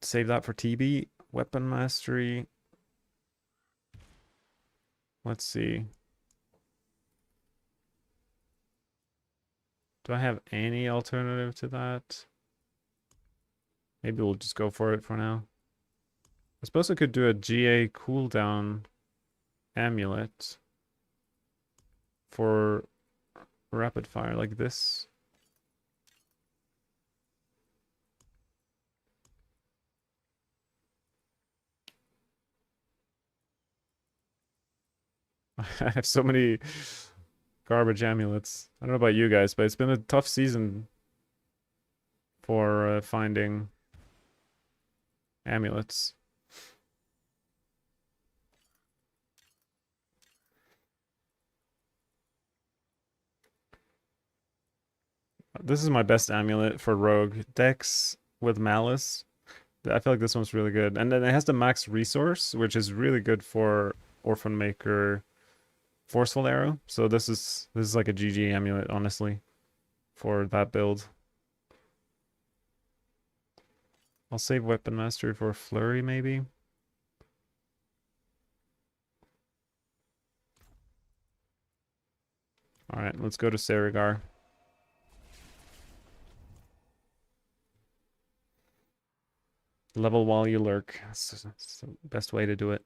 A: Save that for TB. Weapon mastery. Let's see. Do I have any alternative to that? Maybe we'll just go for it for now. I suppose I could do a GA cooldown amulet for rapid fire like this. I have so many garbage amulets. I don't know about you guys, but it's been a tough season for finding amulets. This is my best amulet for Rogue. Dex with Malice. I feel like this one's really good. And then it has the max resource, which is really good for Orphan Maker Forceful Arrow. So this is like a GG amulet, honestly, for that build. I'll save Weapon Mastery for Flurry, maybe. Alright, let's go to Sarigar. Level while you lurk. That's the best way to do it.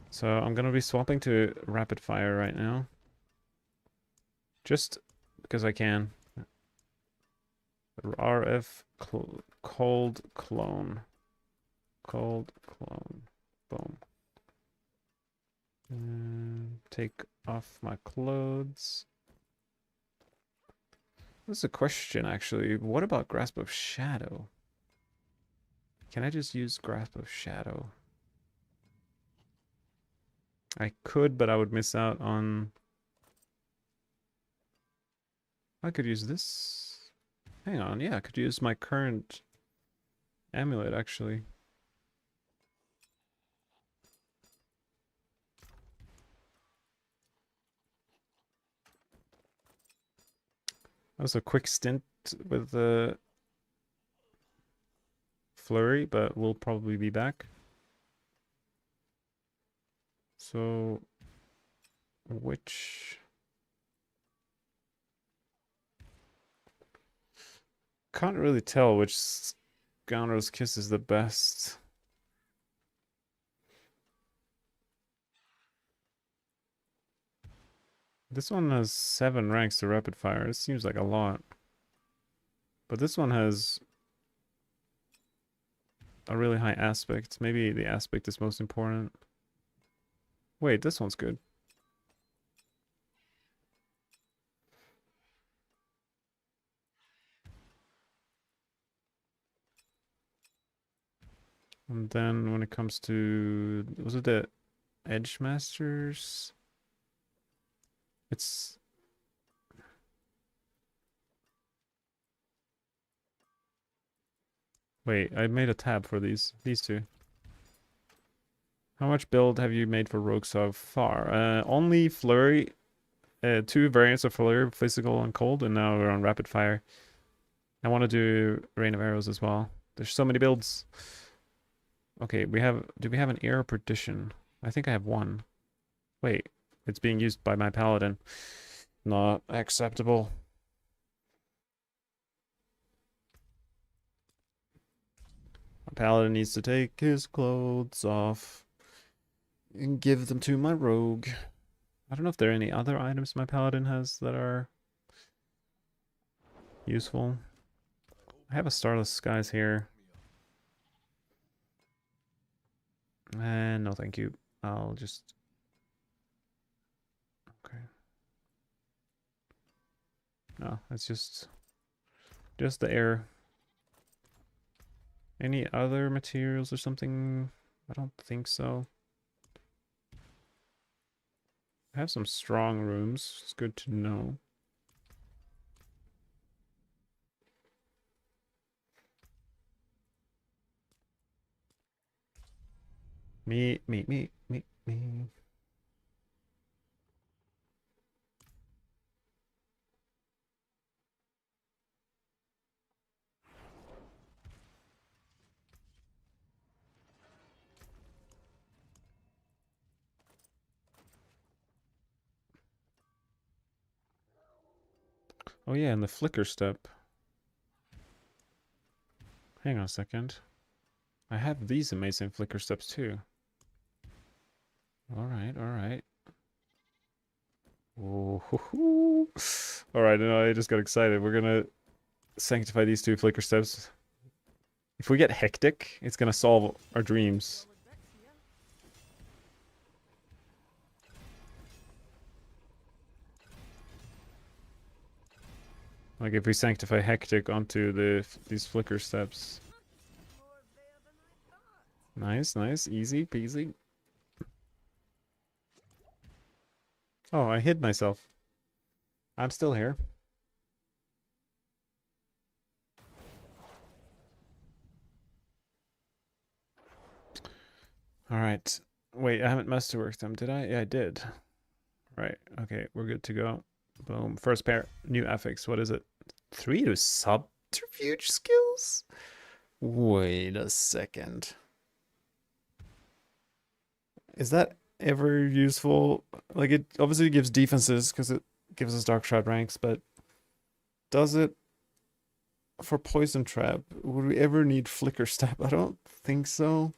A: So I'm going to be swapping to Rapid Fire right now. Just because I can. RF Cold Clone. Cold Clone. Boom. And take off my clothes. That's a question, actually. What about Grasp of Shadow? Can I just use Grasp of Shadow? I could, but I would miss out on... I could use this. Hang on, yeah, I could use my current amulet, actually. That was a quick stint with the flurry, but we'll probably be back. So, which... Can't really tell which Scoundrel's Kiss is the best. This one has 7 ranks to rapid fire. It seems like a lot. But this one has a really high aspect. Maybe the aspect is most important. Wait, this one's good. And then when it comes to... Was it the Edge Masters? It's... Wait, I made a tab for these two. How much build have you made for Rogue so far? Only Flurry. 2 variants of Flurry, physical and cold, and now we're on rapid fire. I want to do Rain of Arrows as well. There's so many builds. Okay, do we have an air perdition? I think I have one. Wait, it's being used by my paladin. Not acceptable. My paladin needs to take his clothes off and give them to my rogue. I don't know if there are any other items my paladin has that are useful. I have a Starless Skies here. No, thank you. I'll just... Okay. No, it's just the air. Any other materials or something? I don't think so. I have some strong rooms. It's good to know. Me. Oh yeah, and the flicker step. Hang on a second. I have these amazing flicker steps too. Alright. Oh, alright, no, I just got excited. We're gonna sanctify these 2 flicker steps. If we get hectic, it's gonna solve our dreams. Like if we sanctify hectic onto these flicker steps. Nice, easy peasy. Oh, I hid myself. I'm still here. Alright. Wait, I haven't masterworked them, did I? Yeah, I did. Right, okay, we're good to go. Boom. First pair, new affix. What is it? 3 to subterfuge skills? Wait a second. Is that ever useful? Like, it obviously gives defenses because it gives us Dark Shroud ranks, but does it for Poison Trap? Would we ever need Flicker Step? I don't think so.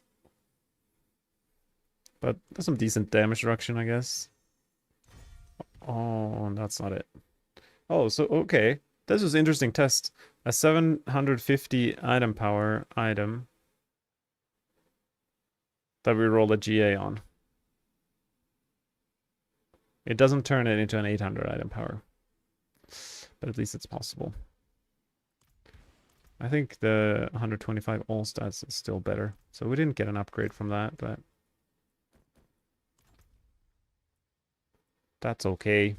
A: But there's some decent damage reduction, I guess. Oh, that's not it. Oh, so, okay. This was an interesting test. A 750 item power item that we rolled a GA on. It doesn't turn it into an 800 item power. But at least it's possible. I think the 125 all stats is still better. So we didn't get an upgrade from that, but... That's okay.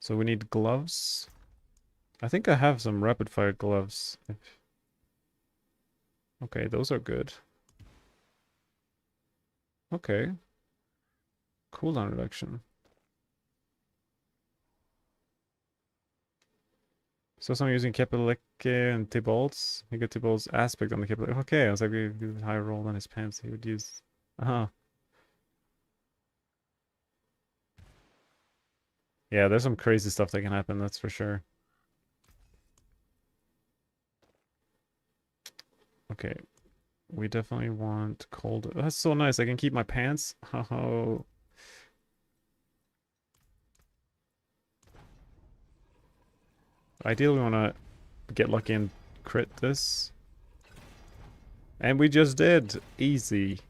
A: So we need gloves. I think I have some rapid fire gloves. Okay, those are good. Okay. Cooldown reduction. So someone using Kepeleke and Tibalt's. He got Tibalt's aspect on the Kepeleke. Okay, I was like, with higher roll than his pants, he would use. Uh-huh. Yeah, there's some crazy stuff that can happen, that's for sure. Okay. We definitely want cold. That's so nice. I can keep my pants. Oh. Ideally, we want to get lucky and crit this. And we just did. Easy.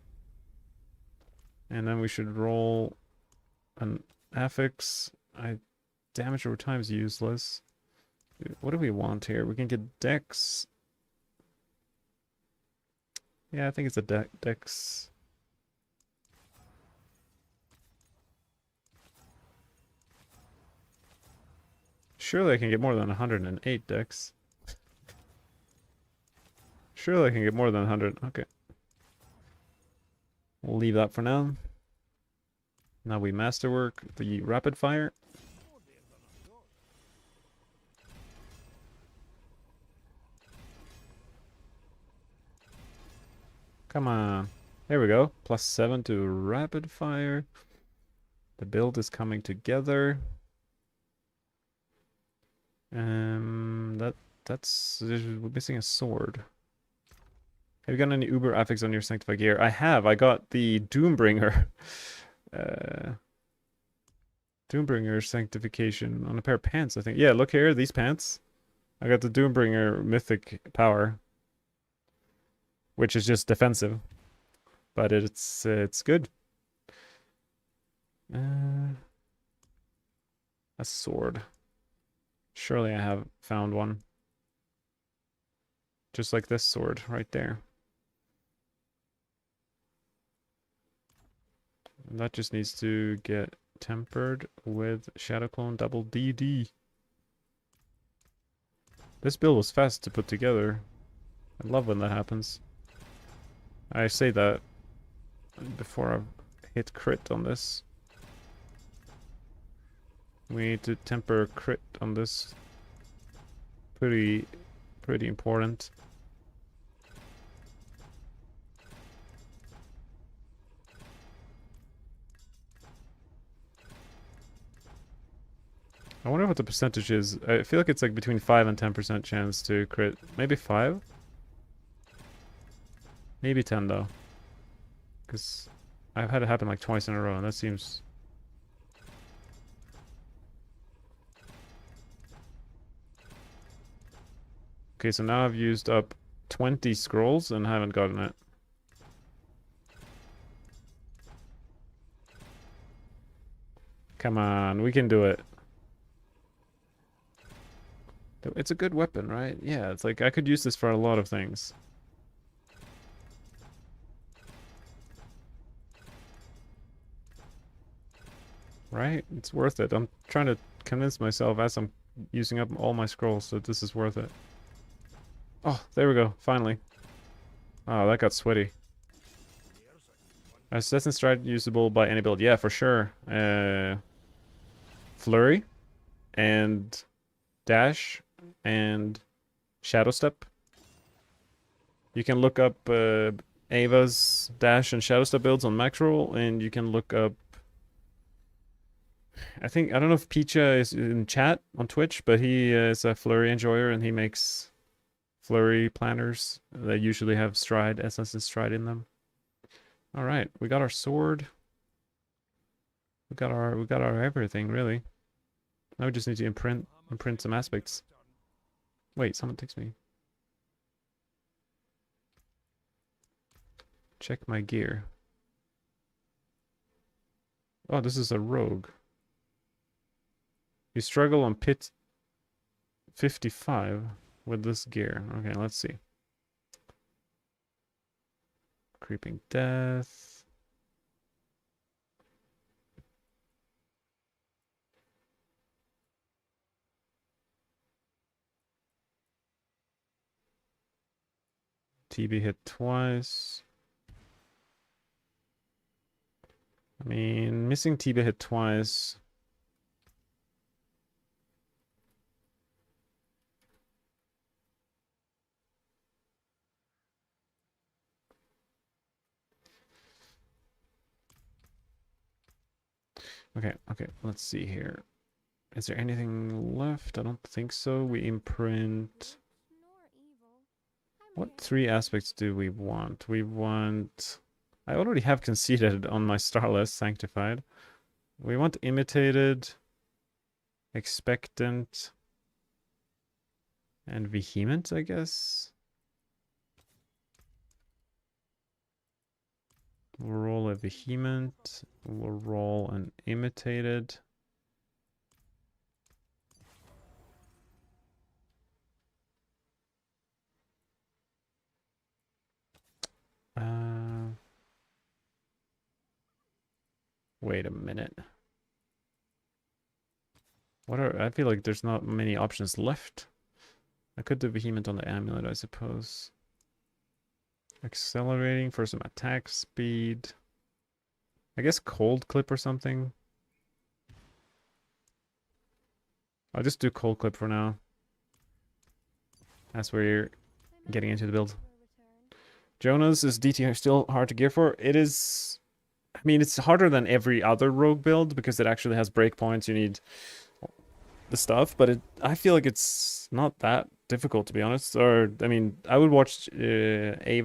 A: And then we should roll an affix. Damage over time is useless. What do we want here? We can get dex. Yeah, I think it's a dex. Surely I can get more than 108 dex. Surely I can get more than 100. Okay. We'll leave that for now. Now we masterwork the rapid fire. Come on. There we go. +7 to rapid fire. The build is coming together. We're missing a sword. Have you got any Uber affix on your sanctified gear? I have. I got the Doombringer. Doombringer sanctification on a pair of pants, I think. Yeah, look here, these pants. I got the Doombringer mythic power, which is just defensive, but it's good. A sword. Surely I have found one. Just like this sword right there. And that just needs to get tempered with Shadow Clone double DD. This build was fast to put together. I love when that happens. I say that before I've hit crit on this. We need to temper crit on this. Pretty important. I wonder what the percentage is. I feel like it's like between 5 and 10% chance to crit. Maybe 5? Maybe 10 though. Because I've had it happen like twice in a row and that seems... Okay, so now I've used up 20 scrolls and haven't gotten it. Come on, we can do it. It's a good weapon, right? Yeah, it's like I could use this for a lot of things. Right? It's worth it. I'm trying to convince myself as I'm using up all my scrolls that this is worth it. Oh, there we go. Finally. Oh, that got sweaty. Assassin's Stride usable by any build. Yeah, for sure. Flurry and dash and shadow step. You can look up Ava's dash and shadow step builds on max roll, and you can look up... I don't know if Picha is in chat on Twitch, but he is a flurry enjoyer and he makes flurry planners that usually have stride, Assassin's Stride in them. All right, we got our sword. We got our everything, really. Now we just need to imprint some aspects. Wait, someone texts me. Check my gear. Oh, this is a rogue. You struggle on pit 55 with this gear. Okay, let's see. Creeping Death. TB hit twice. I mean, missing TB hit twice. Okay, okay, let's see here. Is there anything left? I don't think so. We imprint. What 3 aspects do we want? We want... I already have conceded on my star list, Sanctified. We want Imitated, Expectant, and Vehement, I guess. We'll roll a Vehement. We'll roll an Imitated. Wait a minute. What are... I feel like there's not many options left. I could do Vehement on the Amulet, I suppose. Accelerating for some attack speed. I guess Cold Clip or something. I'll just do Cold Clip for now. As we're getting into the build. Jonas is DT still hard to gear for. It is... I mean, it's harder than every other rogue build because it actually has breakpoints. You need the stuff, but I feel like it's not that difficult, to be honest. Or, I mean, I would watch Avalin's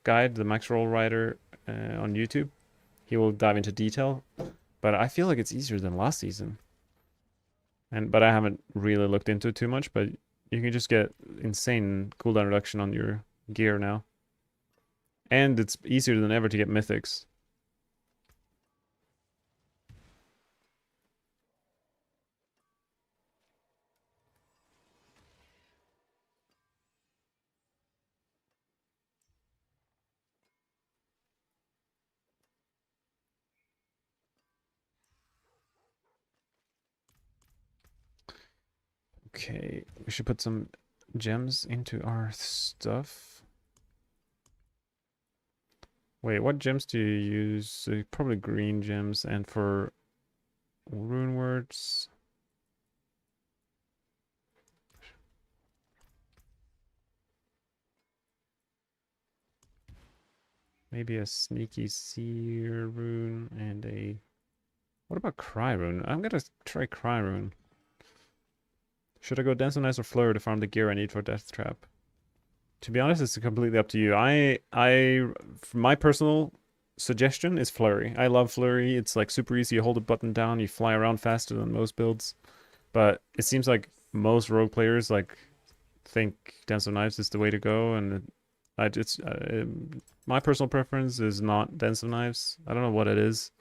A: guide, the Max Roll Rider, on YouTube. He will dive into detail, but I feel like it's easier than last season. But I haven't really looked into it too much, but you can just get insane cooldown reduction on your gear now. And it's easier than ever to get mythics. Okay, we should put some gems into our stuff. Wait, what gems do you use? Probably green gems, and for rune words. Maybe a sneaky seer rune and a... What about cry rune? I'm gonna try cry rune. Should I go Dance on Ice or Fleur to farm the gear I need for Death Trap? To be honest, it's completely up to you. My personal suggestion is Flurry. I love Flurry. It's like super easy. You hold a button down, you fly around faster than most builds. But it seems like most rogue players like think Dance of Knives is the way to go, and my personal preference is not Dance of Knives. I don't know what it is.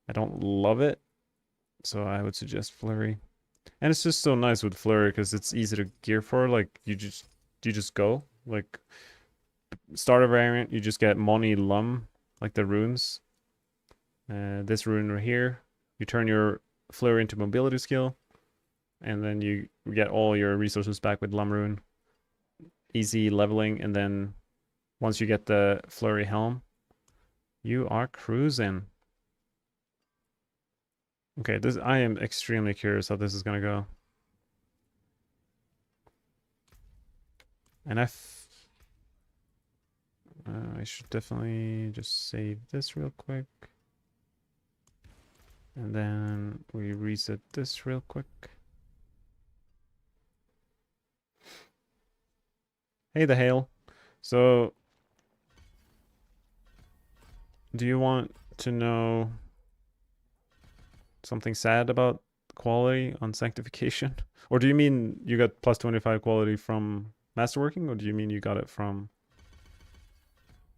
A: I don't love it, so I would suggest Flurry. And it's just so nice with Flurry because it's easy to gear for. Like you just go. Like starter variant, you just get Moni Lum, like the runes. This rune right here, you turn your Flurry into mobility skill, and then you get all your resources back with Lum rune. Easy leveling, and then once you get the Flurry helm, you are cruising. Okay, I am extremely curious how this is gonna go. And I should definitely just save this real quick. And then we reset this real quick. Hey, the hail. So, do you want to know something sad about quality on Sanctification? Or do you mean you got plus 25 quality from Masterworking? Or do you mean you got it from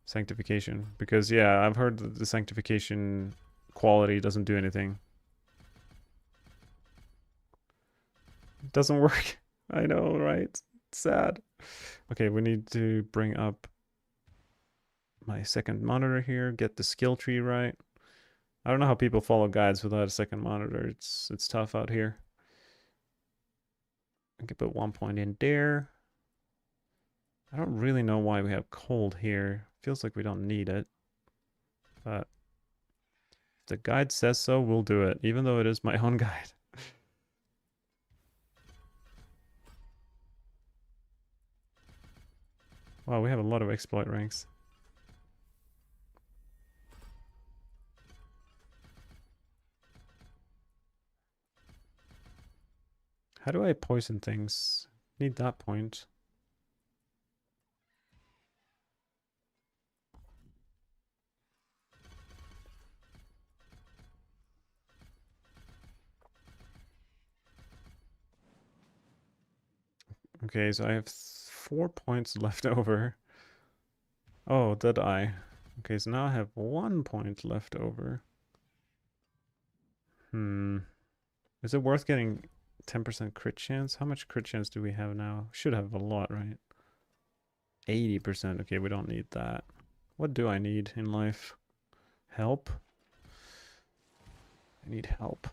A: Sanctification? Because, yeah, I've heard that the Sanctification quality doesn't do anything. It doesn't work. I know, right? It's sad. Okay, we need to bring up my second monitor here, get the skill tree right. I don't know how people follow guides without a second monitor. It's tough out here. I can put 1 point in there. I don't really know why we have cold here. Feels like we don't need it. But if the guide says so, we'll do it, even though it is my own guide. Wow, we have a lot of exploit ranks. How do I poison things? Need that point. Okay, so I have 4 points left over. Oh, did I? Okay, so now I have 1 point left over. Is it worth getting 10% crit chance? How much crit chance do we have now? Should have a lot, right? 80%. Okay, we don't need that. What do I need in life? Help? I need help.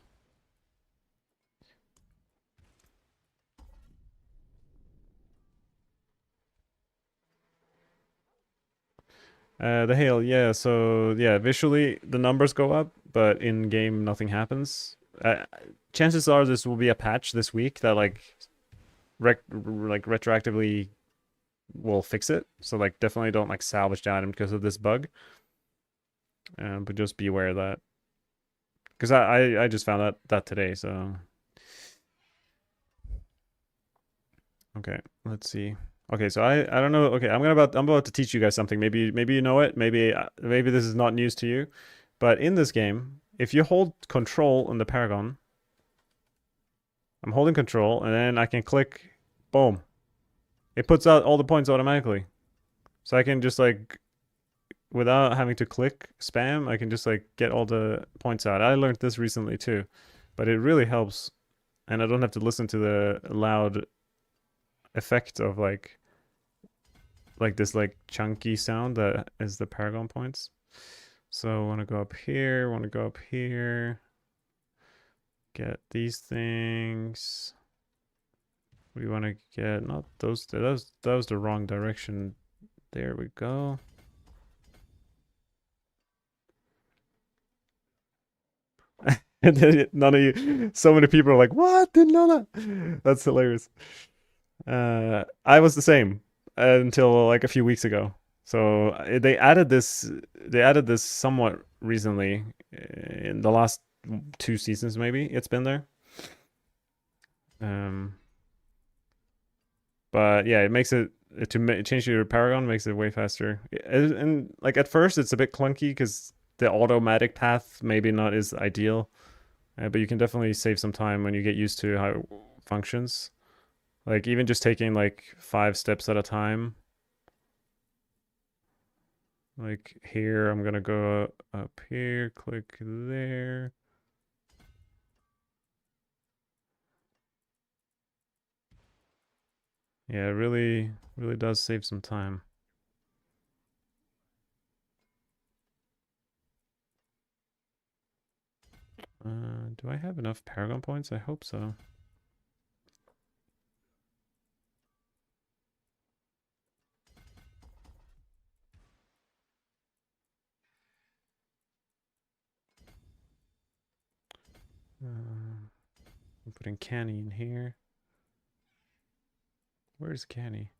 A: The hail, yeah, so yeah, visually the numbers go up, but in game nothing happens. Chances are this will be a patch this week that like retroactively will fix it. So like definitely don't like salvage the item because of this bug. But just be aware of that. Because I just found that today, so okay, let's see. Okay, so I don't know. Okay, I'm about to teach you guys something. Maybe you know it. Maybe this is not news to you. But in this game, if you hold control on the Paragon, I'm holding control and then I can click, boom. It puts out all the points automatically. So I can just like without having to click spam, I can just like get all the points out. I learned this recently too, but it really helps, and I don't have to listen to the loud effect of like this like chunky sound that is the Paragon points. So I want to go up here, want to go up here, get these things. We want to get not those. That was the wrong direction. There we go. None of you, so many people are like, what? Didn't know that. That's hilarious. I was the same until like a few weeks ago. So they added this somewhat recently in the last 2 seasons, maybe it's been there. But yeah, it makes it change your Paragon makes it way faster. And like at first it's a bit clunky because the automatic path maybe not is ideal. But you can definitely save some time when you get used to how it functions. Like even just taking like 5 steps at a time. Like here, I'm gonna go up here, click there. Yeah, it really does save some time. Do I have enough Paragon points? I hope so. I'm putting Canny in here. Where's Canny?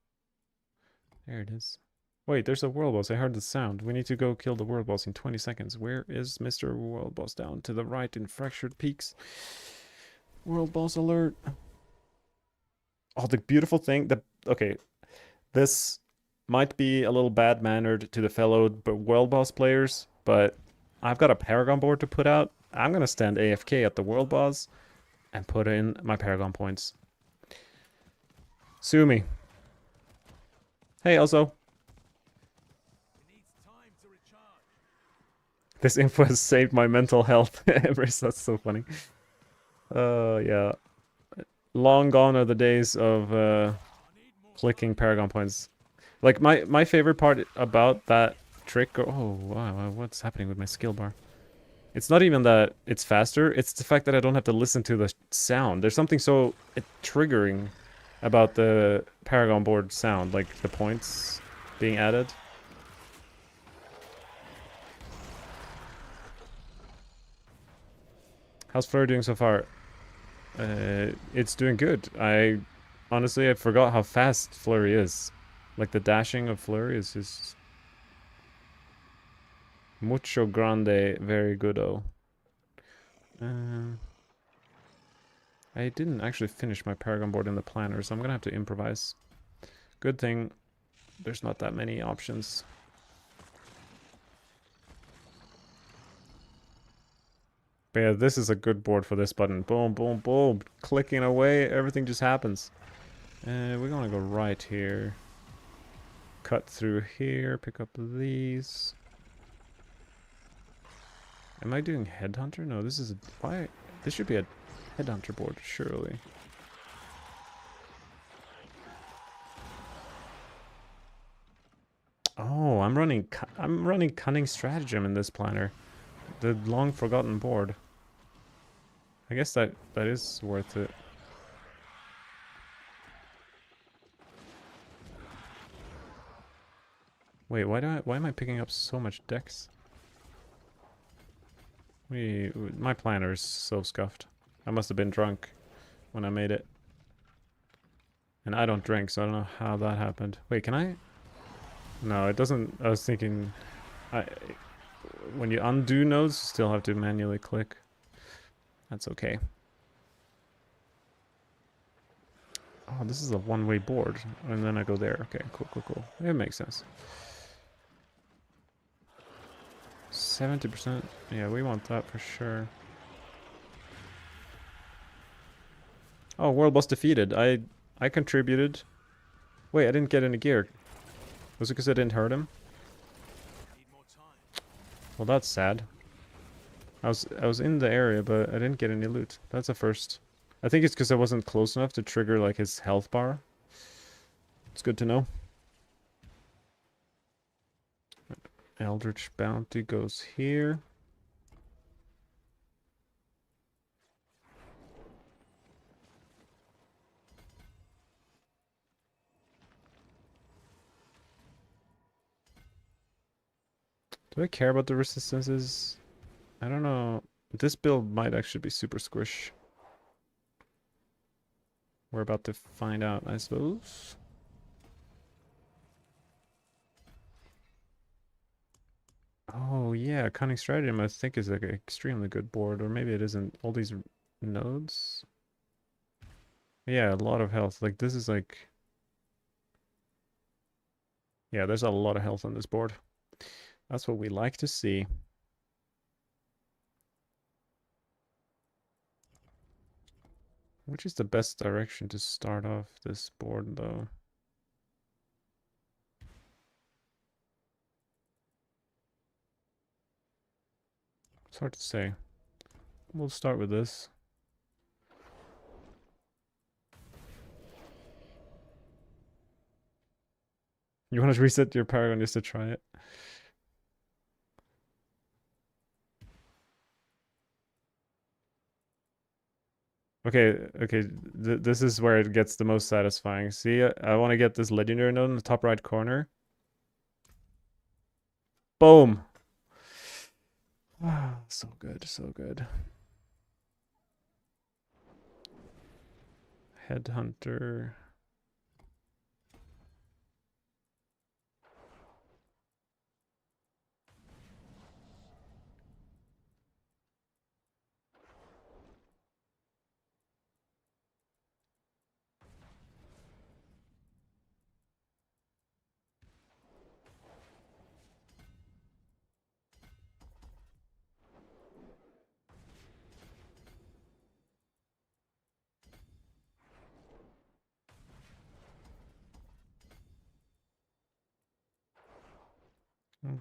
A: There it is. Wait, there's a world boss. I heard the sound. We need to go kill the world boss in 20 seconds. Where is Mr. World Boss? Down to the right in Fractured Peaks. World boss alert. Oh, the beautiful thing. Okay, this might be a little bad-mannered to the fellow world boss players, but I've got a Paragon board to put out. I'm gonna stand AFK at the world boss and put in my Paragon points. Sue me. Hey, also. This info has saved my mental health. Emrys, that's so funny. Yeah. Long gone are the days of clicking Paragon points. Like my favorite part about that trick. Oh wow, what's happening with my skill bar? It's not even that it's faster. It's the fact that I don't have to listen to the sound. There's something so triggering about the Paragon board sound, like the points being added. How's Fleur doing so far? It's doing good. Honestly, I forgot how fast Flurry is. Like the dashing of Flurry is just mucho grande, very good-o. I didn't actually finish my Paragon board in the planner, so I'm gonna have to improvise. Good thing there's not that many options. But yeah, this is a good board for this button. Boom, boom, boom. Clicking away, everything just happens. We're gonna go right here. Cut through here, pick up these. Am I doing Headhunter? No, this is a... Why? This should be a Headhunter board, surely. Oh, I'm running Cunning Stratagem in this planner. The long forgotten board. I guess that is worth it. Wait, why am I picking up so much decks? My planner is so scuffed. I must have been drunk when I made it. And I don't drink, so I don't know how that happened. Wait, can I? No, it doesn't. I was thinking, when you undo nodes, you still have to manually click. That's okay. Oh, this is a one-way board, and then I go there. Okay, cool. It makes sense. 70%. Yeah, we want that for sure. Oh, world boss defeated. I contributed. Wait, I didn't get any gear. Was it because I didn't hurt him?
B: Need more time.
A: Well, that's sad. I was in the area, but I didn't get any loot. That's a first. I think it's because I wasn't close enough to trigger like his health bar. It's good to know. Eldritch Bounty goes here. Do I care about the resistances? I don't know. This build might actually be super squish. We're about to find out, I suppose. Oh yeah, Cunning Stratagem I think is like an extremely good board, or maybe it isn't. All these nodes? Yeah, a lot of health. Like this is like... Yeah, there's a lot of health on this board. That's what we like to see. Which is the best direction to start off this board, though? It's hard to say. We'll start with this. You want to reset your Paragon just to try it? Okay, this is where it gets the most satisfying. See, I want to get this legendary node in the top right corner. Boom! Ah, so good, so good. Headhunter. Oh.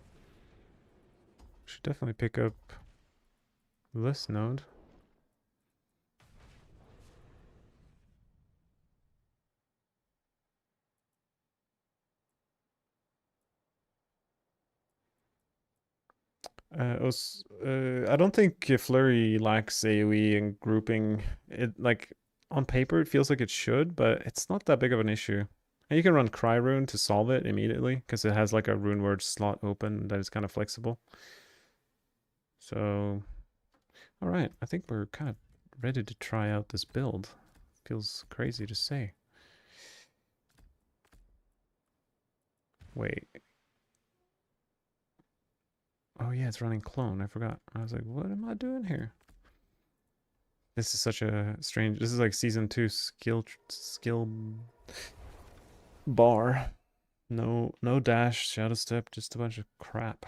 A: Should definitely pick up this node. I don't think Flurry lacks AoE and grouping. It like on paper it feels like it should, but it's not that big of an issue. And you can run Cry Rune to solve it immediately, because it has like a rune word slot open that is kind of flexible. So, alright, I think we're kind of ready to try out this build. Feels crazy to say. Wait. Oh yeah, it's running clone. I forgot. I was like, what am I doing here? This is such a strange... This is like season 2 skill bar. No dash, shadow step, just a bunch of crap.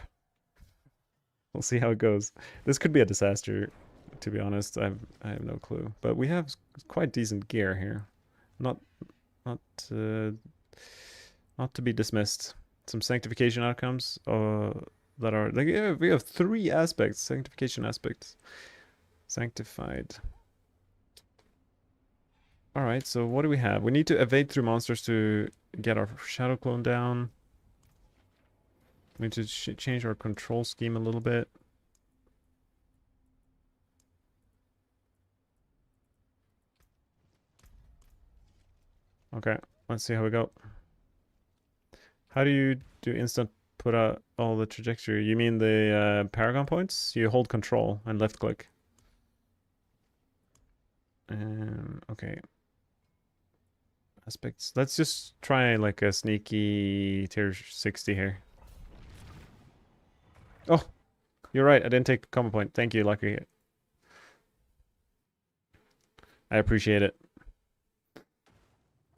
A: We'll see how it goes. This could be a disaster, to be honest. I have no clue. But we have quite decent gear here. Not to be dismissed. Some sanctification outcomes that are like, yeah, we have 3 aspects, sanctification aspects. Sanctified. Alright, so what do we have? We need to evade through monsters to get our shadow clone down. We need to change our control scheme a little bit. Okay, let's see how we go. How do you do instant put out all the trajectory? You mean the Paragon points? You hold control and left click. Okay. Aspects. Let's just try like a sneaky tier 60 here. Oh, you're right. I didn't take combo point. Thank you, Lucky. I appreciate it.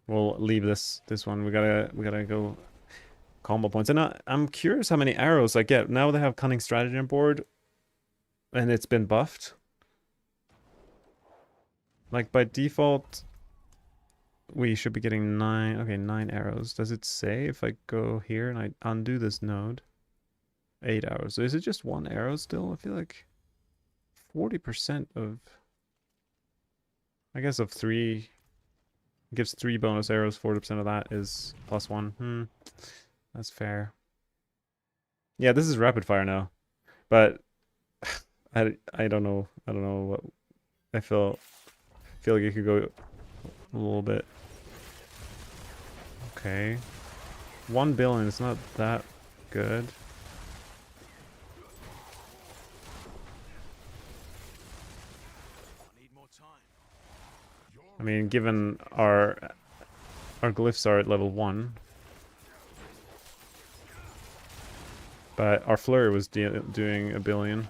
A: We'll leave this one. We gotta go combo points. And I'm curious how many arrows I get. Now they have Cunning Strategy on board and it's been buffed. Like by default, we should be getting 9. Okay, 9 arrows. Does it say if I go here and I undo this node? 8 arrows. So is it just 1 arrow still? I feel like 40% of... I guess of 3... gives 3 bonus arrows. 40% of that is +1. That's fair. Yeah, this is rapid fire now. But... I don't know. I don't know what... I feel like it could go a little bit. Okay. 1 billion is not that good. I mean, given our glyphs are at level 1. But our flurry was doing 1 billion.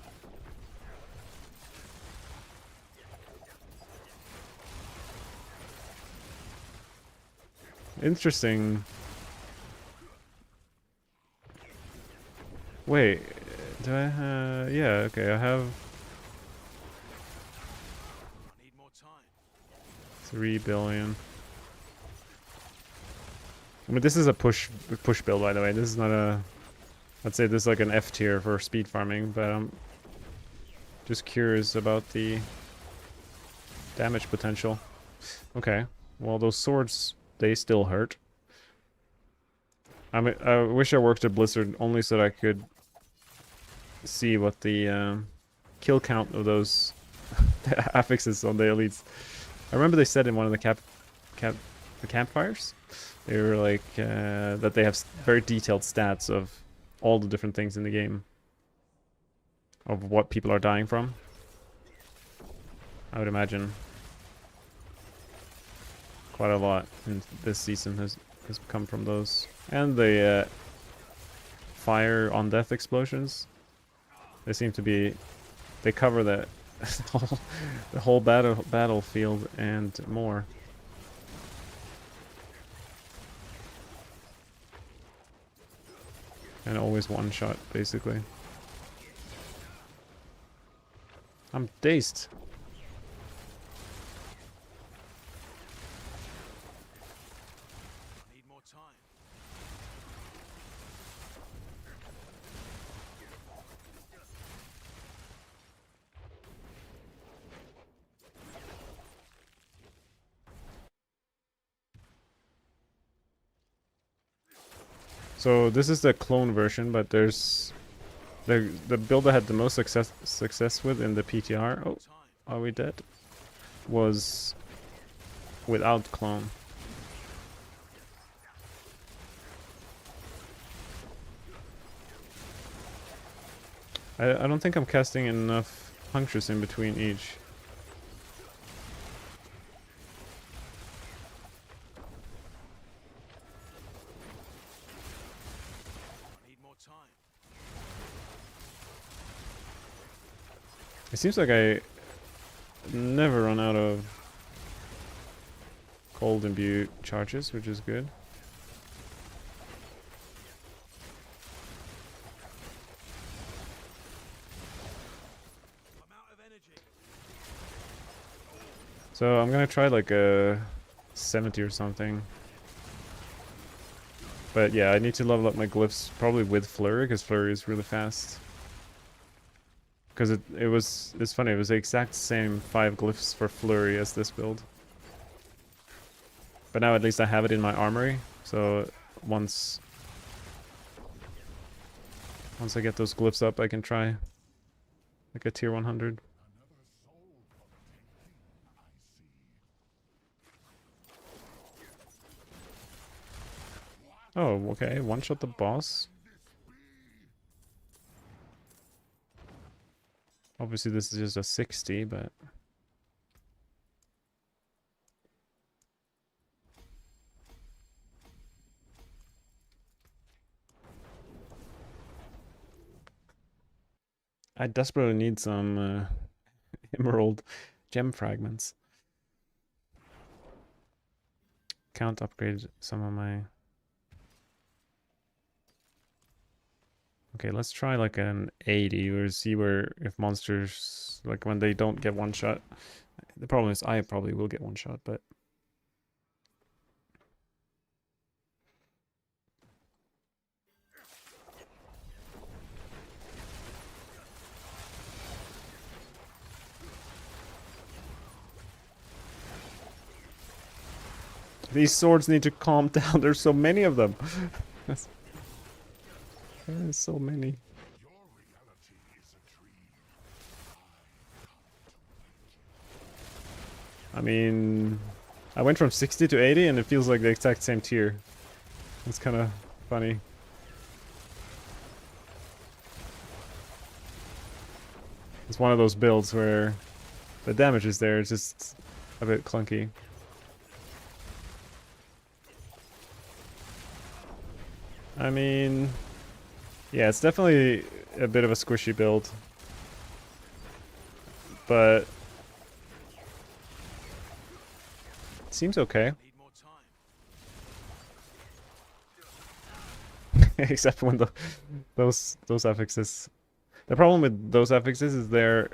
A: Interesting. Wait, do I have... Yeah, okay, I have... 3 billion. I mean, this is a push build, by the way. This is not a... I'd say this is like an F tier for speed farming, but I'm just curious about the damage potential. Okay, well, those swords, they still hurt. I mean, I wish I worked at Blizzard only so that I could see what the kill count of those affixes on the elites. I remember they said in one of the campfires, they were like that they have very detailed stats of all the different things in the game, of what people are dying from. I would imagine quite a lot in this season has come from those, and the fire on death explosions. They seem to be, they cover the the whole battlefield and more. And always one shot, basically. I'm dazed.
B: Need more time.
A: So this is the clone version, but there's the build I had the most success with in the PTR. Oh, are we dead? Was without clone. I don't think I'm casting enough punctures in between each.
B: I need more time.
A: It seems like I never run out of cold imbue charges, which is good.
B: I'm out of energy.
A: So I'm gonna try like a 70 or something. But yeah, I need to level up my glyphs probably with Flurry, because Flurry is really fast. Because it's funny, it was the exact same 5 glyphs for Flurry as this build. But now at least I have it in my armory, so once I get those glyphs up, I can try like a tier 100. Oh, okay, one-shot the boss. Obviously this is just a 60, but... I desperately need some emerald gem fragments. Can't upgrade some of my... Okay, let's try like an 80 or see where if monsters, like when they don't get one shot. The problem is I probably will get one shot, but... These swords need to calm down, there's so many of them. There's so many. I mean, I went from 60 to 80 and it feels like the exact same tier. It's kind of funny. It's one of those builds where the damage is there, it's just a bit clunky. I mean, yeah, it's definitely a bit of a squishy build. But it seems okay.
B: I need more time.
A: Except when those affixes. The problem with those affixes is they're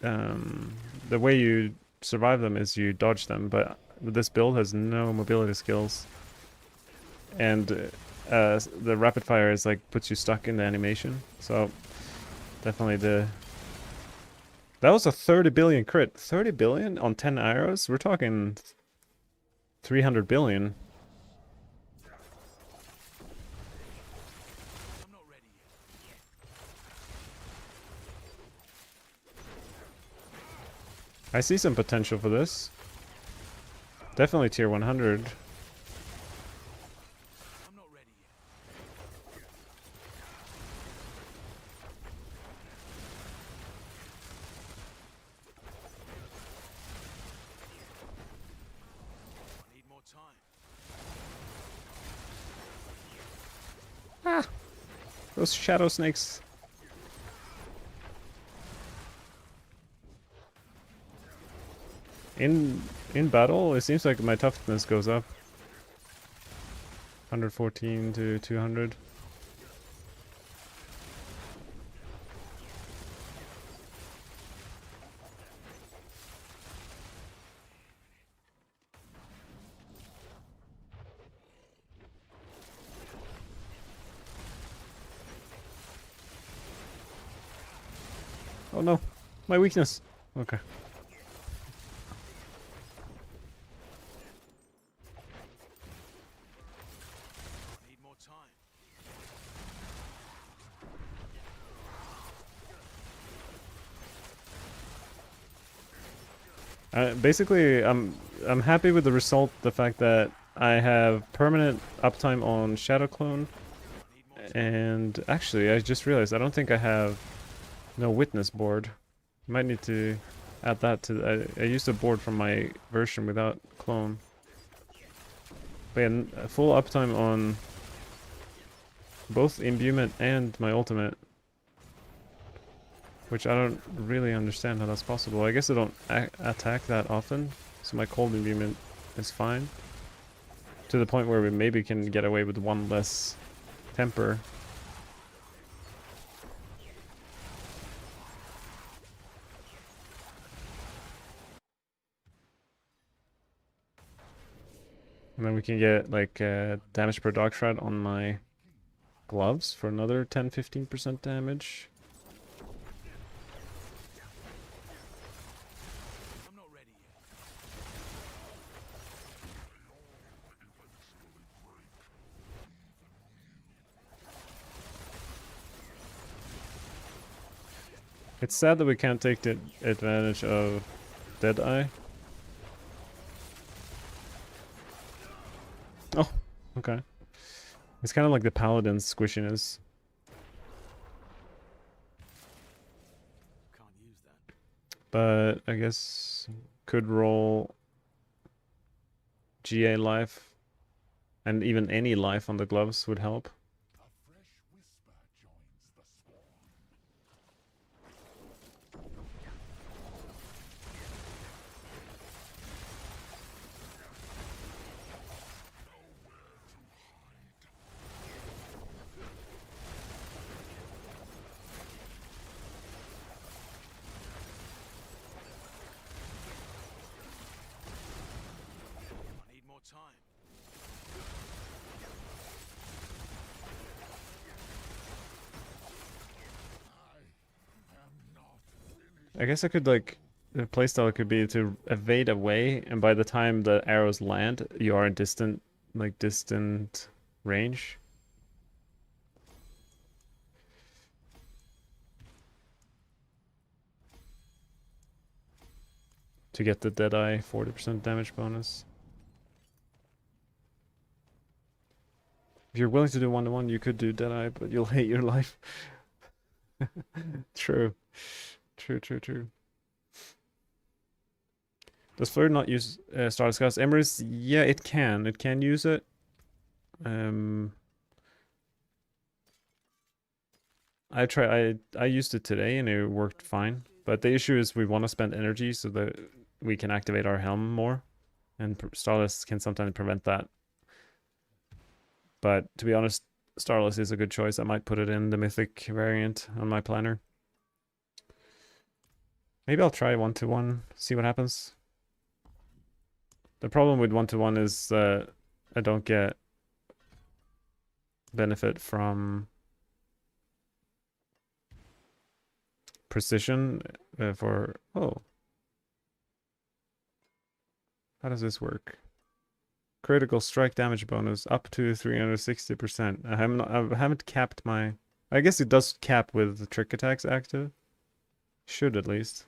A: the way you survive them is you dodge them, but this build has no mobility skills. And the rapid fire is like puts you stuck in the animation. So definitely that was a 30 billion crit. 30 billion on 10 arrows? We're talking 300 billion.
B: I'm not ready yet.
A: I see some potential for this. Definitely tier 100.
B: I'm not ready yet. I need more time.
A: Those shadow snakes. In battle, it seems like my toughness goes up. 114 to 200. Oh no, my weakness. Okay.
B: I need more time.
A: Basically, I'm happy with the result. The fact that I have permanent uptime on Shadow Clone, and actually, I just realized I don't think I have no witness board. Might need to add that to. I used a board from my version without clone. But yeah, full uptime on both imbuement and my ultimate. Which I don't really understand how that's possible. I guess I don't attack that often, so my cold imbuement is fine. To the point where we maybe can get away with one less temper. And then we can get like damage per dog shred on my gloves for another 10-15% damage.
B: I'm not ready yet.
A: It's sad that we can't take the advantage of Deadeye. Oh, okay. It's kind of like the Paladin's squishiness.
B: Can't use that.
A: But I guess could roll GA life and even any life on the gloves would help.
C: A fresh whisper joins the swarm.
B: I need more time.
A: I guess I could like the playstyle could be to evade away, and by the time the arrows land, you are in distant range. To get the Deadeye 40% damage bonus. If you're willing to do 1-to-1, you could do Deadeye, but you'll hate your life. True. True. Does Fleur not use Star Disguise? Emrys, yeah, it can. It can use it. I used it today and it worked fine. But the issue is we want to spend energy so that we can activate our helm more. And Starless can sometimes prevent that. But to be honest, Starless is a good choice. I might put it in the Mythic variant on my planner. Maybe I'll try 1-to-1, see what happens. The problem with 1-to-1 is I don't get benefit from precision for... Oh. How does this work? Critical strike damage bonus up to 360%. I haven't capped my... I guess it does cap with the trick attacks active. Should at least.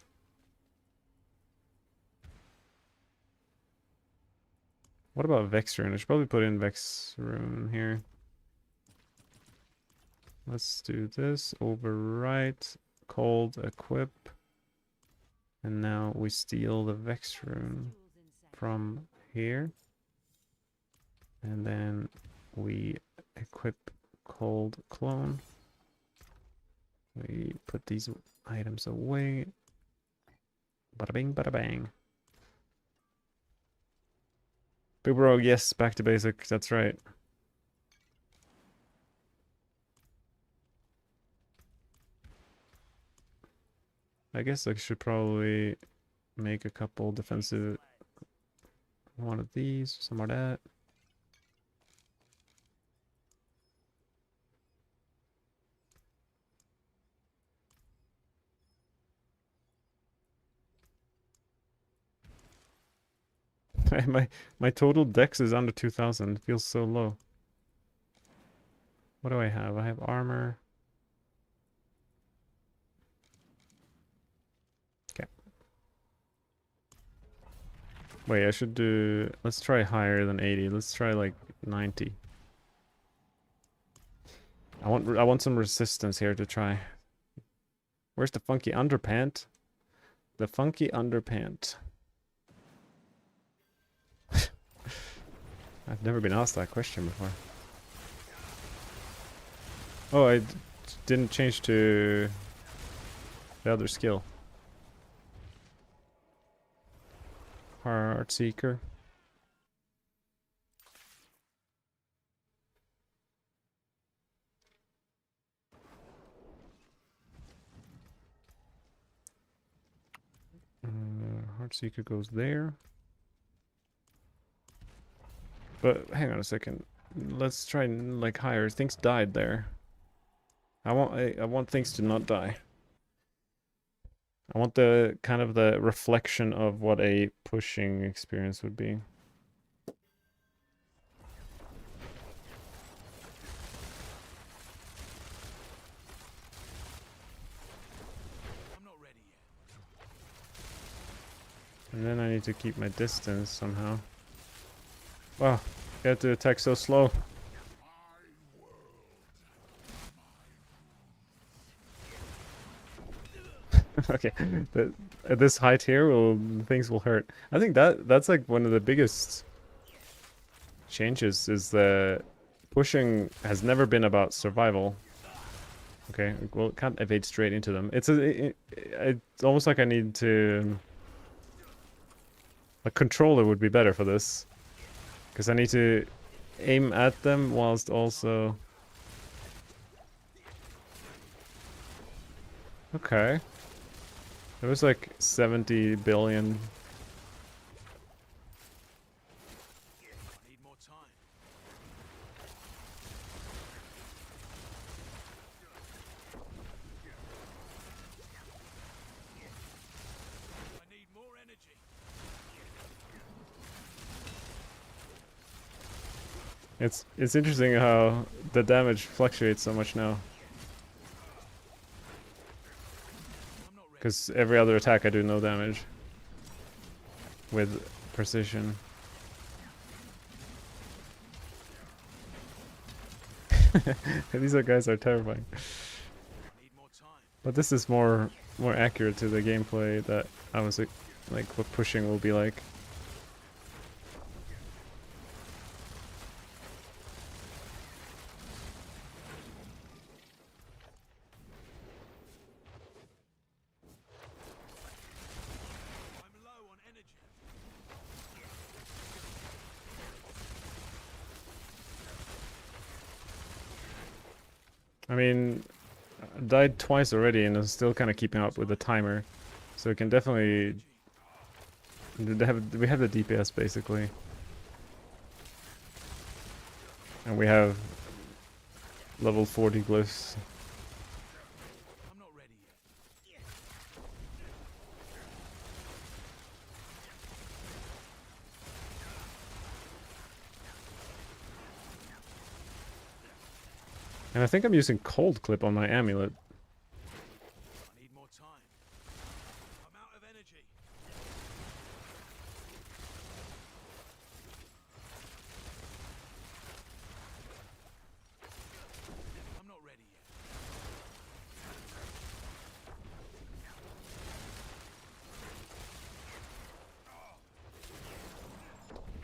A: What about Vex Rune? I should probably put in Vex Rune here. Let's do this. Overwrite. Cold equip. And now we steal the Vex Rune from here. And then we equip Cold Clone. We put these items away. Bada bing, bada bang. Big Bro, yes, back to basic. That's right. I guess I should probably make a couple defensive. One of these, some more of that. my total dex is under 2,000. It feels so low. What do I have? I have armor. Wait, I should do... Let's try higher than 80. Let's try like 90. I want some resistance here to try. Where's the funky underpant? The funky underpant. I've never been asked that question before. Oh, I didn't change to the other skill. Heart Seeker. Heart Seeker goes there. But hang on a second. Let's try like higher. Things died there. I want things to not die. I want the kind of the reflection of what a pushing experience would be.
B: I'm not ready yet.
A: And then I need to keep my distance somehow. Wow, you have to attack so slow. Okay, but at this height here, things will hurt. I think that's like one of the biggest changes is the pushing has never been about survival. Okay, well, can't evade straight into them. It's almost like I need to... A controller would be better for this. Because I need to aim at them whilst also... Okay. There was like 70 billion.
B: I need more time. I need more energy.
A: It's interesting how the damage fluctuates so much now. Because every other attack I do no damage. With precision. These guys are terrifying.
B: I need more time.
A: But this is more accurate to the gameplay that I was like what pushing will be like.
B: I'm low on energy.
A: I mean, I died twice already and I'm still kind of keeping up with the timer. So we can definitely... We have the DPS basically. And we have level 40 glyphs.
B: I'm not ready yet.
A: And I think I'm using cold clip on my amulet.
B: I need more time. I'm out of energy. I'm not ready yet.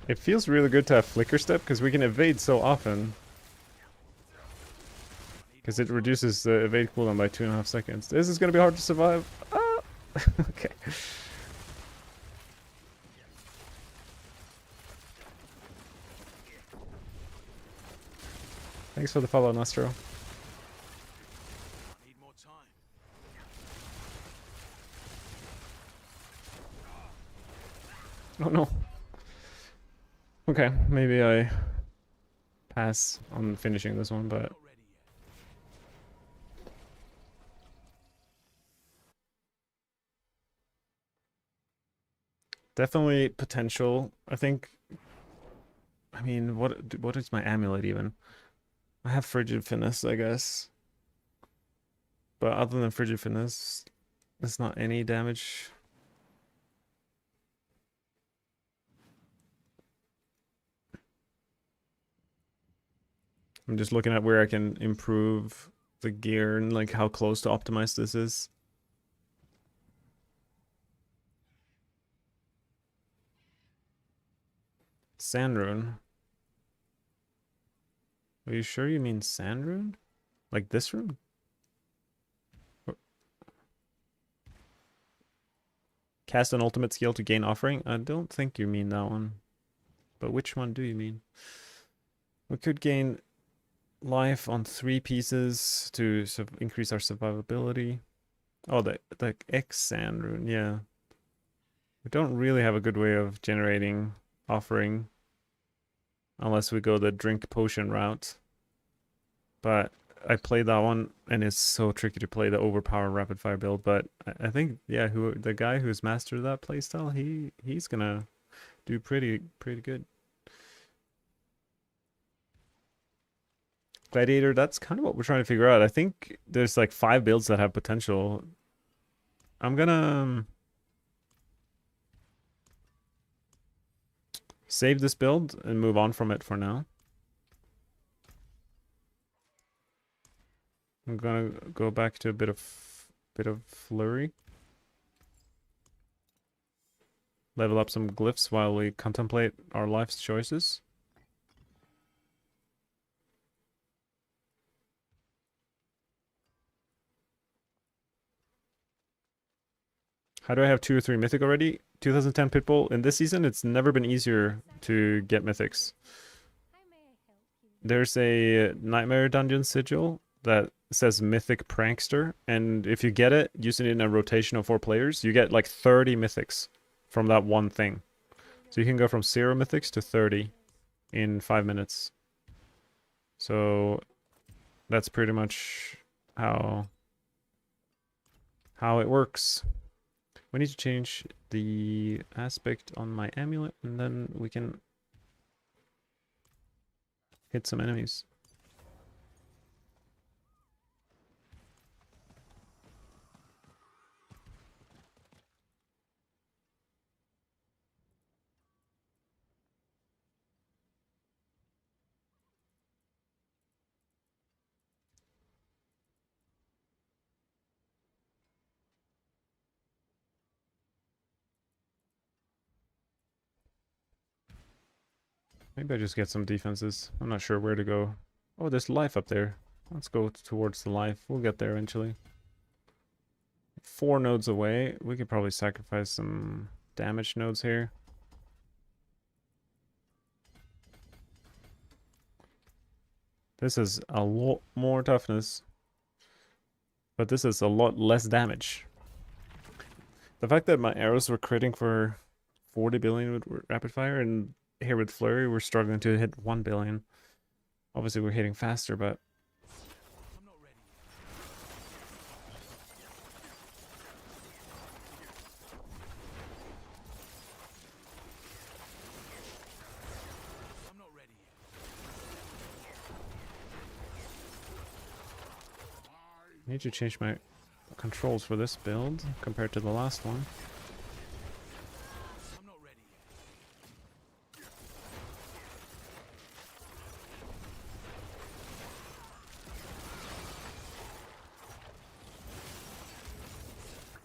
A: It feels really good to have flicker step because we can evade so often. Because it reduces the evade cooldown by 2.5 seconds. This is gonna be hard to survive. Ah! Okay. Thanks for the follow, Nostro.
B: I need more time.
A: Oh no. Okay, maybe I pass on finishing this one, but...
B: Not ready yet.
A: Definitely potential. I think... I mean, what is my amulet even? I have Frigid Finesse, I guess. But other than Frigid Finesse, there's not any damage. I'm just looking at where I can improve the gear and like how close to optimize this is. Sand rune. Are you sure you mean sand rune? Like this rune? Cast an ultimate skill to gain offering? I don't think you mean that one. But which one do you mean? We could gain life on 3 pieces to increase our survivability. Oh, the X sand rune, yeah. We don't really have a good way of generating offering unless we go the drink potion route. But I played that one and it's so tricky to play the overpower rapid fire build. But I think, yeah, the guy who's mastered that playstyle, he's gonna do pretty good. Gladiator, that's kind of what we're trying to figure out. I think there's like 5 builds that have potential. I'm gonna save this build and move on from it for now. I'm gonna go back to a bit of flurry. Level up some glyphs while we contemplate our life's choices. How do I have 2 or 3 mythic already? 2010 Pitbull. In this season, it's never been easier to get mythics. There's a Nightmare Dungeon sigil that says Mythic Prankster, and if you get it, using it in a rotation of 4 players, you get like 30 mythics from that one thing. So you can go from 0 mythics to 30 in 5 minutes. So that's pretty much how it works. We need to change the aspect on my amulet, and then we can hit some enemies. Maybe I just get some defenses. I'm not sure where to go. Oh, there's life up there. Let's go towards the life. We'll get there eventually. 4 nodes away. We could probably sacrifice some damage nodes here. This is a lot more toughness. But this is a lot less damage. The fact that my arrows were critting for 40 billion with rapid fire, and here with flurry we're struggling to hit 1 billion. Obviously we're hitting faster, but
B: I'm not ready. I'm not ready yet.
A: I need to change my controls for this build compared to the last one.
B: I'm not ready yet.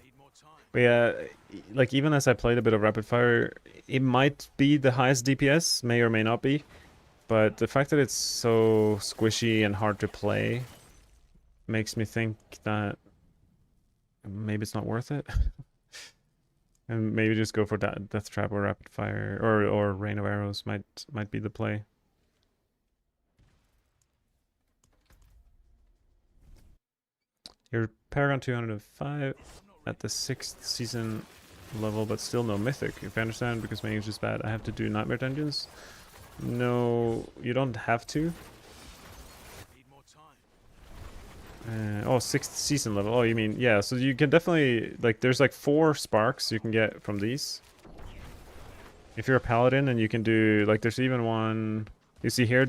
B: Need more time.
A: But yeah, like even as I played a bit of rapid fire, it might be the highest DPS, may or may not be. But the fact that it's so squishy and hard to play makes me think that maybe it's not worth it. And maybe just go for that death trap or rapid fire or rain of arrows might be the play. You're Paragon 205 at the 6th season level, but still no mythic, if I understand, because my English is bad. I have to do Nightmare Dungeons? No, you don't have to.
B: Need more time.
A: Oh, 6th season level. Oh, you mean, yeah, so you can definitely, like, there's like 4 sparks you can get from these. If you're a paladin, and you can do, like, there's even one, you see here,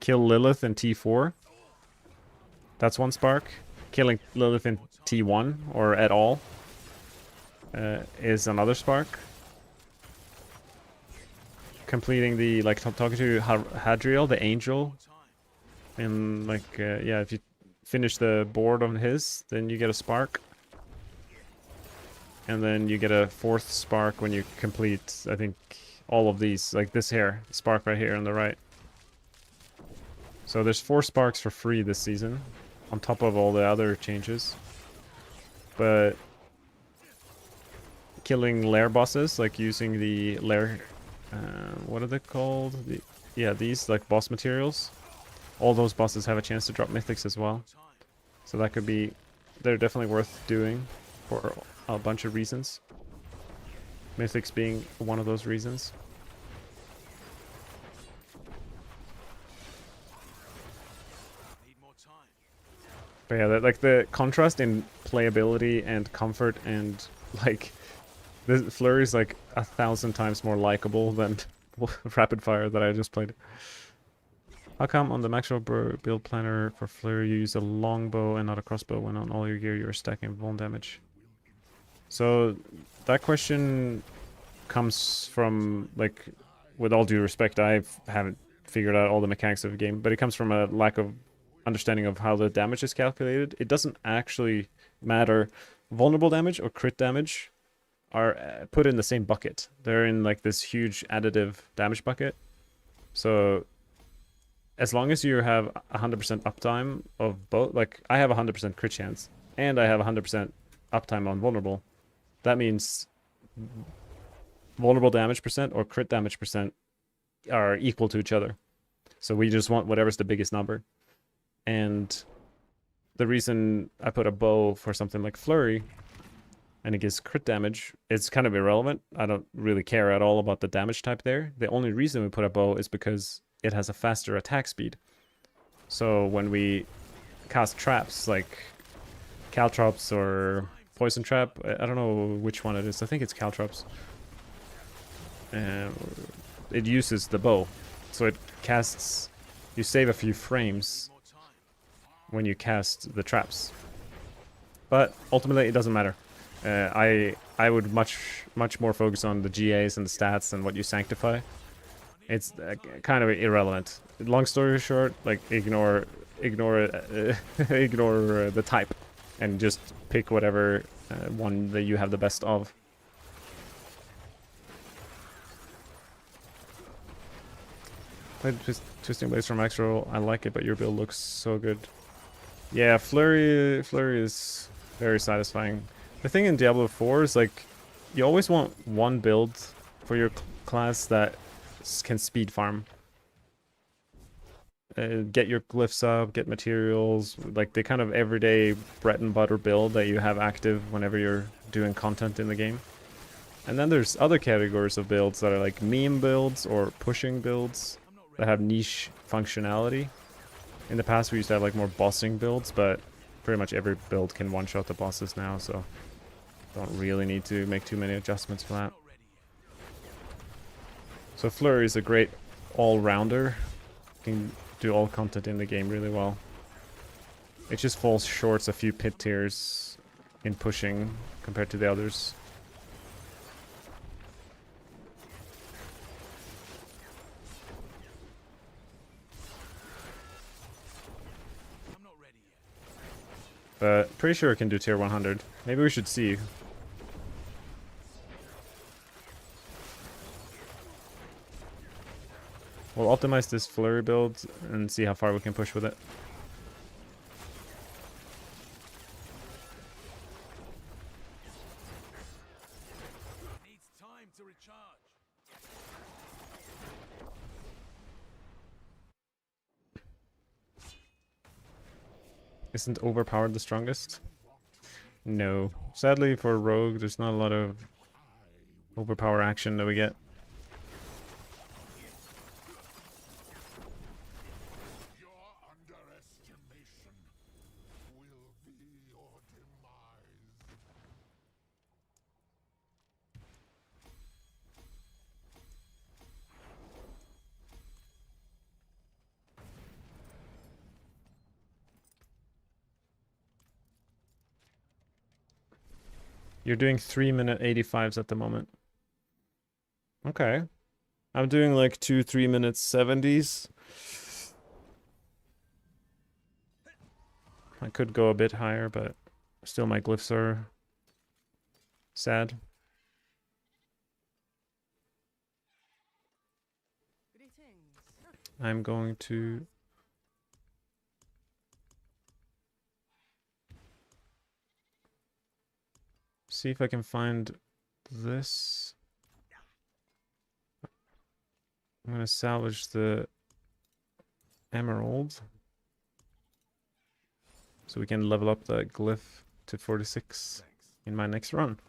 A: kill Lilith in T4. That's 1 spark. Killing Lilith in T1, or at all, is another spark. Completing the, like, talking to Hadriel, the angel, And like, yeah, if you finish the board on his, then you get a spark. And then you get a 4th spark when you complete, I think, all of these. Like this here, spark right here on the right. So there's 4 sparks for free this season, on top of all the other changes. But killing lair bosses, like using the lair, what are they called? Yeah, these like boss materials. All those bosses have a chance to drop mythics as well. So that could be, they're definitely worth doing for a bunch of reasons. Mythics being one of those reasons. But yeah, like the contrast in playability and comfort and like the flurry is like 1,000 times more likable than rapid fire that I just played. How come on the maximum build planner for flurry you use a longbow and not a crossbow when on all your gear you're stacking vuln damage? So that question comes from, like, with all due respect, I haven't figured out all the mechanics of the game, but it comes from a lack of understanding of how the damage is calculated. It doesn't actually matter. Vulnerable damage or crit damage are put in the same bucket. They're in like this huge additive damage bucket. So as long as you have 100% uptime of both, like I have 100% crit chance and I have 100% uptime on vulnerable, that means vulnerable damage percent or crit damage percent are equal to each other. So we just want whatever's the biggest number. And the reason I put a bow for something like flurry and it gives crit damage, it's kind of irrelevant. I don't really care at all about the damage type there. The only reason we put a bow is because it has a faster attack speed. So when we cast traps like caltrops or poison trap, I don't know which one it is. I think it's caltrops. It uses the bow. So it casts, you save a few frames when you cast the traps. But ultimately it doesn't matter. I would much more focus on the GAs and the stats and what you sanctify. It's kind of irrelevant. Long story short, like ignore ignore the type and just pick whatever one that you have the best of. Played Twisting Blades from Max Roll. I like it, but your build looks so good. Yeah, Flurry is very satisfying. The thing in Diablo 4 is like you always want one build for your class that can speed farm. Get your glyphs up, get materials, like the kind of everyday bread and butter build that you have active whenever you're doing content in the game. And then there's other categories of builds that are like meme builds or pushing builds that have niche functionality. In the past we used to have like more bossing builds, but pretty much every build can one-shot the bosses now, so don't really need to make too many adjustments for that. So Flurry is a great all-rounder. Can do all content in the game really well. It just falls short a few pit tiers in pushing compared to the others. But pretty sure it can do tier 100. Maybe we should see. We'll optimize this flurry build and see how far we can push with it.
B: Needs time to recharge.
A: Isn't overpowered the strongest? No. Sadly for Rogue, there's not a lot of overpower action that we get.
C: Your underestimation will be your demise.
A: You're doing 3-minute 85s at the moment. Okay. I'm doing like 2 3-minute 70s. I could go a bit higher, but still my glyphs are sad.
D: Greetings.
A: I'm going to see if I can find this. I'm gonna salvage the emerald so we can level up the glyph to 46 in my next run.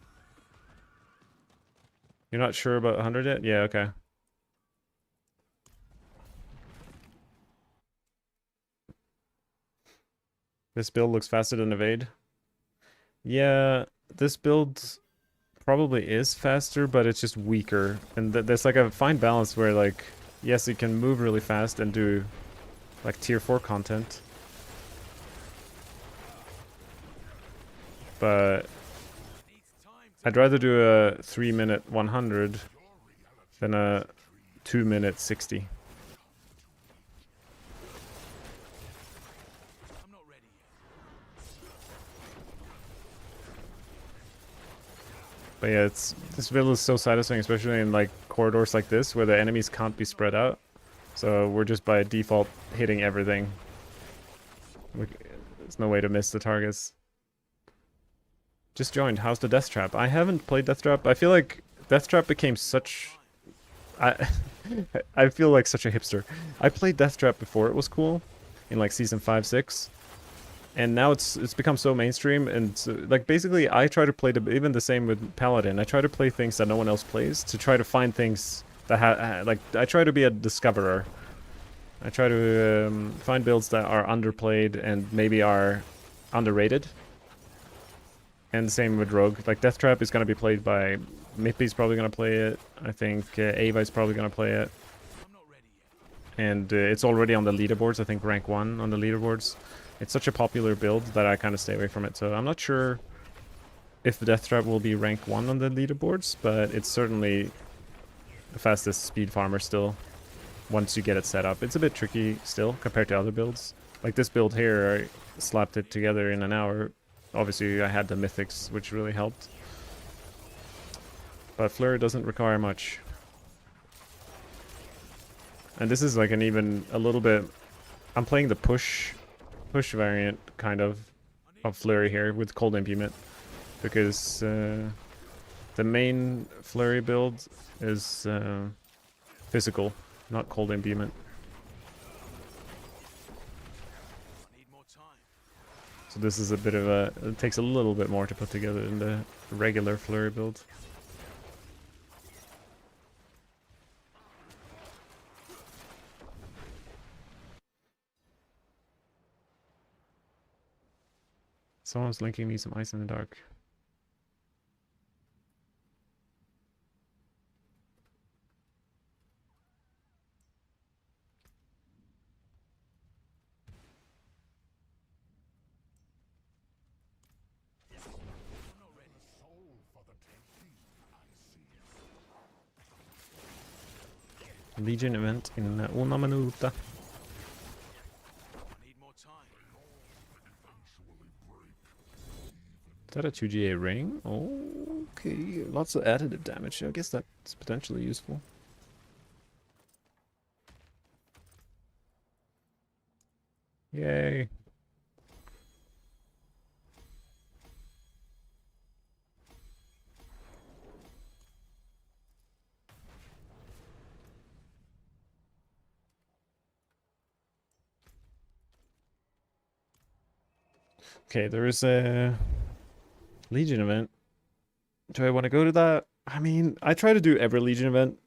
A: You're not sure about 100 yet? Yeah, okay. This build looks faster than evade. Yeah, this build probably is faster, but it's just weaker. And there's like a fine balance where, like, yes, it can move really fast and do like tier 4 content. But I'd rather do a 3-minute 100 than a 2-minute 60.
B: I'm not ready yet.
A: But yeah, this build is so satisfying, especially in like corridors like this where the enemies can't be spread out. So we're just by default hitting everything. There's no way to miss the targets. Just joined. How's the Death Trap? I haven't played Death Trap. I feel like Death Trap became such... I I feel like such a hipster. I played Death Trap before it was cool, in like season 5, 6. And now it's become so mainstream, and so, like, basically I try to play even the same with Paladin. I try to play things that no one else plays, to try to find things that like, I try to be a discoverer. I try to find builds that are underplayed and maybe are underrated. And the same with Rogue. Like, Death Trap is going to be played by... Mippy's probably going to play it. I think Ava's probably going to play it.
B: I'm not ready yet.
A: And it's already on the leaderboards. I think rank 1 on the leaderboards. It's such a popular build that I kind of stay away from it. So I'm not sure if the Death Trap will be rank 1 on the leaderboards, but it's certainly the fastest speed farmer still once you get it set up. It's a bit tricky still compared to other builds. Like this build here, I slapped it together in an hour. Obviously, I had the mythics, which really helped. But Fleur doesn't require much. And this is like an even a little bit... I'm playing the push variant, kind of Flurry here with Cold Implement. Because the main Flurry build is physical, not Cold Implement. So this is a bit of a... It takes a little bit more to put together than the regular Flurry build. Someone's linking me some Ice in the Dark. Legion event in una minuta. Is that a 2GA ring? Oh, okay, lots of additive damage. I guess that's potentially useful. Yay. Okay, there is a Legion event. Do I want to go to that? I mean, I try to do every Legion event.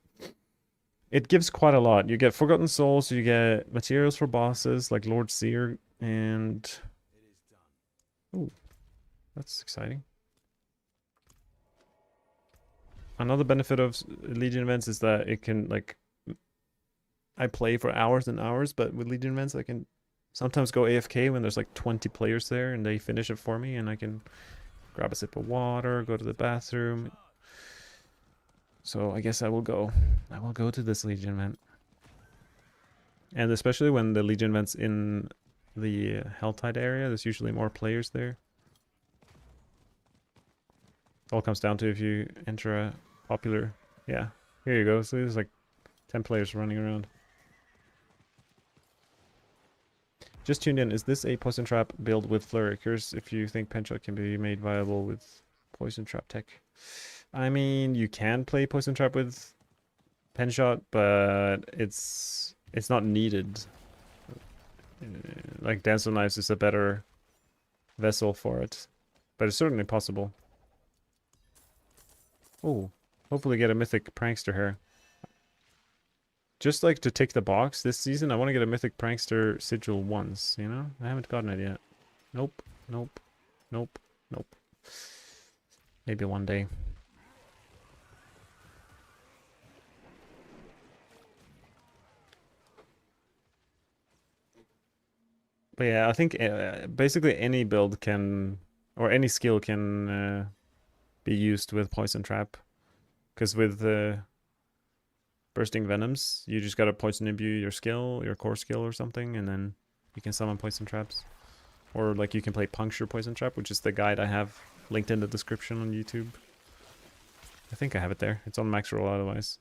A: It gives quite a lot. You get Forgotten Souls, you get materials for bosses like Lord Seer, and... Ooh, that's exciting. Another benefit of Legion events is that it can, like... I play for hours and hours, but with Legion events I can sometimes go AFK when there's like 20 players there and they finish it for me, and I can grab a sip of water, go to the bathroom. So I guess I will go. I will go to this Legion event. And especially when the Legion events in the Helltide area. There's usually more players there. It all comes down to if you enter a popular... Yeah, here you go. So there's like 10 players running around. Just tuned in. Is this a Poison Trap build with Flurry? Curious if you think Penshot can be made viable with Poison Trap tech. I mean, you can play Poison Trap with Penshot, but it's not needed. Like Dancing Knives is a better vessel for it, but it's certainly possible. Oh, hopefully get a mythic prankster here. Just like to tick the box this season, I want to get a mythic prankster sigil once, you know? I haven't gotten it yet. Nope, nope, nope, nope. Maybe one day. But yeah, I think basically any build can, or any skill can be used with Poison Trap. Because with Bursting Venoms, you just gotta Poison Imbue your skill, your core skill or something, and then you can summon Poison Traps. Or like you can play Puncture Poison Trap, which is the guide I have linked in the description on YouTube. I think I have it there. It's on max roll otherwise.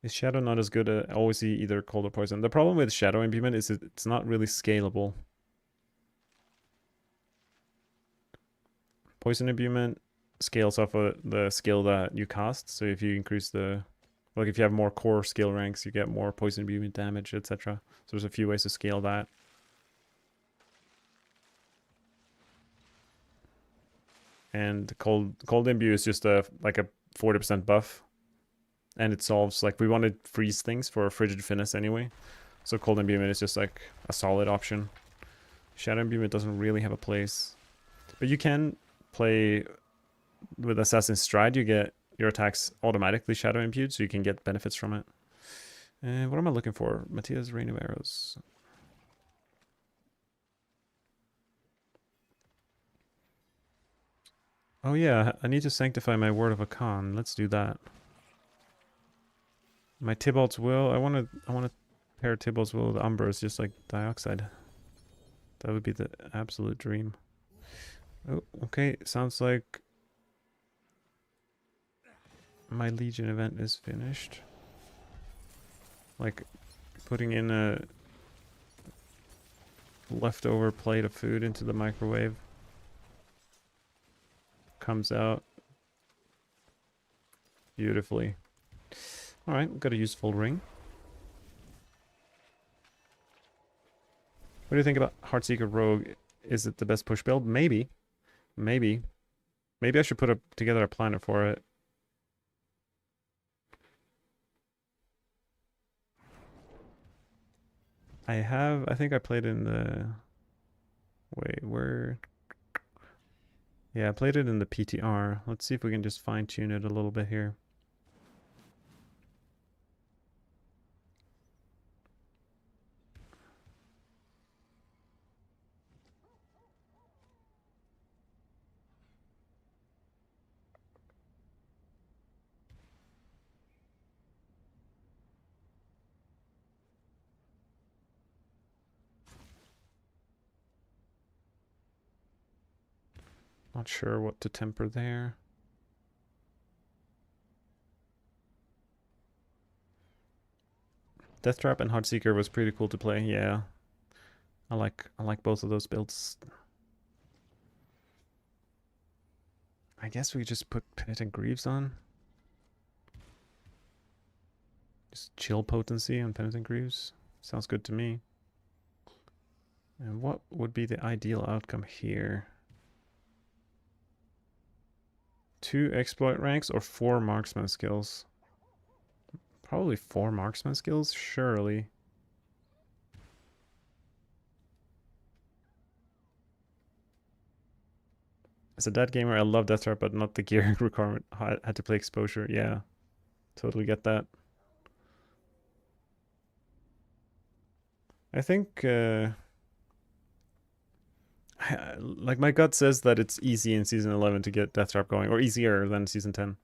A: Is Shadow not as good at always either cold or poison? The problem with Shadow Imbuement is it's not really scalable. Poison Imbuement scales off of the skill that you cast. So if you increase the... Like if you have more core skill ranks, you get more Poison Imbuement damage, etc. So there's a few ways to scale that. And Cold Imbue is just like a 40% buff. And it solves, like, we wanted freeze things for Frigid Finesse anyway. So Cold Imbuement is just like a solid option. Shadow Imbuement doesn't really have a place. But you can play with Assassin's Stride, you get your attacks automatically Shadow Imbued, so you can get benefits from it. And what am I looking for? Matthias Rain of Arrows. Oh yeah, I need to sanctify my Word of Akan. Let's do that. My Tybalt's Will. I want to pair Tybalt's Will with Umbers, just like Dioxide. That would be the absolute dream. Oh, okay. Sounds like my Legion event is finished. Like putting in a leftover plate of food into the microwave. Comes out beautifully. Alright, got a useful ring. What do you think about Heartseeker Rogue? Is it the best push build? Maybe. Maybe. Maybe I should put together a planner for it. I think I played in the... Wait, where... Yeah, I played it in the PTR. Let's see if we can just fine-tune it a little bit here. Not sure what to temper there. Death Trap and Heartseeker was pretty cool to play. Yeah, I like both of those builds. I guess we just put Penitent Greaves on. Just chill potency on Penitent Greaves. Sounds good to me. And what would be the ideal outcome here? 2 exploit ranks or 4 marksman skills? Probably 4 marksman skills, surely. As a dead gamer, I love Death Trap, but not the gear requirement. I had to play exposure. Yeah, totally get that. I think Like my gut says that it's easy in season 11 to get Death Trap going, or easier than season 10.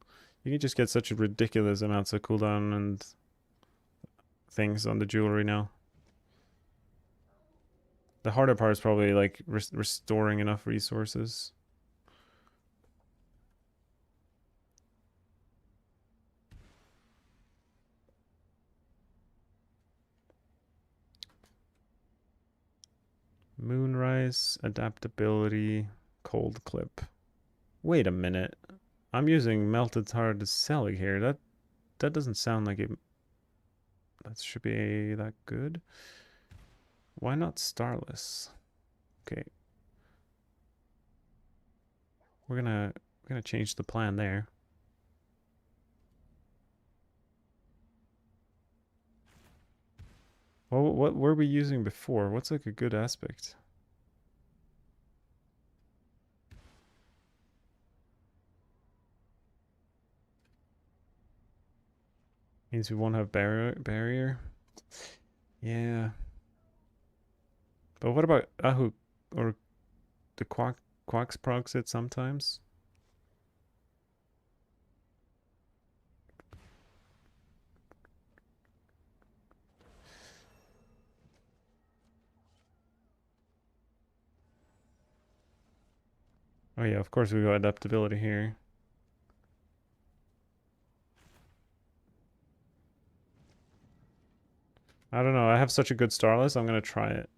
A: You can just get such ridiculous amounts of cooldown and things on the jewelry now. The harder part is probably like restoring enough resources. Moonrise, adaptability, cold clip. Wait a minute. I'm using melted hard Selig here. That doesn't sound like it. That should be that good. Why not Starless? Okay. We're gonna change the plan there. Well, what were we using before? What's like a good aspect? Means we won't have barrier. Yeah. But what about Ahu or the Quacks procs it sometimes? Oh yeah, of course we got adaptability here. I don't know. I have such a good Starless. I'm gonna try it.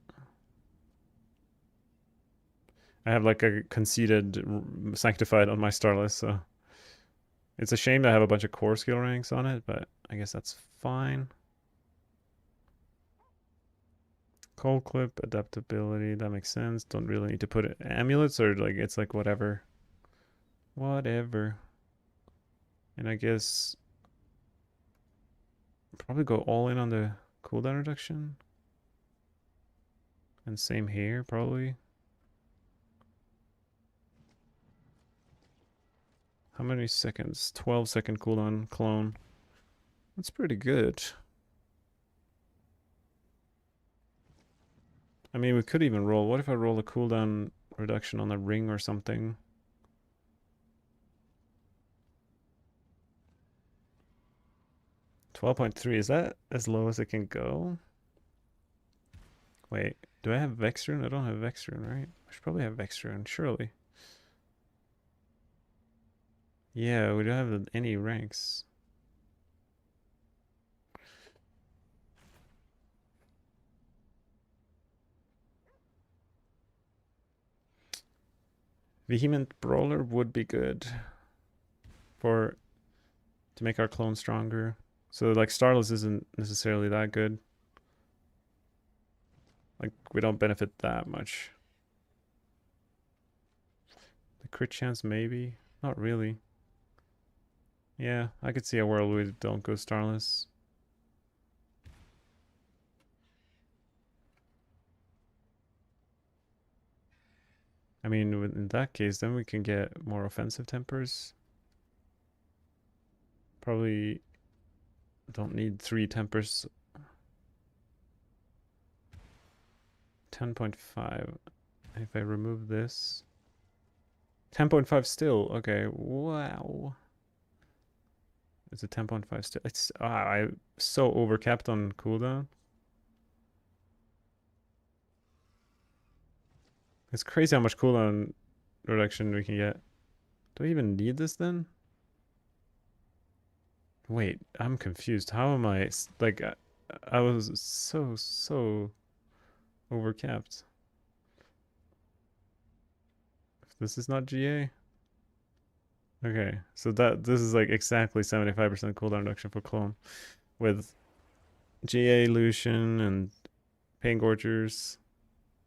A: I have like a conceded sanctified on my Starless, so it's a shame to have a bunch of core skill ranks on it, but I guess that's fine. Cold clip, adaptability, that makes sense. Don't really need to put it amulets or like it's like whatever. Whatever. And I guess probably go all in on the cooldown reduction. And same here, probably. How many seconds? 12-second cooldown clone. That's pretty good. I mean, we could even roll. What if I roll a cooldown reduction on the ring or something? 12.3, is that as low as it can go? Wait, do I have Vex Rune? I don't have Vex Rune, right? I should probably have Vex Rune, surely. Yeah, we don't have any ranks. Vehement Brawler would be good for to make our clone stronger. So like Starless isn't necessarily that good. Like we don't benefit that much. The crit chance maybe, not really. Yeah, I could see a world where we don't go Starless. I mean, in that case, then we can get more offensive tempers. Probably don't need 3 tempers. 10.5. If I remove this. 10.5 still. Okay, wow. It's a 10.5 still. It's I'm so overcapped on cooldown. It's crazy how much cooldown reduction we can get. Do I even need this then? Wait, I'm confused. How am I like I was so overcapped. This is not GA. Okay, so this is like exactly 75% cooldown reduction for clone with GA Lucian and Pain Gorgers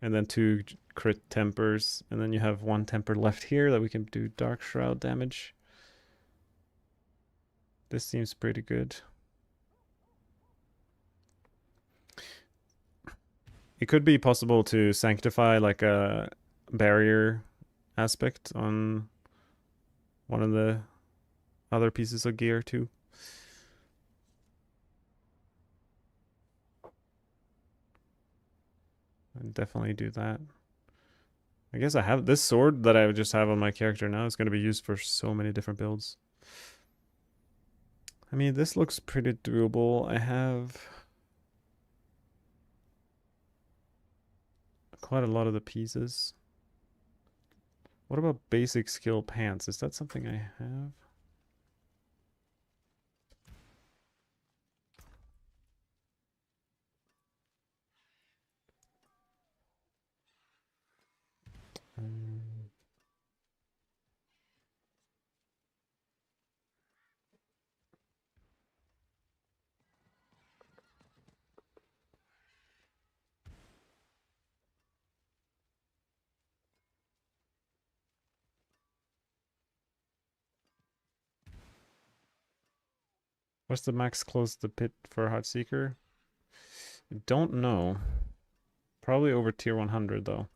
A: and then 2 crit tempers, and then you have 1 temper left here that we can do Dark Shroud damage. This seems pretty good. It could be possible to sanctify like a barrier aspect on one of the other pieces of gear too. I'd definitely do that. I guess I have this sword that I just have on my character now is going to be used for so many different builds. I mean, this looks pretty doable. I have quite a lot of the pieces. What about basic skill pants? Is that something I have? Um, what's the max close to pit for Heart Seeker? I don't know. Probably over tier 100 though.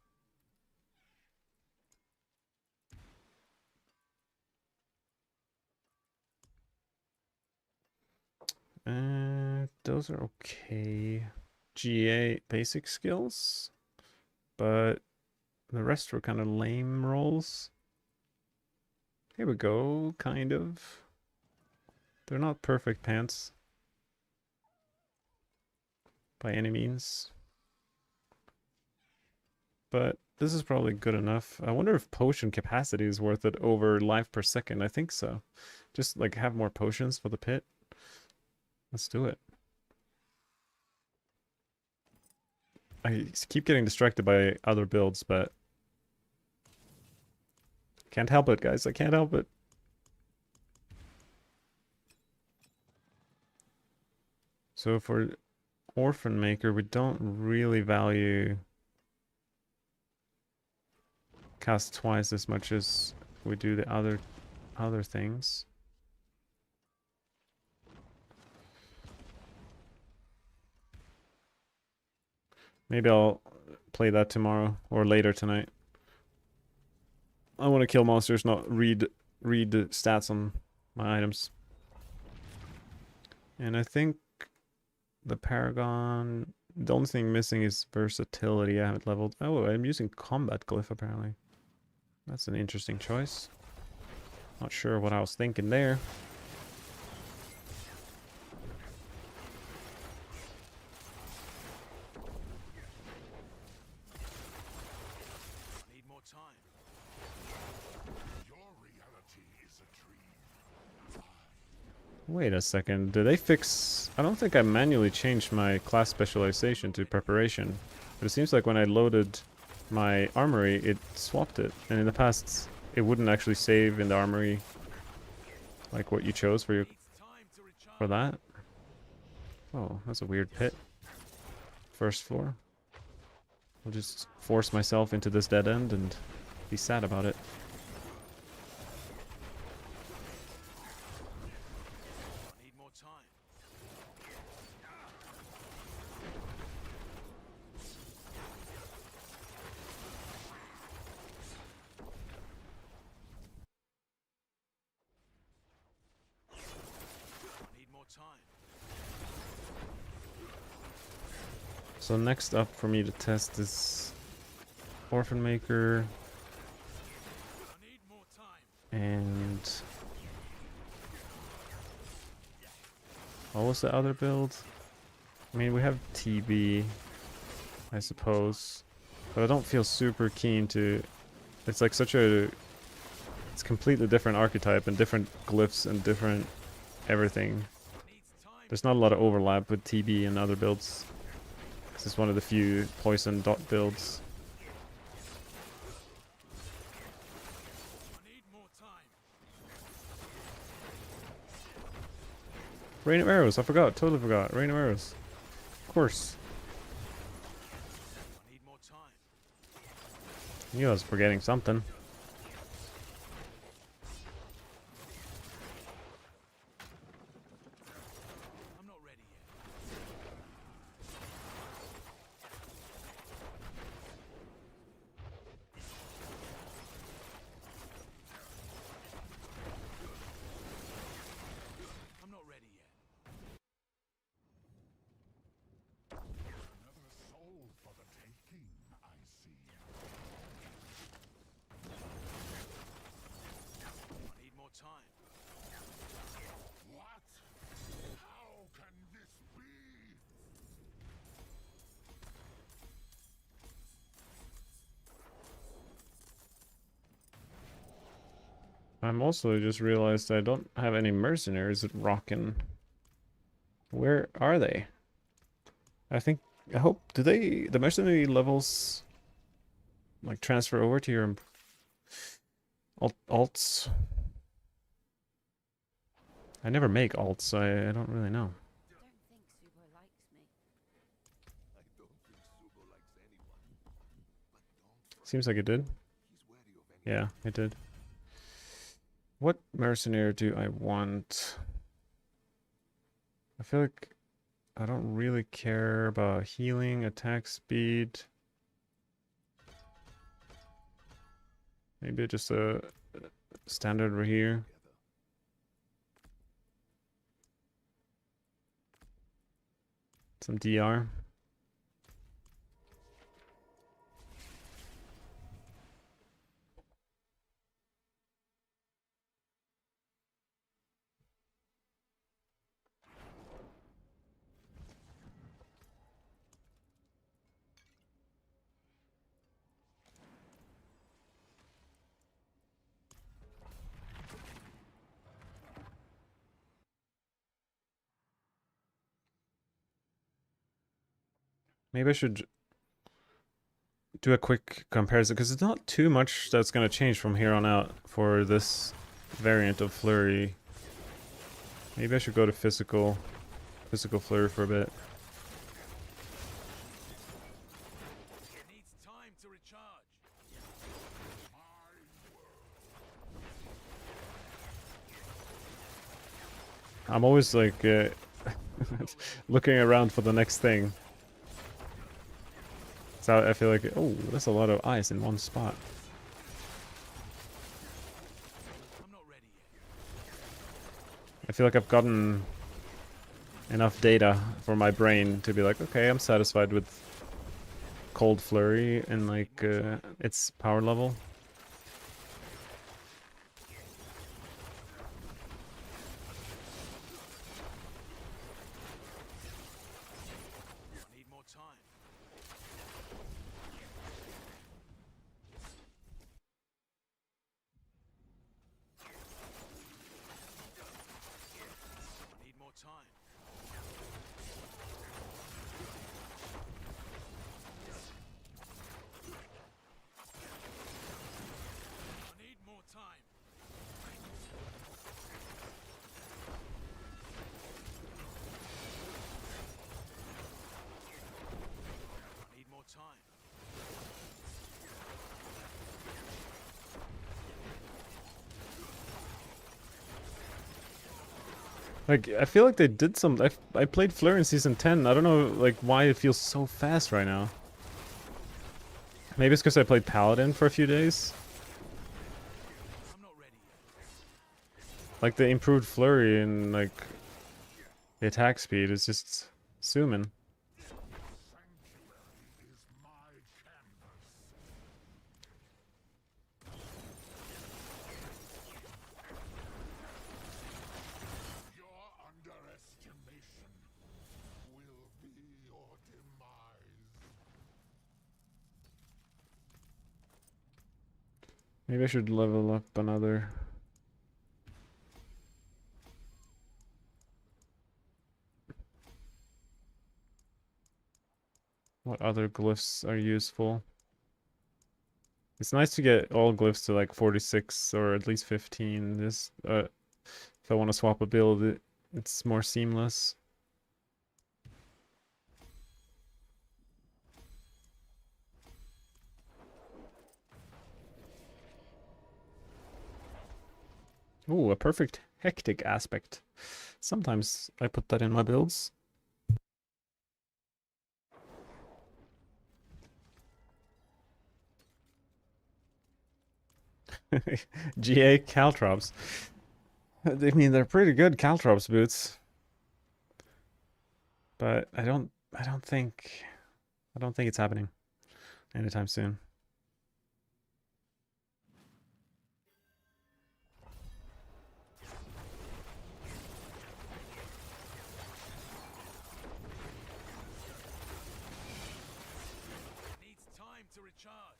A: Those are okay. GA basic skills, but the rest were kind of lame rolls. Here we go, kind of. They're not perfect pants by any means, but this is probably good enough. I wonder if potion capacity is worth it over life per second. I think so. Just like have more potions for the pit. Let's do it. I keep getting distracted by other builds, but can't help it, guys. I can't help it. So for Orphan Maker, we don't really value cast twice as much as we do the other things. Maybe I'll play that tomorrow or later tonight. I want to kill monsters, not read the stats on my items. And I think the Paragon, the only thing missing is versatility. I haven't leveled. Oh, I'm using combat glyph apparently. That's an interesting choice. Not sure what I was thinking there.
B: I need more time.
C: Your reality is a dream.
A: Wait a second, did they fix... I don't think I manually changed my class specialization to preparation. But it seems like when I loaded my armory, it swapped it. And in the past, it wouldn't actually save in the armory like what you chose for
B: Needs time to recharge.
A: that. Oh, that's a weird pit. First floor. I'll just force myself into this dead end and be sad about it.
B: I need more time. I need more time.
A: So next up for me to test is Orphan Maker
B: I need more time.
A: and what was the other build? I mean, we have TB, I suppose, but I don't feel super keen to. It's like such a. It's completely different archetype and different glyphs and different everything.
B: Needs time.
A: There's not a lot of overlap with TB and other builds. This is one of the few poison dot builds.
B: I need more time.
A: Rain of Arrows, I forgot, totally forgot. Rain of Arrows. Of course.
B: I need more time.
A: Knew I was forgetting something.
B: I'm not ready yet. I'm not ready yet.
C: Another soul for the taking, I see.
A: I'm also just realized I don't have any mercenaries rocking. Where are they? I hope, do the mercenary levels like transfer over to your alts? I never make alts, so I don't really know.
D: Don't think Subo likes me.
C: I don't think Subo likes anyone. But don't
A: Seems like it did.
C: he's wary of any.
A: Yeah, it did. What mercenary do I want? I feel like I don't really care about healing, attack speed. Maybe just a standard right here. Some DR. Maybe I should do a quick comparison because it's not too much that's going to change from here on out for this variant of flurry. Maybe I should go to physical flurry for a bit.
B: It needs time to recharge.
A: I'm always like looking around for the next thing. So I feel like, oh, that's a lot of ice in one spot.
B: I'm not ready yet.
A: I feel like I've gotten enough data for my brain to be like, okay, I'm satisfied with cold flurry and like its power level.
B: I need more time. I need more time. I need more time. I need more time.
A: Like, I feel like they did some... I played Fleur in Season 10. I don't know, like, why it feels so fast right now. Maybe it's because I played Paladin for a few days.
B: I'm not ready yet.
A: Like, the improved Flurry and, like, the attack speed is just zooming.
C: Sanctuary is my canvas. Your underestimation will be your demise.
A: Maybe I should level up another... What other glyphs are useful? It's nice to get all glyphs to like 46 or at least 15. This, if I want to swap a build, it's more seamless. Ooh, a perfect hectic aspect. Sometimes I put that in my builds. GA Caltrops. I mean, they're pretty good Caltrops boots. But I don't think it's happening anytime soon.
B: It needs time to recharge.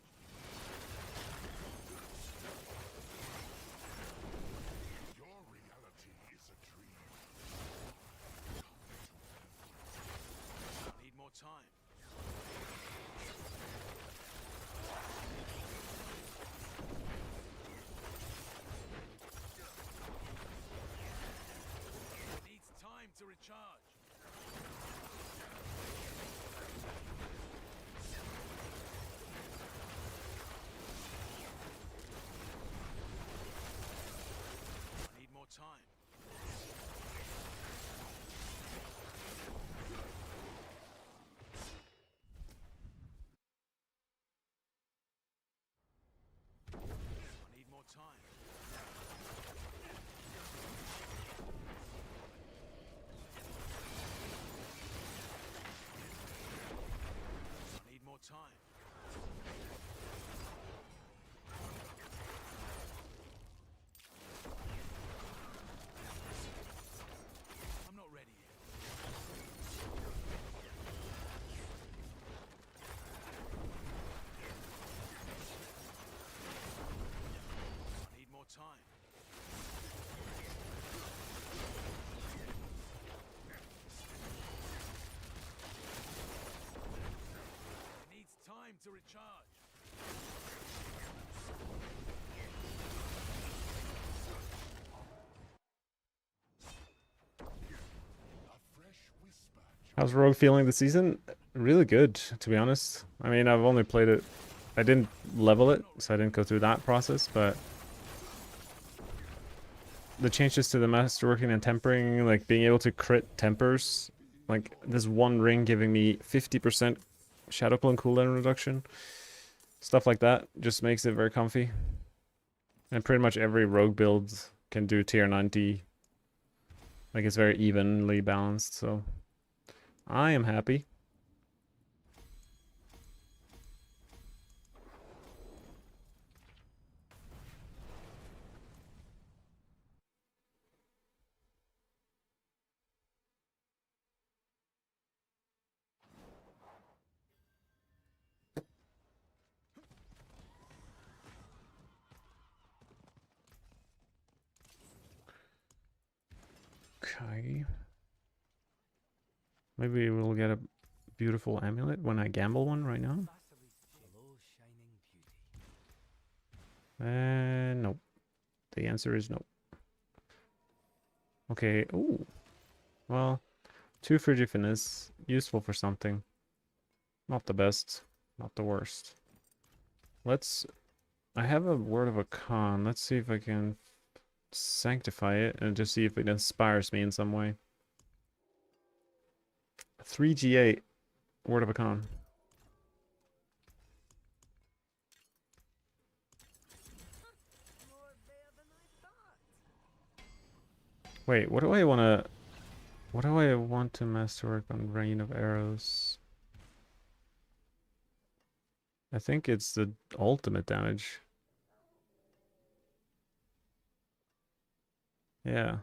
B: to recharge. I need more time. I need more time. I need more time. I'm not ready yet. I need more time. It needs time to recharge.
C: A fresh whisper.
A: How's Rogue feeling this season? Really good, to be honest. I mean, I've only played it. I didn't level it, so I didn't go through that process, but the changes to the masterworking and tempering, like being able to crit tempers, like this one ring giving me 50% shadow clone cooldown reduction, stuff like that, just makes it very comfy. And pretty much every rogue build can do tier 90. Like it's very evenly balanced, so I am happy. Okay. Maybe we'll get a beautiful amulet when I gamble one right now. No. The answer is no. Okay. Ooh. Well, 2 Frigifinus. Useful for something. Not the best. Not the worst. Let's... I have a Word of a Con. Let's see if I can sanctify it and just see if it inspires me in some way. 3G8. Word of a Con.
D: More there than I thought.
A: Wait, what do I want to... What do I want to masterwork on Rain of Arrows? I think it's the ultimate damage. Yeah.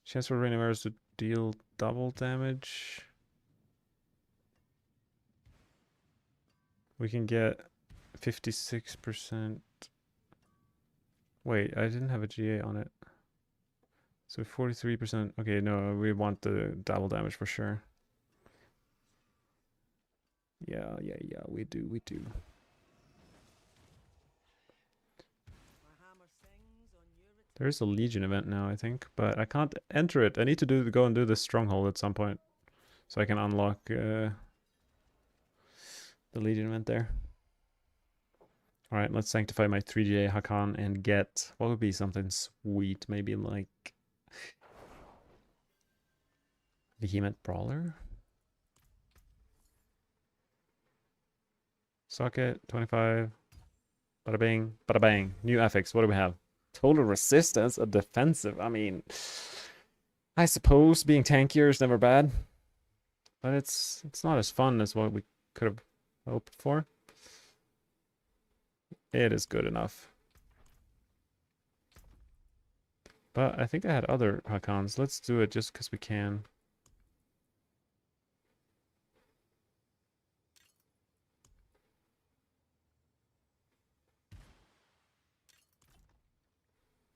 A: Chance for Rain of Arrows to deal double damage. We can get 56%. Wait, I didn't have a GA on it. So 43%. Okay, no, we want the double damage for sure. Yeah, we do.
D: My hammer sings on your return.
A: There's a Legion event now, I think, but I can't enter it. I need to go and do the Stronghold at some point, so I can unlock the Legion event there. All right, let's sanctify my 3GA Hakan and get what would be something sweet, maybe like Vehement Brawler. Socket 25. Bada bing, bada bang. New affix. What do we have? Total resistance, a defensive. I mean, I suppose being tankier is never bad, but it's not as fun as what we could have hoped for. It is good enough. But I think I had other Hakons. Let's do it just because we can.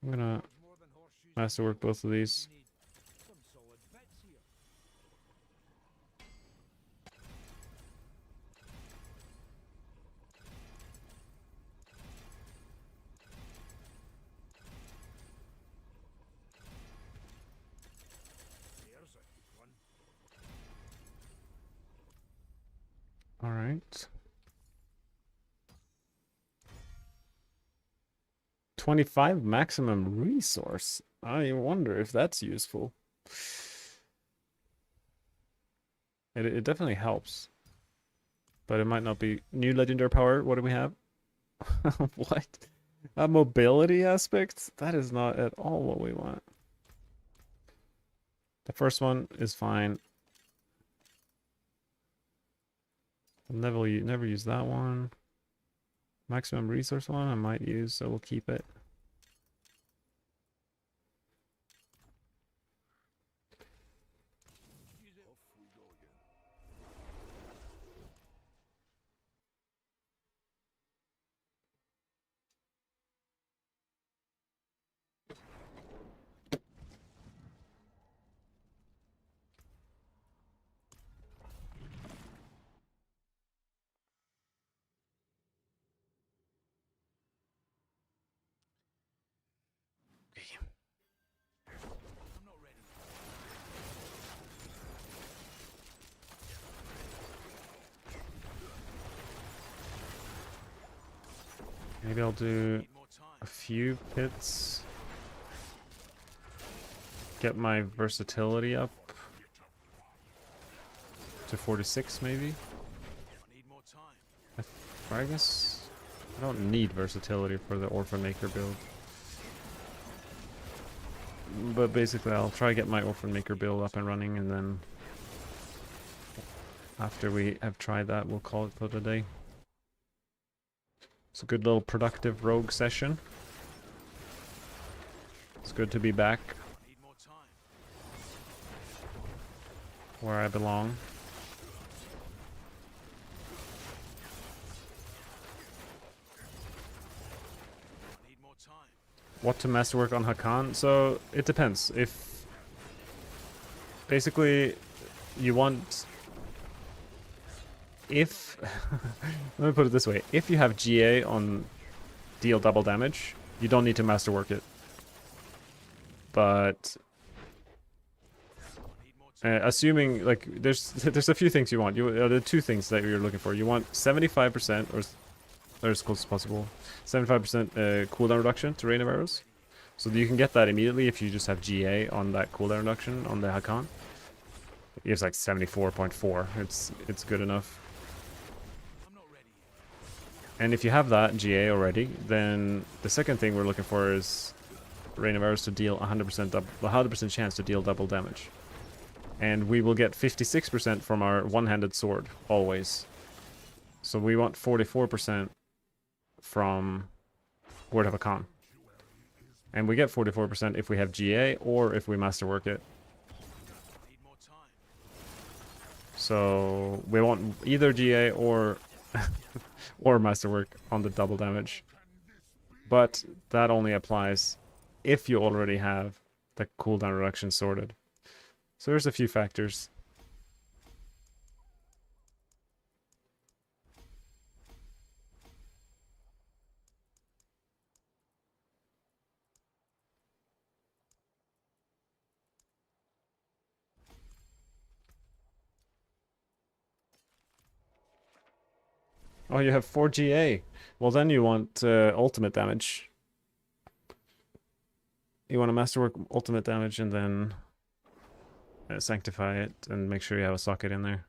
A: I'm gonna masterwork both of these.
B: Some solid bits here.
A: All right. 25 maximum resource. I wonder if that's useful. It definitely helps. But it might not be. New legendary power, what do we have? What? A mobility aspect? That is not at all what we want. The first one is fine. I'll never use that one. Maximum resource one I might use, so we'll keep it.
B: I'm not ready.
A: Maybe I'll do
B: Need more time.
A: a few pits. Get my versatility up to 46 maybe.
B: I need more time.
A: I guess I don't need versatility for the Orphan Maker build. But basically I'll try to get my Orphan Maker build up and running, and then after we have tried that we'll call it for the day. It's a good little productive rogue session. It's good to be back
B: I need more time.
A: where I belong.
B: I need more time.
A: What to masterwork on Hakan? So it depends. If basically you want, if let me put it this way, if you have GA on deal double damage, you don't need to masterwork it. But
B: I need more time.
A: assuming like there's a few things you want. There are two things that you're looking for. You want 75% or as close as possible, 75% cooldown reduction to rain of arrows. So you can get that immediately if you just have GA on that cooldown reduction on the Hakan. It's like 74.4. It's good enough.
B: I'm not ready yet.
A: And if you have that GA already, then the second thing we're looking for is Rain of Arrows to deal 100% chance to deal double damage. And we will get 56% from our one-handed sword, always. So we want 44% from Word of Hakan. And we get 44% if we have GA or if we masterwork it.
B: I need more time.
A: So we want either GA or or masterwork on the double damage. But that only applies if you already have the cooldown reduction sorted. So there's a few factors. Oh, you have 4 GA. Well, then you want ultimate damage. You want to masterwork ultimate damage and then sanctify it and make sure you have a socket in there.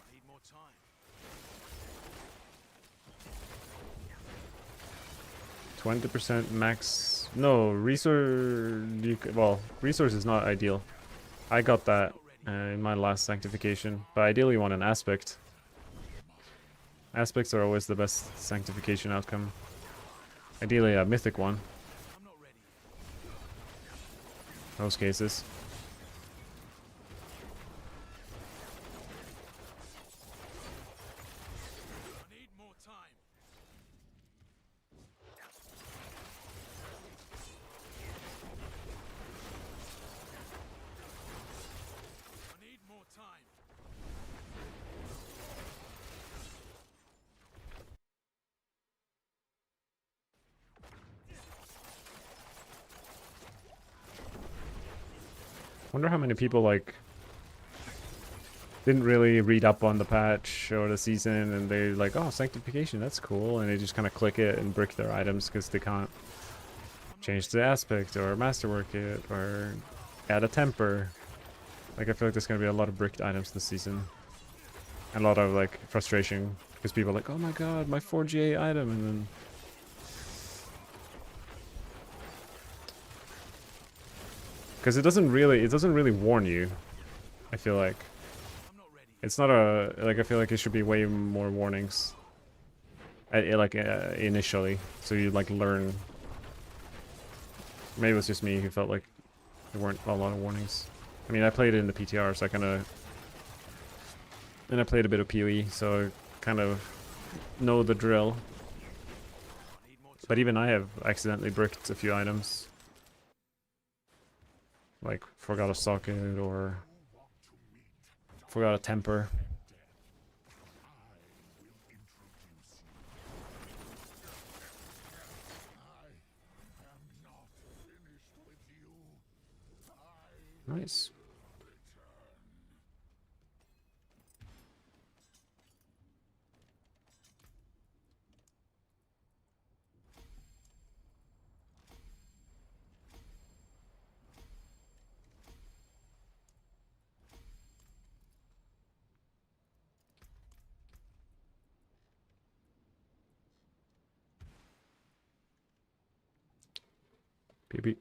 B: I need more time.
A: 20% max. No, resource. Well, resource is not ideal. I got that in my last sanctification, but ideally you want an aspect. Aspects are always the best sanctification outcome. Ideally a mythic one,
B: I'm not ready yet.
A: most cases.
B: I need more time. I need more time.
A: Wonder how many people like didn't really read up on the patch or the season, and they're like, oh, sanctification, that's cool, and they just kind of click it and brick their items because they can't change the aspect or masterwork it or add a temper. Like, I feel like there's gonna be a lot of bricked items this season, and a lot of like frustration because people are like, oh my god, my 4GA item, and then because it doesn't really warn you. I feel like it's not a like I feel like it should be way more warnings. Initially, so you like learn. Maybe it was just me who felt like there weren't a lot of warnings. I mean, I played it in the PTR, so I kind of, and I played a bit of PoE, so I kind of know the drill. But even I have accidentally bricked a few items. Like, forgot a socket or forgot a temper. Nice. PB.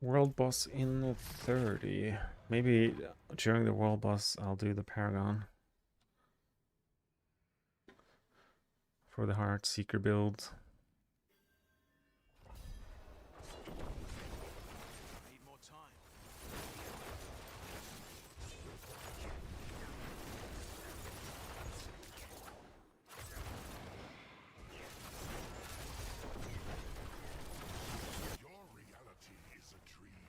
A: World boss in 30. Maybe during the world boss I'll do the Paragon. For the Heart Seeker build.
B: Need more time.
C: Your reality is a dream.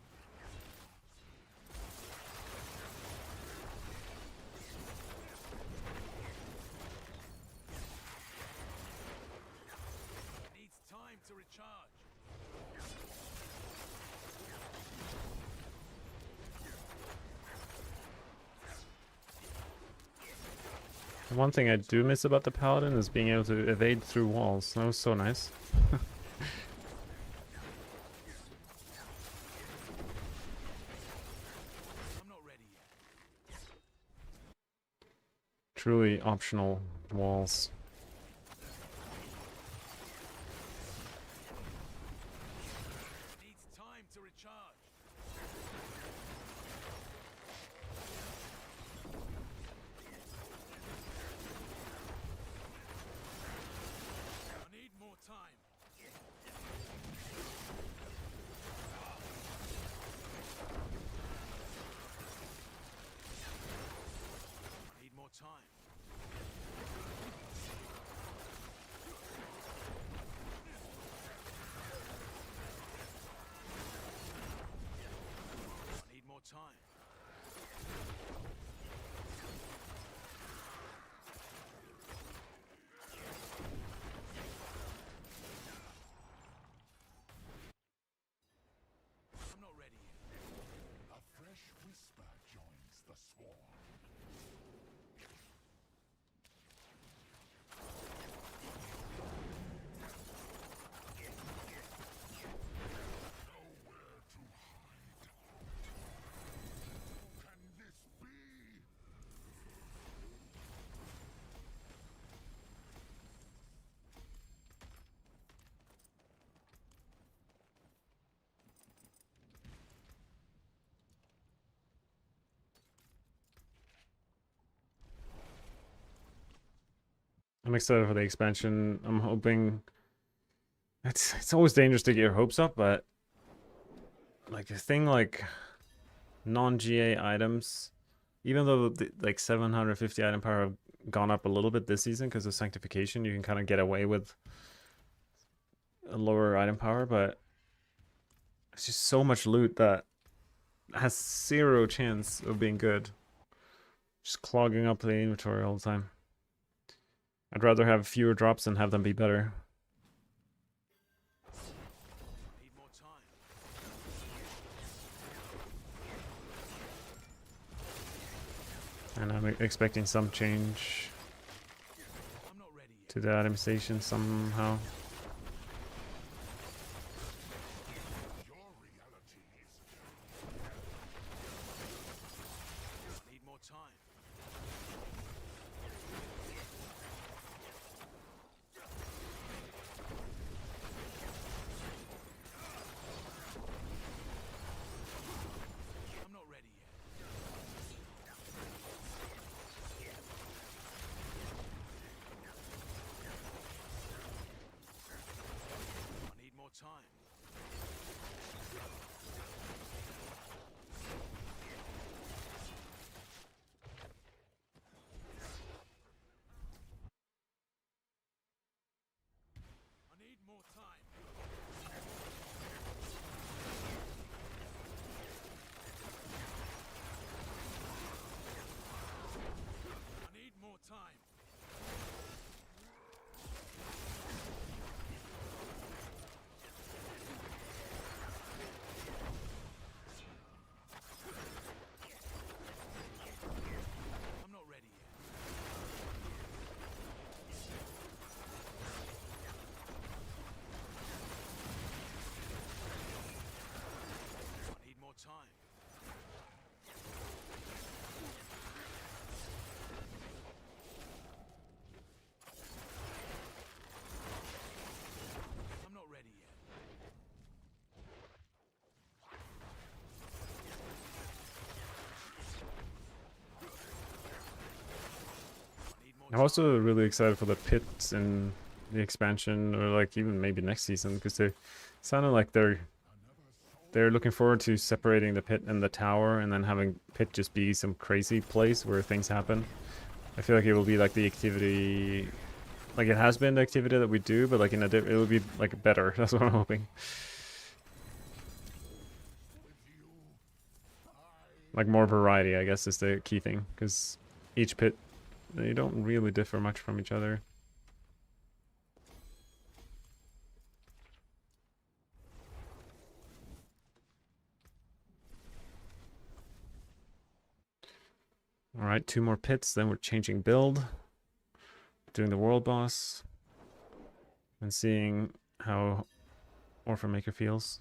B: Needs time to recharge.
A: One thing I do miss about the Paladin is being able to evade through walls. That was so nice.
B: I'm not ready yet.
A: Truly optional walls.
B: Needs time to recharge. I need more time. I need more time.
A: I'm excited for the expansion. I'm hoping it's always dangerous to get your hopes up, but like a thing like non-GA items, even though like 750 item power have gone up a little bit this season because of sanctification, you can kind of get away with a lower item power, but it's just so much loot that has zero chance of being good. Just clogging up the inventory all the time. I'd rather have fewer drops than have them be better.
B: Need more time.
A: And I'm expecting some change
B: I'm not ready yet.
A: to the itemization somehow.
C: Your reality is
B: Need more time. I'm not ready yet. I need more time. I need more time. I need more time. I'm not ready yet. I need more time. I'm not ready yet. I need more
A: I'm also really excited for the pits in the expansion, or like even maybe next season, because they sounded like they're looking forward to separating the pit and the tower, and then having pit just be some crazy place where things happen. I feel like it will be like the activity, like it has been the activity that we do, but like it will be like better. That's what I'm hoping. Like more variety, I guess, is the key thing, because each pit, they don't really differ much from each other. Alright, 2 more pits, then we're changing build. Doing the world boss. And seeing how Orphan Maker feels.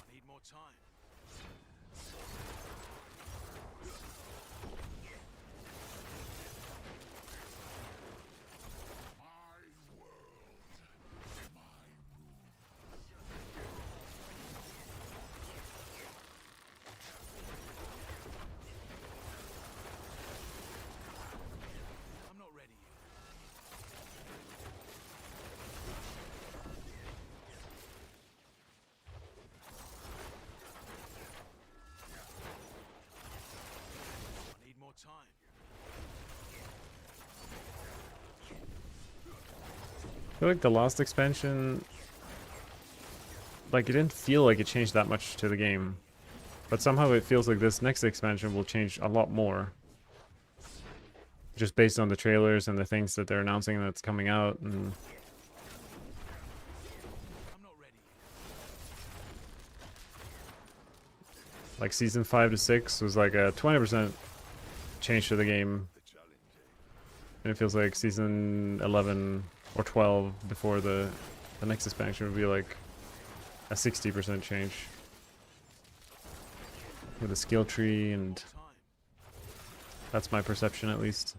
B: I need more time.
C: my world, my rules.
B: I'm not ready yet. I need more time.
A: I feel like the last expansion, like it didn't feel like it changed that much to the game. But somehow it feels like this next expansion will change a lot more. Just based on the trailers and the things that they're announcing that's coming out. And
B: I'm not ready yet.
A: like season 5 to 6 was like a 20% change to the game. And it feels like season 11 or 12 before the next expansion would be like a 60% change. With the skill tree, and
B: Time.
A: that's my perception at least.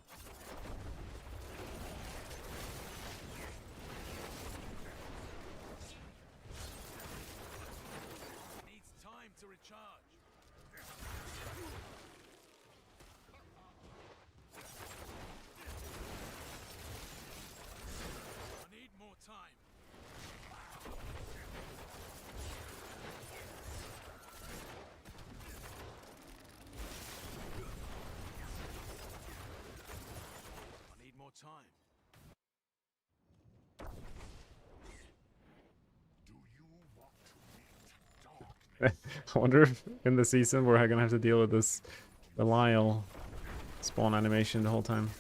A: I wonder if in the season we're gonna have to deal with this Belial spawn animation the whole time.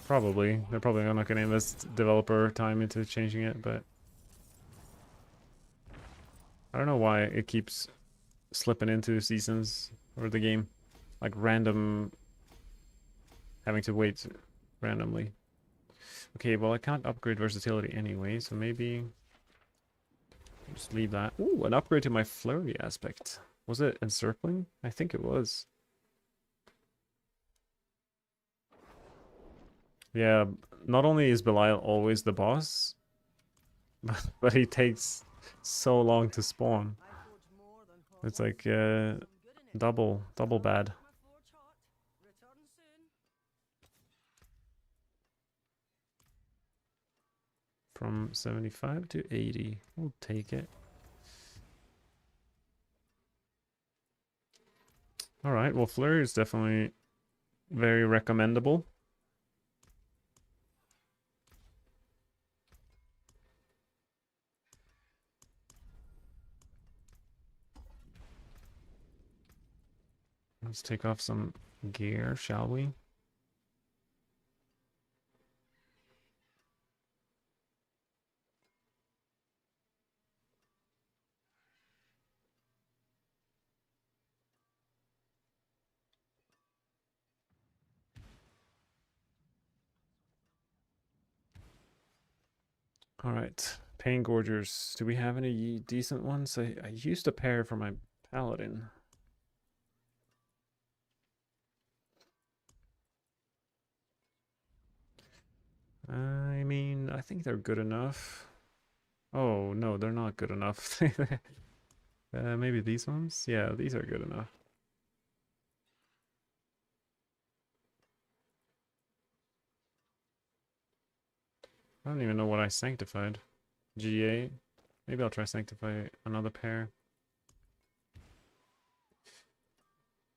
A: Probably. They're probably not gonna invest developer time into changing it, but I don't know why it keeps slipping into seasons or the game. Like random having to wait randomly. Okay, well I can't upgrade versatility anyway, so maybe just leave that. Ooh, an upgrade to my flurry aspect. Was it encircling? I think it was. Yeah, not only is Belial always the boss, but he takes so long to spawn.
D: I forge more than what
A: It's like
D: I'm good in it.
A: double bad.
D: My forge hot. Return soon.
A: From 75 to 80. We'll take it. Alright, well Flurry is definitely very recommendable. Let's take off some gear, shall we? Alright, Pain Gorgers. Do we have any decent ones? I used a pair for my Paladin. I mean, I think they're good enough. Oh, no, they're not good enough. Maybe these ones? Yeah, these are good enough. I don't even know what I sanctified. GA? Maybe I'll try sanctify another pair.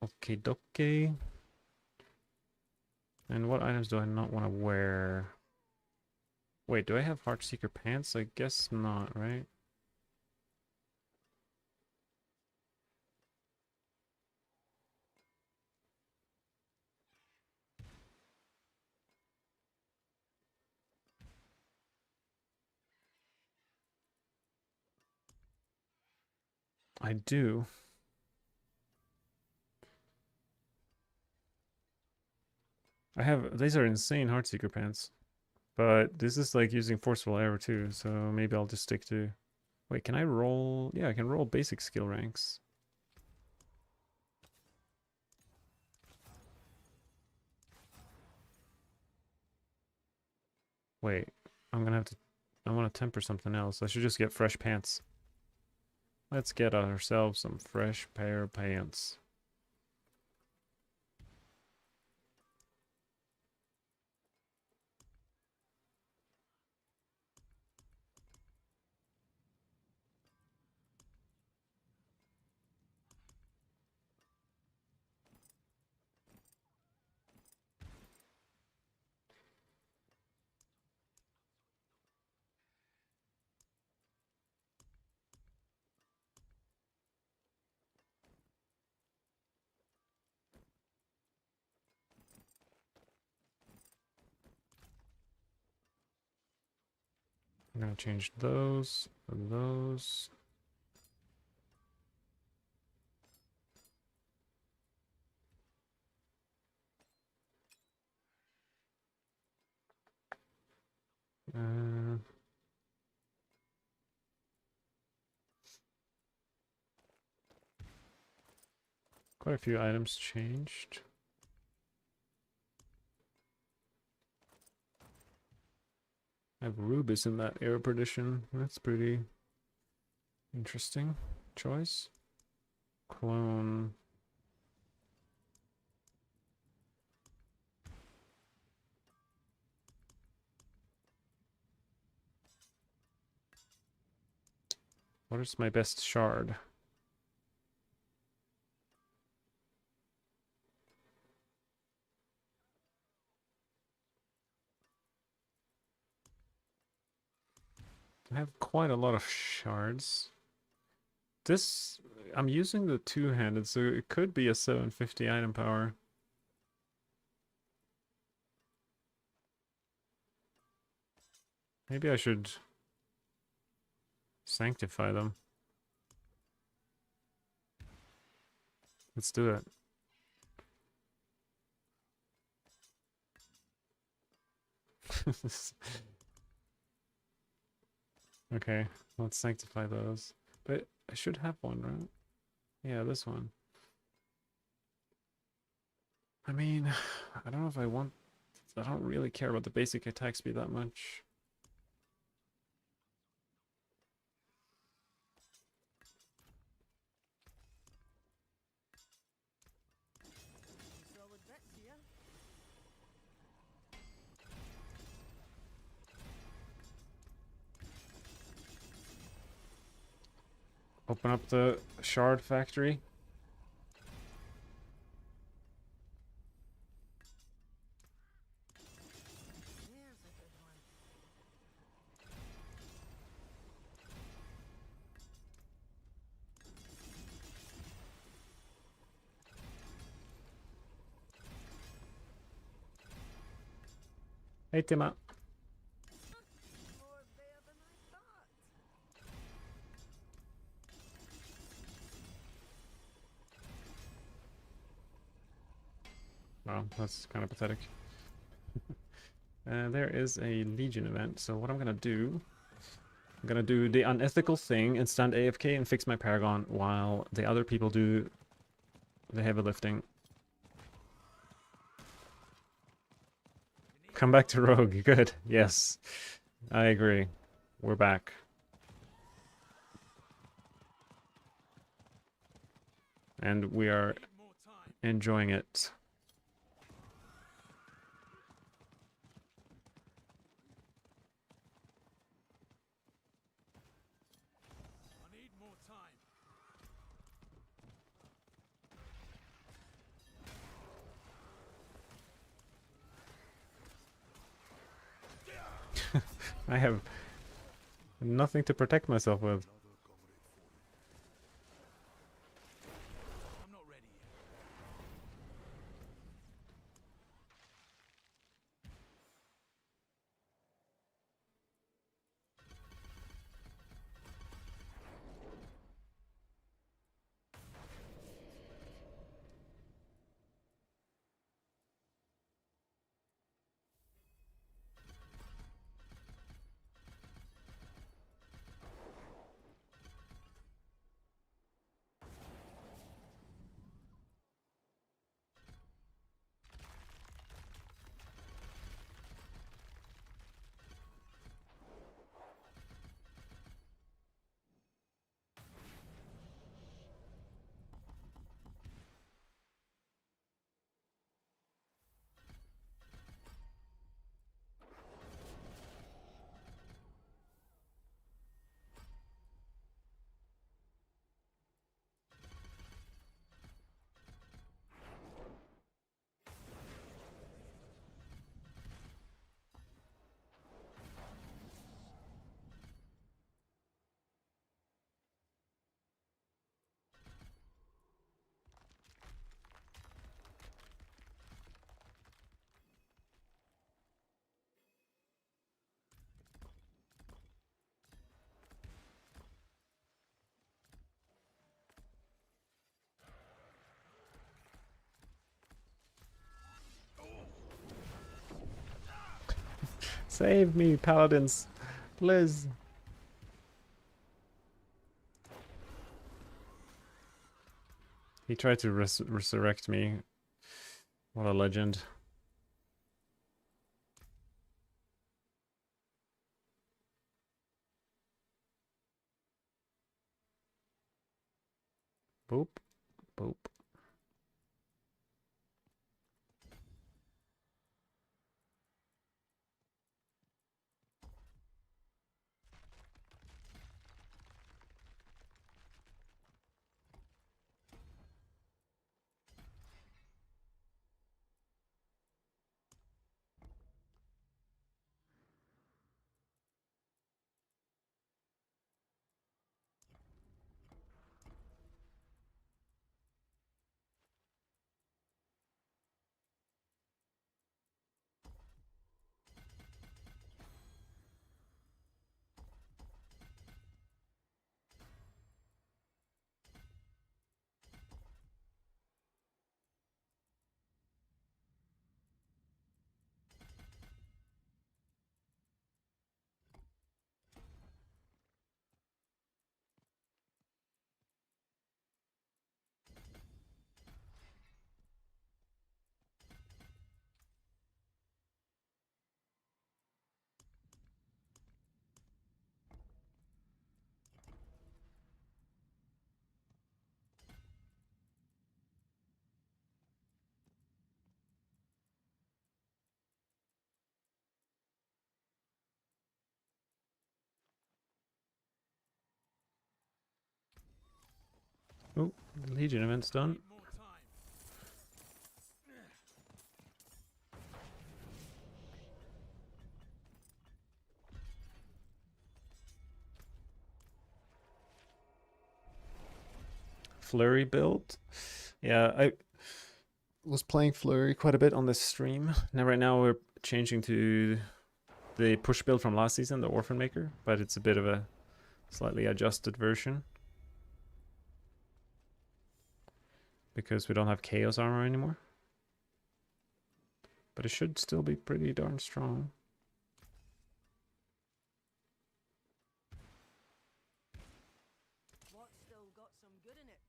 A: Okay, doke. And what items do I not want to wear? Wait, do I have Heartseeker pants? I guess not, right? I do. I have, these are insane Heartseeker pants. But this is like using Forceful Arrow too, so maybe I'll just stick to... Wait, can I roll? Yeah, I can roll basic skill ranks. Wait, I'm gonna have to... I want to temper something else. I should just get fresh pants. Let's get ourselves some fresh pair of pants. I'm gonna change those for those. Uh, Quite a few items changed. I have Rubis in that Air Perdition. That's pretty interesting choice. Clone. What is my best shard? I have quite a lot of shards. This, I'm using the two-handed, so it could be a 750 item power. Maybe I should sanctify them. Let's do it. Okay, let's sanctify those. But I should have one, right? Yeah, this one. I mean, I don't know if I want... I don't really care about the basic attack speed that much.
D: Solid bits here.
A: Open up the shard factory.
D: There's a good one.
A: Hey, Tima.
D: More there than I thought.
A: Wow, that's kind of pathetic. There is a Legion event, so what I'm gonna do... I'm gonna do the unethical thing and stand AFK and fix my Paragon while the other people do the heavy lifting. Come back to Rogue. Good. Yes. I agree. We're back. And we are
B: Need more time.
A: enjoying it.
B: I need more time.
A: I have nothing to protect myself with.
B: I'm not ready yet.
A: Save me, paladins. Please. He tried to resurrect me. What a legend. Boop. Boop. Oh, the Legion event's done.
B: Need more time.
A: Flurry build. Yeah, I was playing Flurry quite a bit on this stream. Now, right now, we're changing to the push build from last season, the Orphan Maker, but it's a bit of a slightly adjusted version because we don't have Chaos Armor anymore. But it should still be pretty darn strong.
D: What's still got some good in it?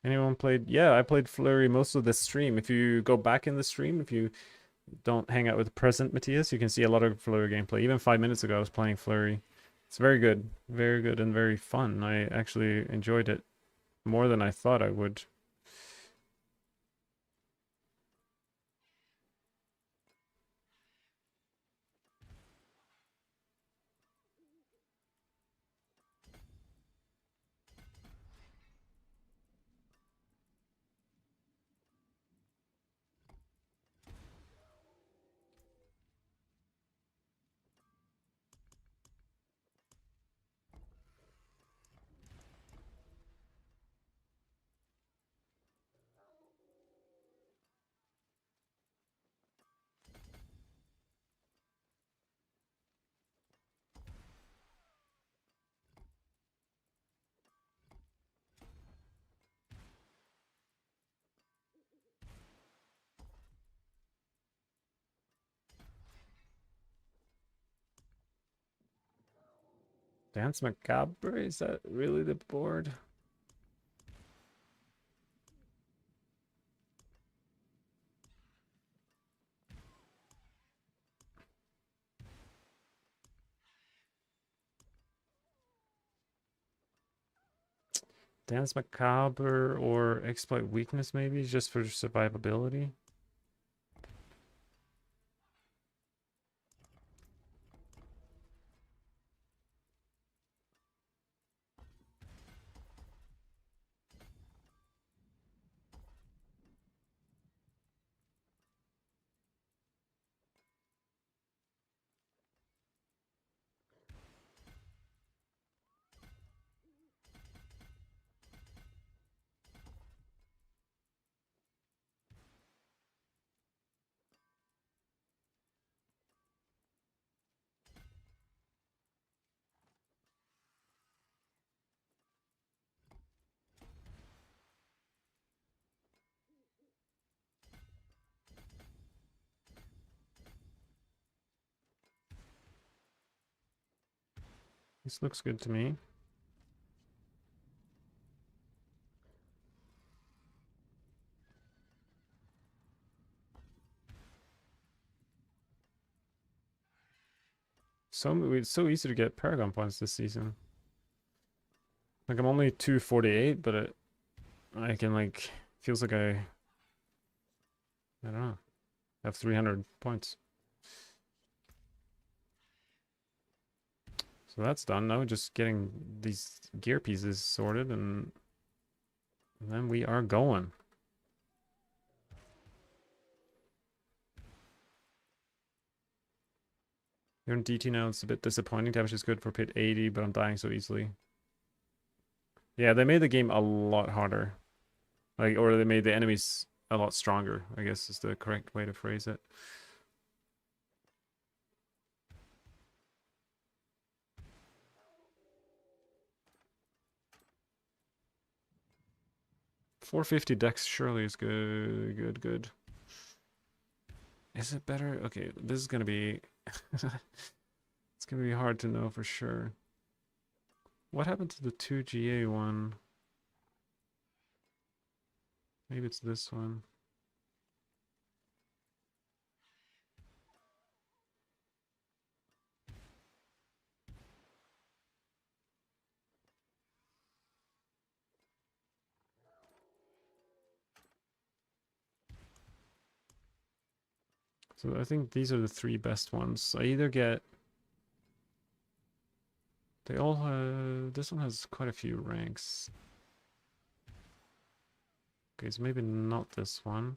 A: Anyone played? Yeah, I played Flurry most of the stream. If you go back in the stream, if you don't hang out with the present Matthias, you can see a lot of Flurry gameplay. Even 5 minutes ago, I was playing Flurry. It's very good and very fun. I actually enjoyed it more than I thought I would. Dance Macabre? Is that really the board? Dance Macabre or Exploit Weakness maybe, just for survivability. This looks good to me. It's so easy to get Paragon points this season. Like I'm only 248, but I can like feels like I don't know, have 300 points. So that's done. Now just getting these gear pieces sorted and then we are going. You're in DT now. It's a bit disappointing. Damage is good for pit 80, but I'm dying so easily. Yeah, they made the game a lot harder. Like, or they made the enemies a lot stronger, I guess is the correct way to phrase it. .450 dex surely is good, good. Is it better? Okay, this is gonna be... it's gonna be hard to know for sure. What happened to the 2GA one? Maybe it's this one. So I think these are the three best ones. I either get They all this one has quite a few ranks. Okay, so maybe not this one.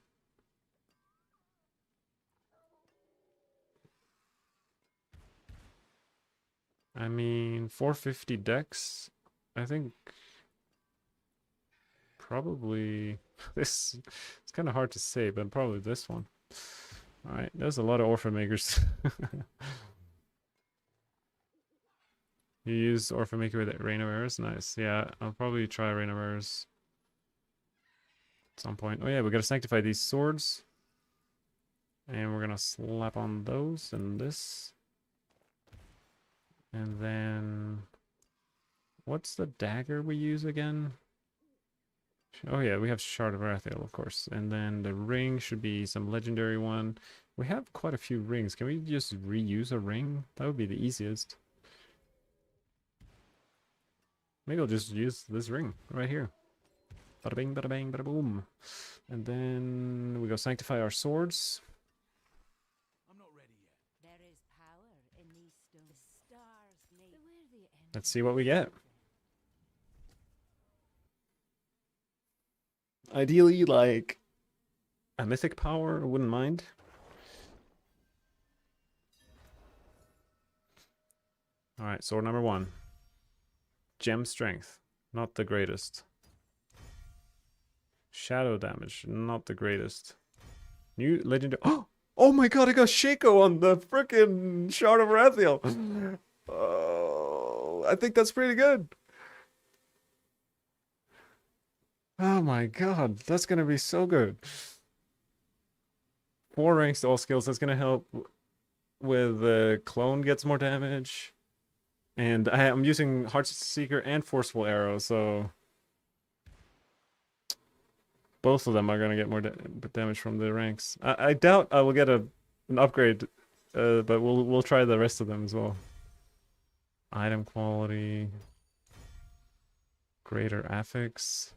A: I mean, 450 dex. I think probably this. It's kind of hard to say, but probably this one. All right, there's a lot of orphan makers. You use orphan maker with Rain of Errors? Nice. Yeah, I'll probably try Rain of Errors at some point. Oh yeah, we gotta sanctify these swords. And we're gonna slap on those and this. And then... what's the dagger we use again? Oh yeah, we have Shard of Rathiel, of course. And then the ring should be some legendary one. We have quite a few rings. Can we just reuse a ring? That would be the easiest. Maybe I'll just use this ring right here. Bada bing, bada bang, bada boom. And then we go sanctify our swords.
B: I'm not ready yet.
D: There is power in these stones. The stars need.
A: Let's see what we get. Ideally, like a mythic power, I wouldn't mind. Alright, sword number 1. Gem strength, not the greatest. Shadow damage, not the greatest. New legendary. Oh my god, I got Shaco on the frickin' Shard of Rathiel. Oh, I think that's pretty good. Oh my god, that's gonna be so good. 4 ranks to all skills. That's gonna help with the clone gets more damage. And I'm using Heartseeker and Forceful Arrow, so both of them are gonna get more damage from the ranks. I doubt I will get an upgrade, but we'll try the rest of them as well. Item quality, greater affix,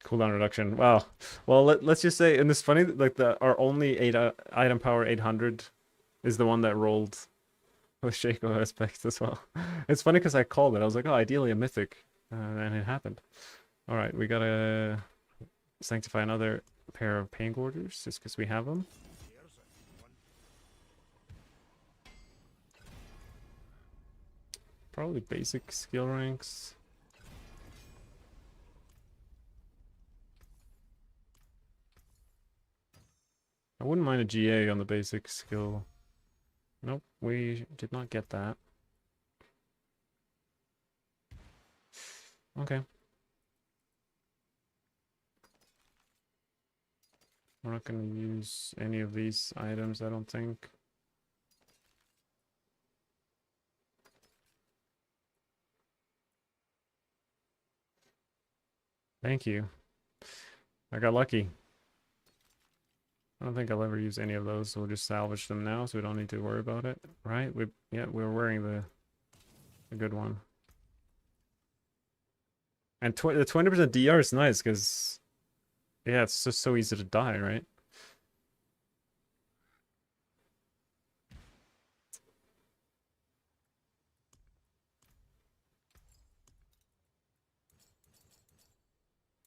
A: cooldown reduction. Wow. Well, let's just say, and it's funny, like our only item power 800 is the one that rolled with Shaco aspects as well. It's funny because I called it. I was like, oh, ideally a mythic. And it happened. Alright, we gotta sanctify another pair of Pain Gorgers just because we have them. Probably basic skill ranks. I wouldn't mind a GA on the basic skill. Nope, we did not get that. Okay. We're not going to use any of these items, I don't think. Thank you. I got lucky. I don't think I'll ever use any of those, so we'll just salvage them now so we don't need to worry about it. Right? We're wearing the good one. And the 20% DR is nice because, yeah, it's just so easy to die, right?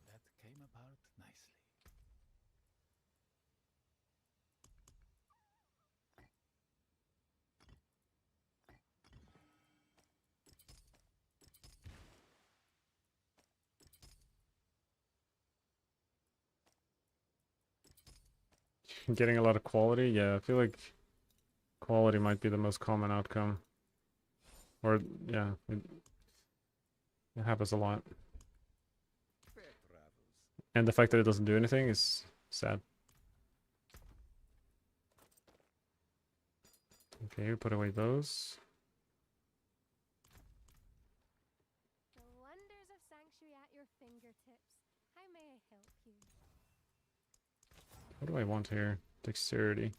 B: That came apart nicely.
A: Getting a lot of quality, yeah, I feel like quality might be the most common outcome. Or, yeah, it happens a lot. And the fact that it doesn't do anything is sad. Okay, we put away those.
E: The wonders of Sanctuary at your fingertips. How may I help you?
A: What do I want here? Dexterity.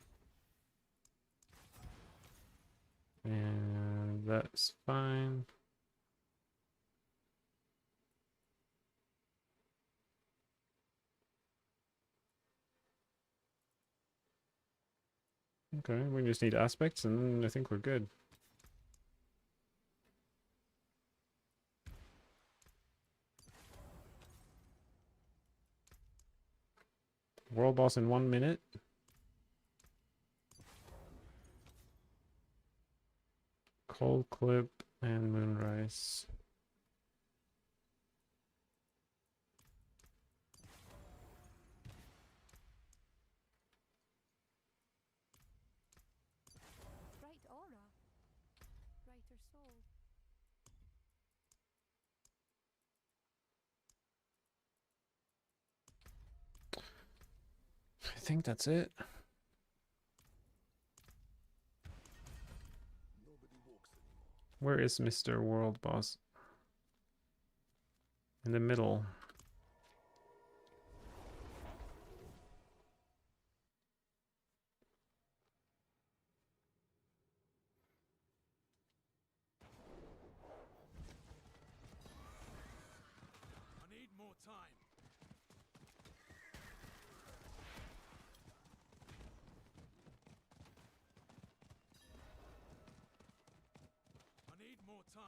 A: And that's fine. Okay, we just need aspects and I think we're good. World boss in 1 minute. Cold Clip and Moonrise.
E: Bright aura. Brighter soul.
A: I think that's it. Where is Mr. World Boss? In the middle.
B: I need more time. I need more time.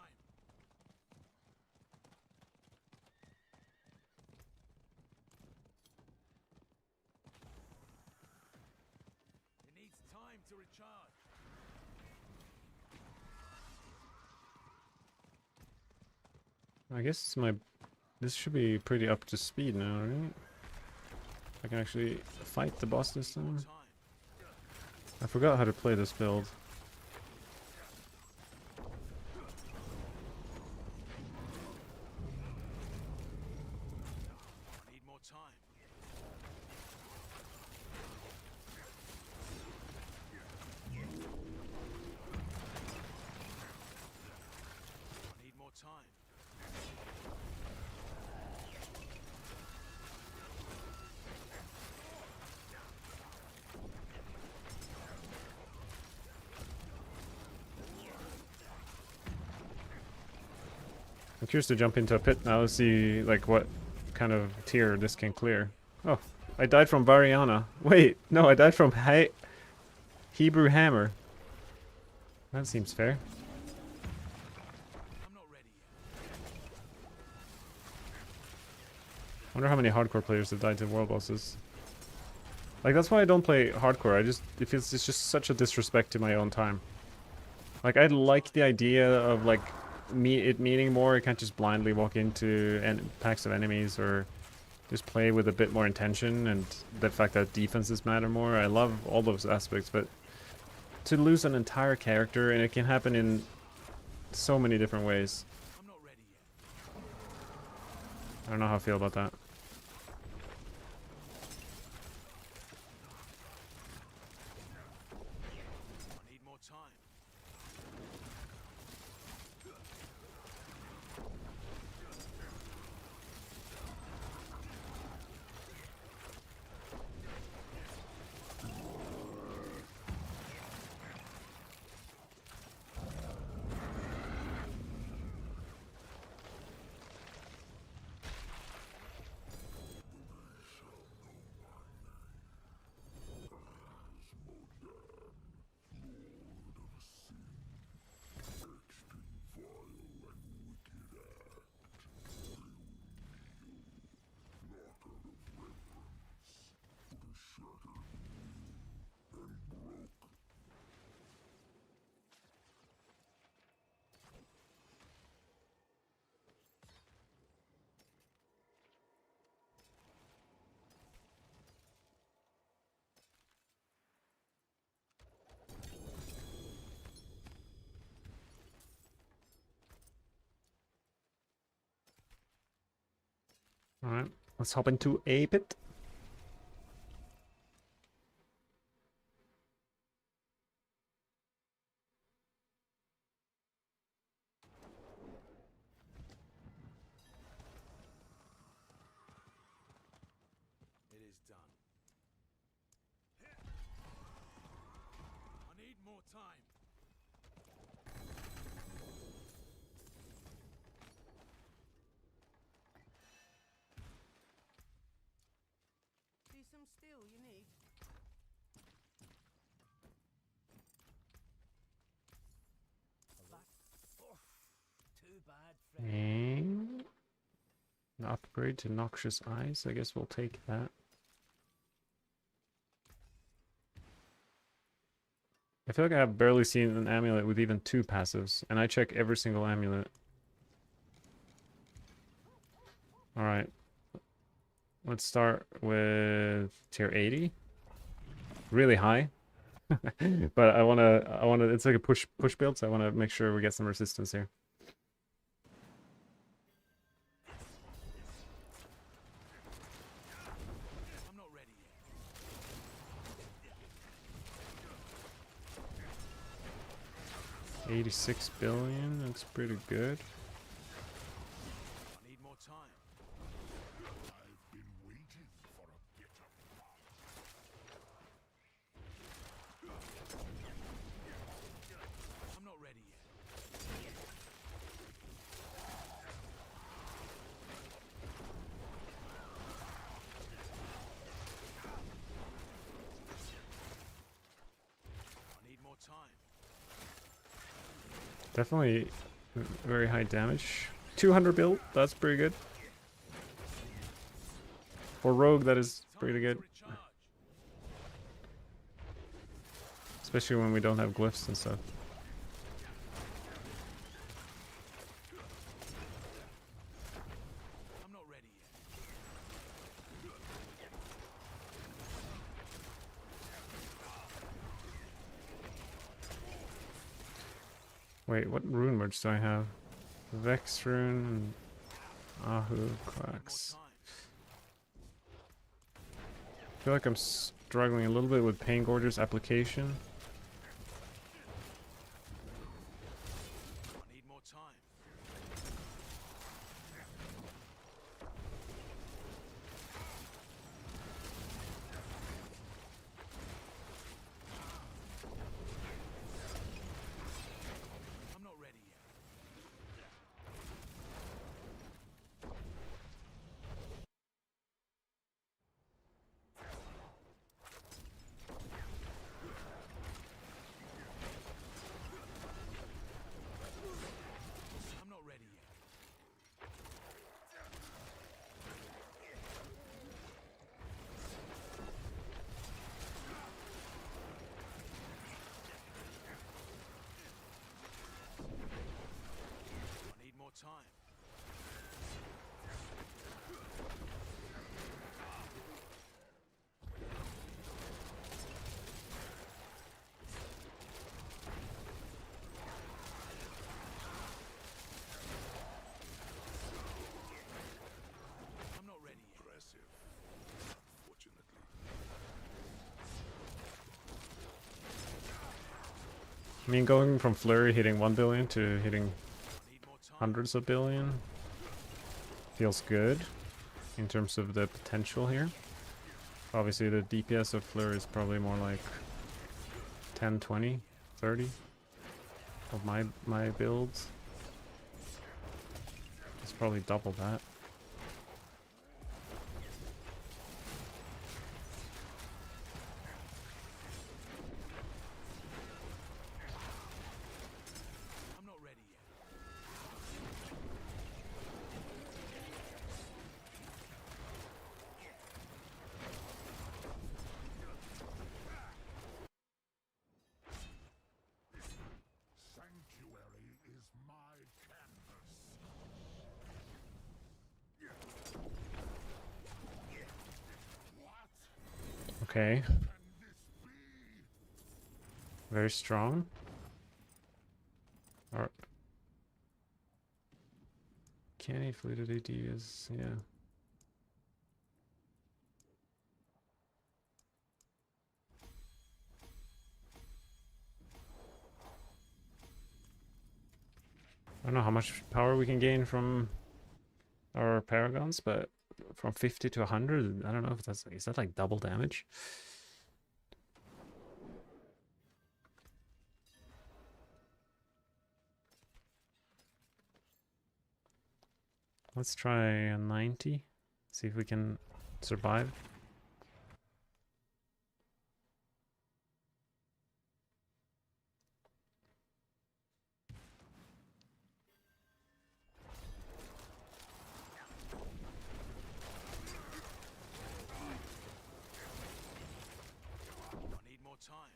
B: It needs time to recharge.
A: I guess this should be pretty up to speed now, right? I can actually fight the boss this time.
B: Time.
A: I forgot how to play this build.
B: I need more time. I need more time.
A: I'm curious to jump into a pit now to see like what kind of tier this can clear. Oh, I died from Variana. Wait, no, I died from Hebrew Hammer. That seems fair.
B: I'm not ready yet.
A: I wonder how many hardcore players have died to world bosses. Like, that's why I don't play hardcore. It feels it's just such a disrespect to my own time. Like, I like the idea of like it meaning more. I can't just blindly walk into packs of enemies, or just play with a bit more intention, and the fact that defenses matter more. I love all those aspects, but to lose an entire character, and it can happen in so many different ways.
B: I'm not ready yet.
A: I don't know how I feel about that.
B: I need more time.
A: Alright, let's hop into a pit.
B: It is done. I need more time.
D: See some steel you need?
F: Too bad, friend.
A: And an upgrade to Noxious Eyes. I guess we'll take that. I feel like I have barely seen an amulet with even 2 passives, and I check every single amulet. Alright. Let's start with tier 80. Really high. But I wanna it's like a push build, so I wanna make sure we get some resistance here.
B: I'm not ready yet.
A: 86 billion, that's pretty good.
B: I need more time.
C: I've been waiting for a bit of fun.
B: I'm not ready yet. I need more time.
A: Definitely very high damage. 200 build, that's pretty good. For rogue, that is pretty good.
B: To recharge.
A: Especially when we don't have glyphs and stuff.
B: I'm not ready yet.
A: Wait, what rune merge do I have? Vex rune and Ahu Quacks.
B: More time.
A: I feel like I'm struggling a little bit with Pain Gorger's application.
B: I need more time. I'm not ready yet. I'm not ready yet. I need more time. I'm not ready yet.
C: Impressive. Unfortunately.
A: I mean, going from Flurry hitting 1 billion to hitting
B: I need more time.
A: hundreds of billion feels good in terms of the potential here. Obviously, the DPS of Flurry is probably more like 10, 20, 30 of my builds. It's probably double that.
B: I'm not ready yet.
C: Sanctuary is my canvas. What
A: Okay,
C: can this be?
A: very strong. Or canny fluidity is, yeah. I don't know how much power we can gain from our paragons, but from 50 to 100, I don't know if that's, is that like double damage? Let's try a 90, see if we can survive.
B: I need more time.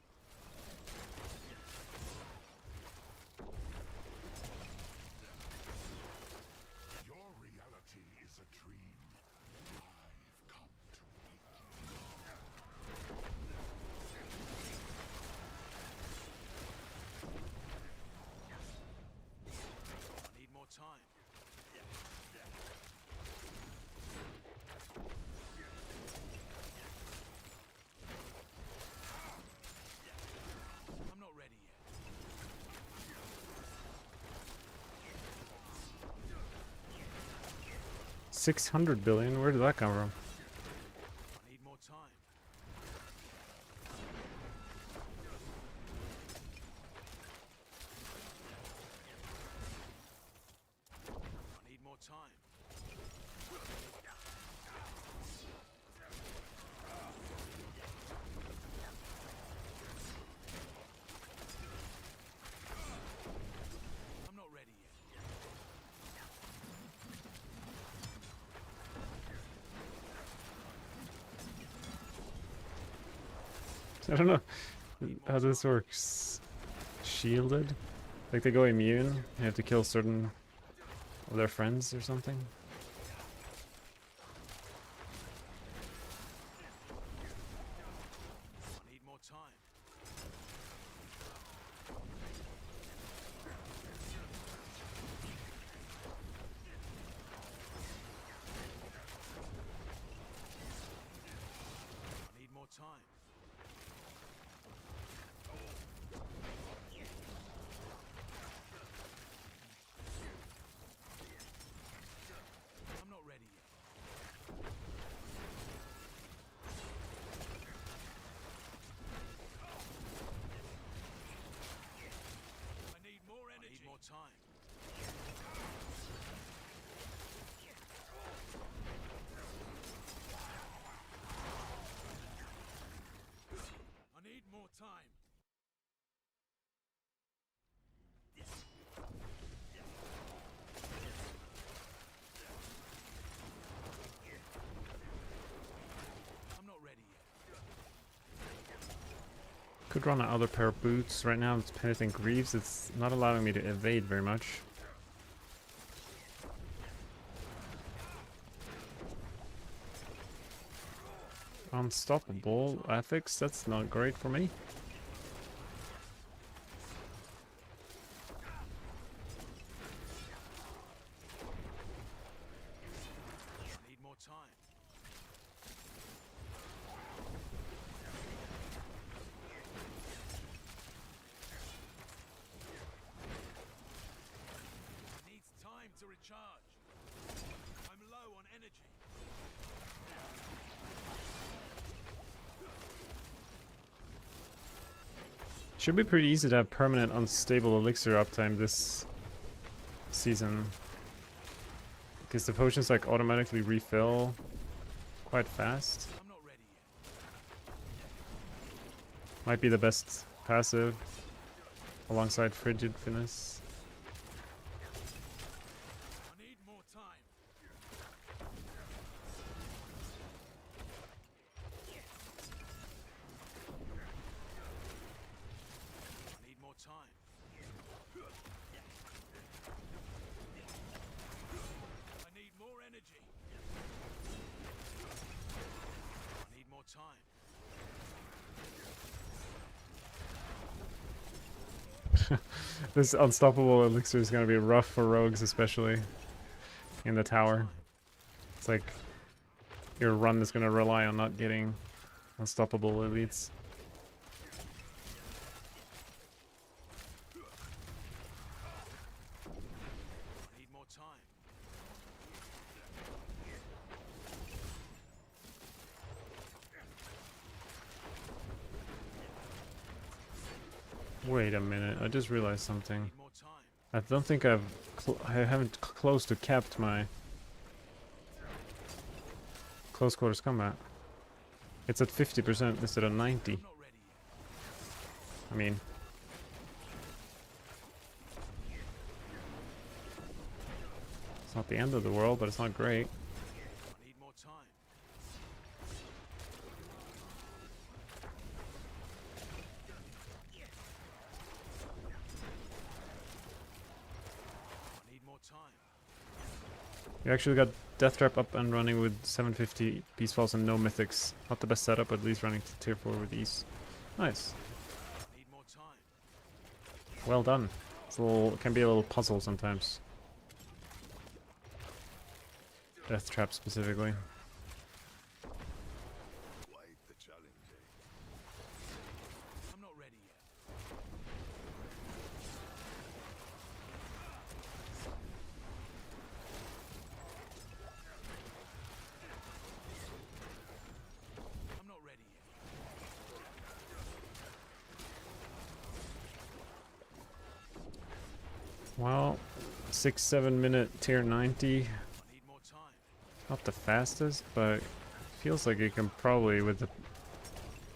A: 600 billion? Where did that come from?
B: I need more time. I need more time. I'm not ready yet.
A: I don't know how this works. Shielded? Like they go immune? You have to kill certain of their friends or something?
B: I need more time. I need more time. I'm not ready yet. I need more energy. I need more time. I need more time. I'm not ready yet.
A: Could run another pair of boots. Right now it's Penitent Greaves. It's not allowing me to evade very much. Unstoppable ethics. That's not great for me.
B: I need more time. It needs time to recharge. I'm low on energy.
A: Should be pretty easy to have permanent unstable elixir uptime this season. Because the potions like automatically refill quite fast.
B: I'm not ready yet.
A: Might be the best passive alongside Frigid Finesse.
B: I need more time. I need more time. I need more energy. I need more time.
A: This unstoppable elixir is going to be rough for rogues, especially in the tower. It's like your run is going to rely on not getting unstoppable elites.
B: I need more time.
A: Wait a minute, I just realized something.
B: Need more time.
A: I don't think I haven't close to capped my close quarters combat. It's at 50% instead of 90.
B: I'm not ready yet.
A: I mean, it's not the end of the world, but it's not great.
B: I need more time. I need more time.
A: We actually got Death Trap up and running with 750 Beast Falls and no mythics. Not the best setup, but at least running to tier 4 with ease. Nice.
B: I need more time.
A: Well done. It's a little, it can be a little puzzle sometimes. Death Trap specifically.
C: Quite the challenge, eh?
B: I'm not ready yet.
A: Well, 6-7 minute tier 90.
B: I need more time.
A: Not the fastest, but feels like you can probably, with the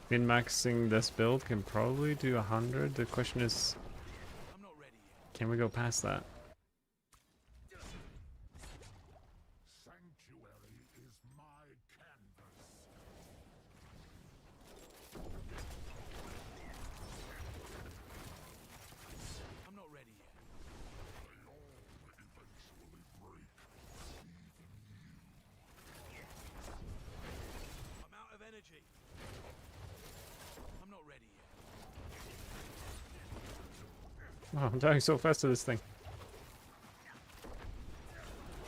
A: min-maxing this build, can probably do 100. The question is,
B: I'm not ready yet.
A: can we go past that?
C: Sanctuary is my canvas.
B: I'm not ready yet.
C: They all eventually break.
B: I'm out of energy. I'm not ready yet.
A: Oh, I'm dying so fast to this thing.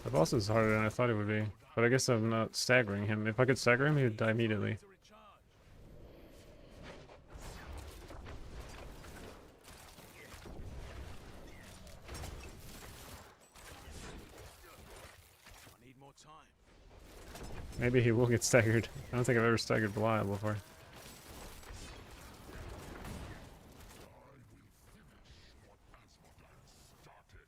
A: The boss is harder than I thought it would be. But I guess I'm not staggering him. If I could stagger him, he would die immediately.
B: To recharge. I need more time.
A: Maybe he will get staggered. I don't think I've ever staggered Belial before.
C: I will finish what Asmodan started.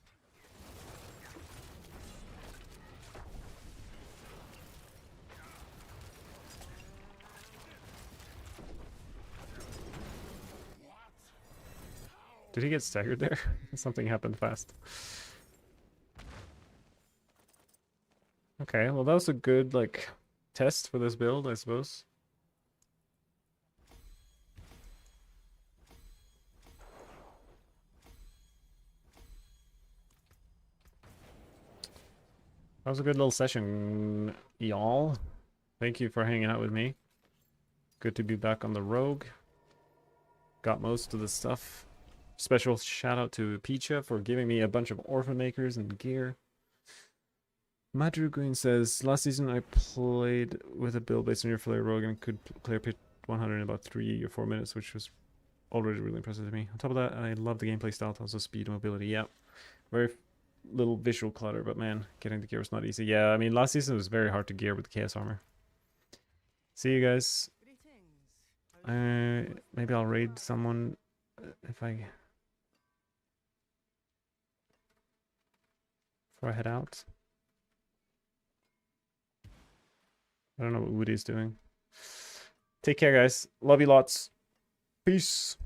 A: Did he get staggered there? Something happened fast. Okay, well that was a good, like, test for this build, I suppose. That was a good little session, y'all. Thank you for hanging out with me. Good to be back on the Rogue. Got most of the stuff. Special shout out to Picha for giving me a bunch of orphan makers and gear. Madru Green says, last season I played with a build based on your Flare Rogue and could clear pit 100 in about 3 or 4 minutes, which was already really impressive to me. On top of that, I love the gameplay style, also speed and mobility. Yeah, very little visual clutter, but man, getting the gear was not easy. Yeah, I mean, last season it was very hard to gear with the Chaos Armor. See you guys. Maybe I'll raid someone if I... before I head out. I don't know what Woody's doing. Take care, guys. Love you lots. Peace.